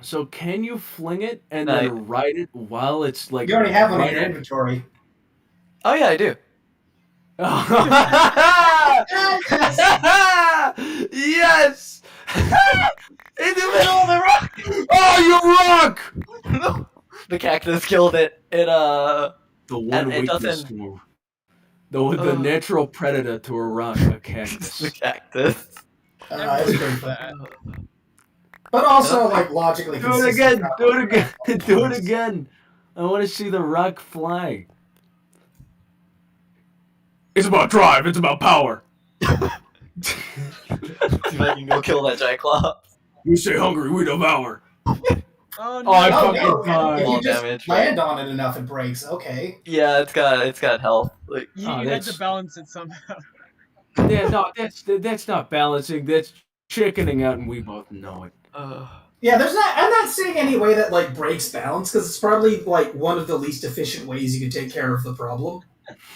So can you fling it and No. then ride it while it's like? You already have one in right your at- inventory. Oh yeah, I do. Yes! In the middle of the rock! Oh, you rock! The cactus killed it. It The one And it weakness doesn't- to the natural predator to a rock, a the cactus. cactus. It's pretty fun. that. But also, like, logically Do it consistent. again! Do it again! Do it again! I want to see the rock fly. It's about drive. It's about power. See if I can go kill that Cyclops. We stay hungry, we devour. Oh Oh, no! I Oh, fucking no, died. if Small you just damage, land on it enough, it breaks. Okay. Yeah, it's got health. Like You, Oh, you had that's- to balance it somehow. Yeah, no, that's not balancing. That's chickening out, and we both know it. Yeah, I'm not seeing any way that, like, breaks balance, because it's probably, like, one of the least efficient ways you can take care of the problem.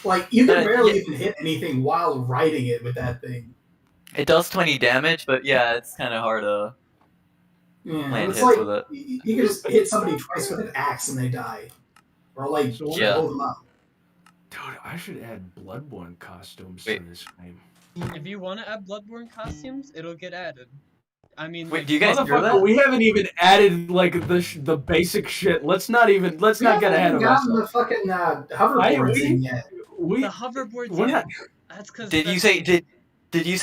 Like, you can barely even hit anything while riding it with that thing. it does 20 damage, but yeah, it's kind of hard to Yeah, land it's hits like, with it. you can just hit somebody twice with an axe and they die. Or, like, So Yeah. hold them up. Dude, I should add Bloodborne costumes Wait. to this game. If you want to add Bloodborne costumes, it'll get added. I mean, Wait, like, do you guys hear Motherfucker, that? we haven't even added like the basic shit. Let's not get ahead of gotten ourselves. the fucking hoverboards in yet. We the hoverboards? we're Yeah, not. that's because. Did you say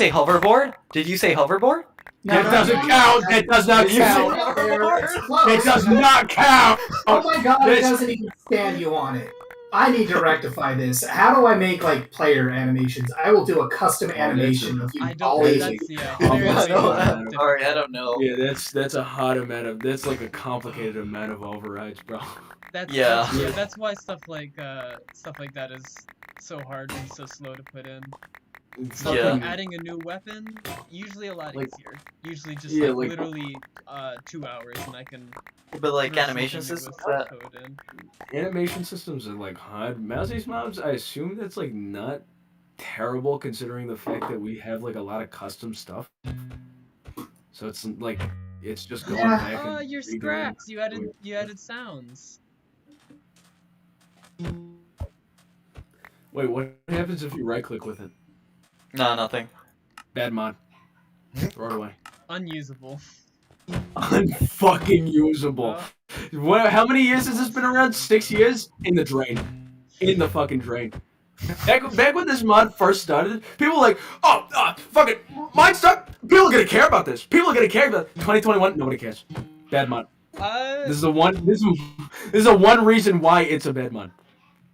hoverboard? Did you say hoverboard? That doesn't count. That does not You said count. hoverboard? It's close. It does not count. Oh my god, it This- doesn't even stand you on it. I need to rectify this. How do I make, like, player animations? I will do a custom animation of you I don't. always. That's yeah. Oh, very I don't- different. Sorry, I don't know. Yeah, that's a hot amount of. That's like a complicated amount of overrides, bro. Yeah. That's why stuff like that is so hard and so slow to put in. Stuff Yeah. like adding a new weapon, usually a lot Like- easier. Usually just Yeah, like, like- literally 2 hours and I can But like throw animation something systems with that code in. Animation systems are like hard. Mousy's mobs, I assume that's like not terrible considering the fact that we have like a lot of custom stuff. So it's like it's just going Yeah. back Oh, and your redoing. scraps! You added sounds. Wait, what happens if you right click with it? no, nothing. Bad mod. Throw it away. Unusable. Unfucking usable. Uh, What? How many years has this been around? 6 years? In the drain. In the fucking drain. Back when this mod first started, people were like, oh, fucking Minestuck. People are gonna care about this. People are gonna care about it. 2021. Nobody cares. Bad mod. This is the one. This is the one reason why it's a bad mod.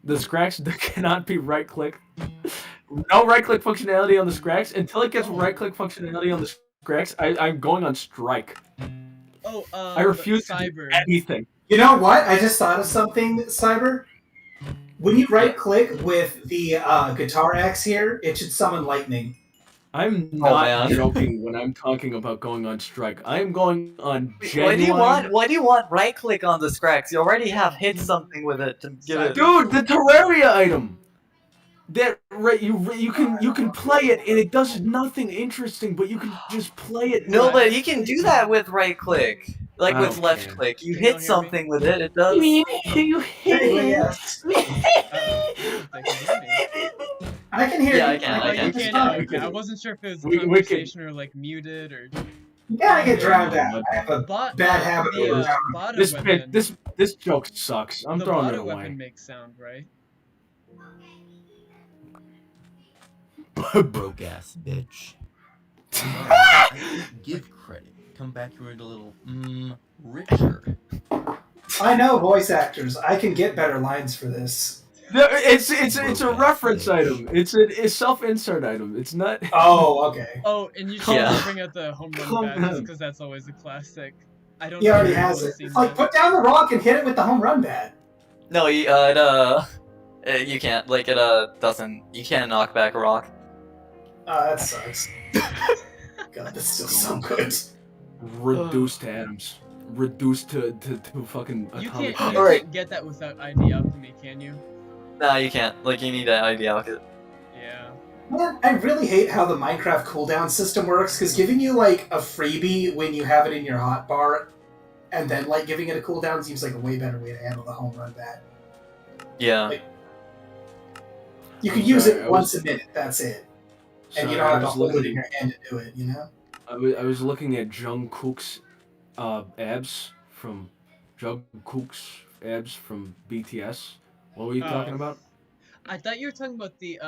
The scratch cannot be right click. No right click functionality on the scratch until it gets right click functionality on the scratch. I'm going on strike. oh, I refuse to do Cyber. anything. You know what? I just thought of something, Cyber. When you right click with the guitar axe here, it should summon lightning. I'm not man. joking when I'm talking about going on strike. I'm going on genuine. Why do you want right click on the scrax? You already have hit something with it to give it. Dude, the Terraria item. That right, you can play it and it does nothing interesting, but you can just play it. No, but you can do that with right click. Like I with don't left care. click. You Can you hit hear me? something with it, it does. You Anyway, yes. I can hear Yeah, you. I can, Oh, I you can. can. fine. Okay, I wasn't sure if it was We can- conversation or like muted or. You gotta get drowned out. I have a Bot, bad habit the, of Bada This weapon. this joke sucks. I'm the throwing it Bada away. weapon makes sound, right? Broke ass bitch. Give credit. Come back here with a little richer. I know voice actors. I can get better lines for this. No, it's a reference item. It's a self-insert item. It's not. Oh, okay. Oh, and you Yeah. should bring out the home Come run badges on. because that's always a classic. I don't. He know already if has anyone's it. seen It's like, that. put down the rock and hit it with the home run bat. No, you you can't. Like it doesn't. You can't knock back a rock. Oh, that sucks. God, that's still so good. Reduced to atoms. Reduced to fucking You atomic. can't, atoms. you Alright. can't get that without ID Alchemy, can you? Nah, you can't. Like you need that idea. Yeah. Man, I really hate how the Minecraft cooldown system works, because giving you, like, a freebie when you have it in your hotbar, and then, like, giving it a cooldown seems like a way better way to handle the home run bat. Yeah. Like, you can use it once a minute, that's it. And you don't have to hold it in your hand to do it, you know? I was looking at Jungkook's abs from BTS. What were you talking about? I thought you were talking about the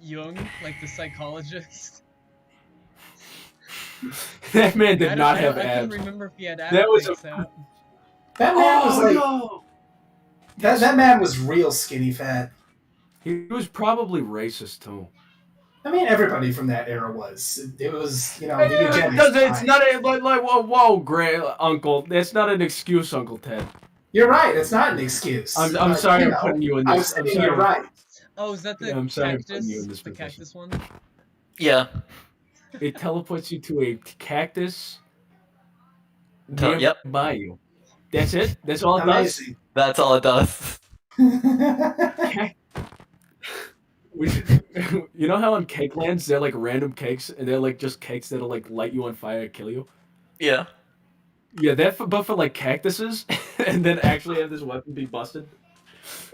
Jung, like the psychologist. That man did not have I abs. couldn't remember if he had abs. That was That man was like no! that man was real skinny fat. He was probably racist too. I mean, everybody from that era was. It was, you know, the eugenics. Because it's not a like whoa, Gray Uncle. That's not an excuse, Uncle Ted. You're right. It's not an excuse. I'm sorry I'm putting you in this. I'm saying you're right. Oh, is that the I'm sorry I'm putting cactus? you in this The position. cactus one? Yeah. It teleports you to a cactus Yep. nearby you. That's it? That's all it does? Amazing. That's all it does. You know how on Cake Lands they're like random cakes and they're like just cakes that'll like light you on fire and kill you? Yeah. Yeah, but for like cactuses and then actually have this weapon be busted.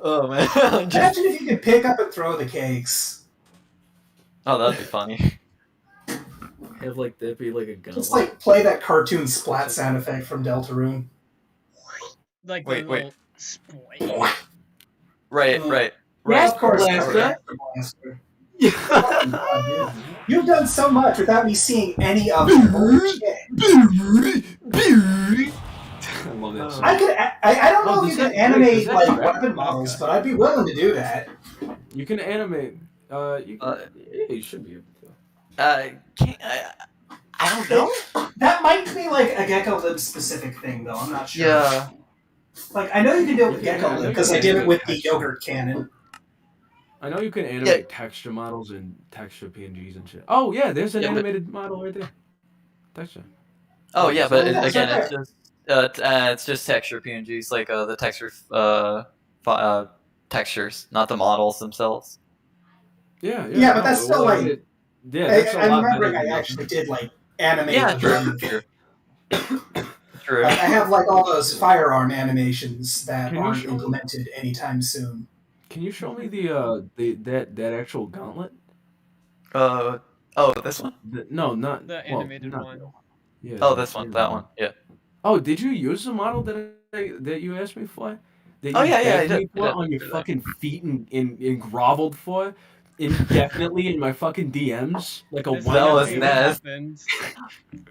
Oh man. Imagine if you could pick up and throw the cakes. Oh, that'd be funny. Have like that be like a gun. Just like play that cartoon splat sound effect from Deltarune. Like Wait, the little split. Right. Yeah, of course. Blaster. Blaster. Oh, God, dude. You've done so much without me seeing any of it. Holy shit. I love that song. I don't know Oh, if you does can that- animate does that like rap? weapon models, but I'd be willing to do that. You can animate. You should be able to. I don't know. That might be like a Gecko Lib specific thing, though. I'm not sure. Yeah. Like, I know you can do it with Yeah, Gecko I know Lib you because can I did it animate with the texture. yogurt cannon. I know you can animate texture models and texture PNGs and shit. Oh yeah, there's an Yeah, but- animated model right there. Texture. Oh yeah, but Yeah, again, it's it's just texture PNGs, like the texture textures, not the models themselves. Yeah, Yeah, but that's still, like- that's a I'm lot remembering better I than actually did like animate. Yeah, them. True. I have like all those firearm animations that Can you aren't show- implemented anytime soon. Can you show me that actual gauntlet? Oh, this one. No, not The well, animated not- one. Yeah, Oh, the this one. animated That one. Yeah. Oh, did you use the model that you asked me for? That Oh, you yeah, I begged me did. for I did. on your fucking feet and groveled for indefinitely in my fucking DMs like a This That was is what Nez. happened.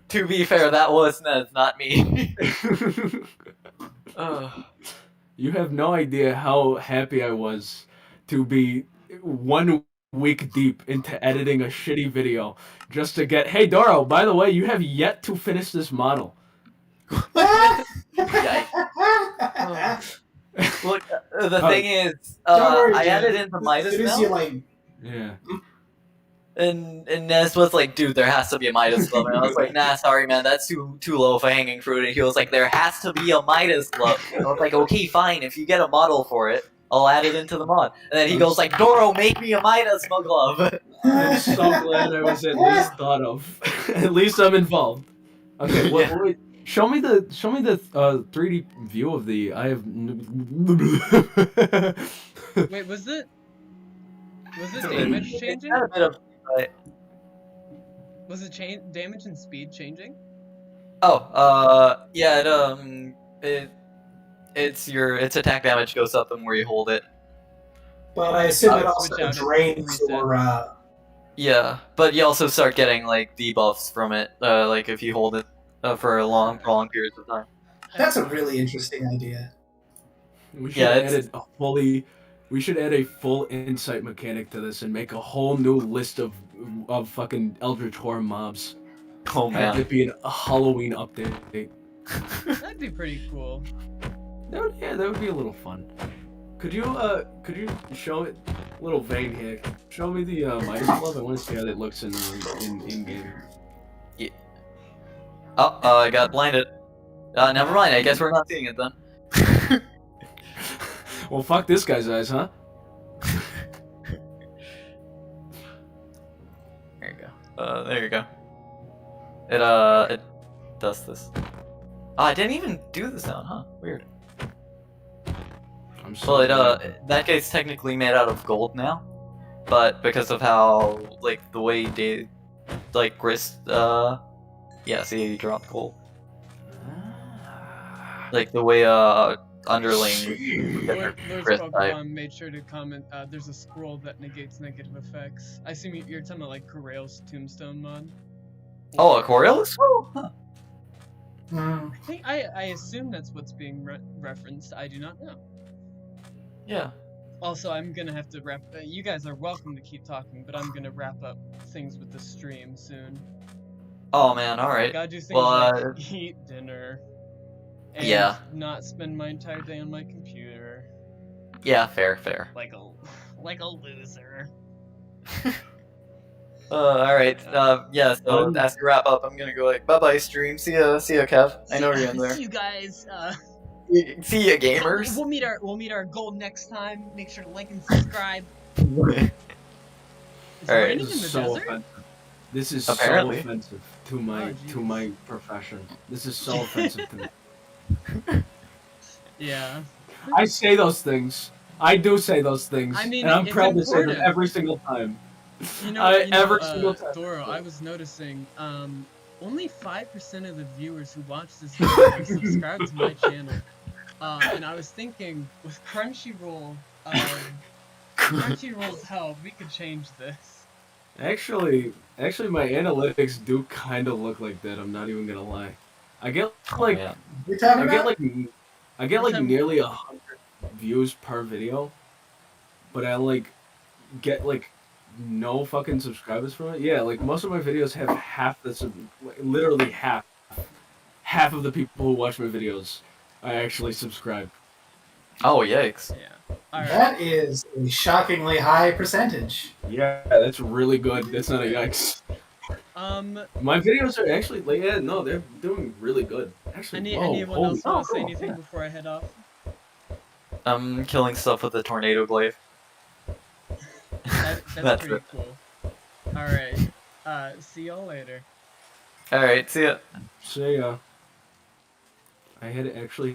To be fair, that was Nez, not me. You have no idea how happy I was to be 1 week deep into editing a shitty video just to get, hey Doro, by the way, you have yet to finish this model. Look, the thing is, Don't worry, I dude. added in the As Midas soon as you belt, like, Yeah. and Nez was like, "Dude, there has to be a Midas glove," and I was like, "Nah, sorry, man, that's too low of a hanging fruit." And he was like, "There has to be a Midas glove." And I was like, "Okay, fine. If you get a model for it, I'll add it into the mod." And then he goes like, "Doro, make me a Midas glove." I'm so glad I was at least thought of. At least I'm involved. Okay, wait. Show me the 3D view of the. I have. Wait, was it damage changing? Had a bit of, Was it damage and speed changing? yeah. Its attack damage goes up and where you hold it. but I assume it Switch also out drains and your. Yeah, but you also start getting like debuffs from it, like if you hold it for long periods of time. That's a really interesting idea. We should Yeah, we should add a full insight mechanic to this and make a whole new list of fucking Eldritch Horror mobs. Oh Have man. it be a Halloween update. That'd be pretty cool. That would be a little fun. Could you show it? Little vein here. Show me the Midas glove. I want to see how that looks in game. Oh, I got blinded. Never mind. I guess we're not seeing it then. Well, fuck this guy's eyes, huh? There you go. It does this. Oh, I didn't even do the sound, huh? Weird. I'm sorry. Well, that gate's technically made out of gold now, but because of how, like, the way they, like, grist, yeah, see, you dropped gold. Like, the way, underling Lord's grist type. Pokemon made sure to comment, there's a scroll that negates negative effects. I assume you're talking about, like, Corrail's Tombstone mod? Oh, a Coriolis scroll? Huh. I assume that's what's being referenced. I do not know. Yeah. Also, I'm gonna have to wrap. You guys are welcome to keep talking, but I'm gonna wrap up things with the stream soon. Oh man, alright. Gotta do things Well, like eat dinner. And yeah. not spend my entire day on my computer. Yeah, fair. Like a loser. Alright. Yeah, so as we wrap up, I'm gonna go like, bye-bye stream. See ya, Kev. I know you're in there. See you guys. See ya, gamers. We'll meet our goal next time. Make sure to like and subscribe. Alright. Raining in This the is so desert? offensive. This is Apparently. so offensive to my Oh, to my profession. This is so offensive to me. Yeah. I say those things. I do say those things. I mean, and I'm it's proud to say them important. every single time. You Every single time. Doro, I was noticing, only 5% of the viewers who watch this video are subscribed to my channel. And I was thinking, with Crunchyroll's help, we could change this. Actually, my analytics do kind of look like that. I'm not even gonna lie. I get like, yeah. You're talking about? I get like nearly 100 views per video, but I like get like no fucking subscribers from it. Yeah, like most of my videos have half literally half of the people who watch my videos are actually subscribed. Oh, yikes. Yeah. Alright. That is a shockingly high percentage. Yeah, that's really good. That's not a yikes. My videos are actually like, yeah, no, they're doing really good. Actually, anyone else want to say anything before I head off? I'm killing stuff with the tornado glaive. That's That's pretty it. cool. Alright. See y'all later. Alright, see ya. So yeah, I had actually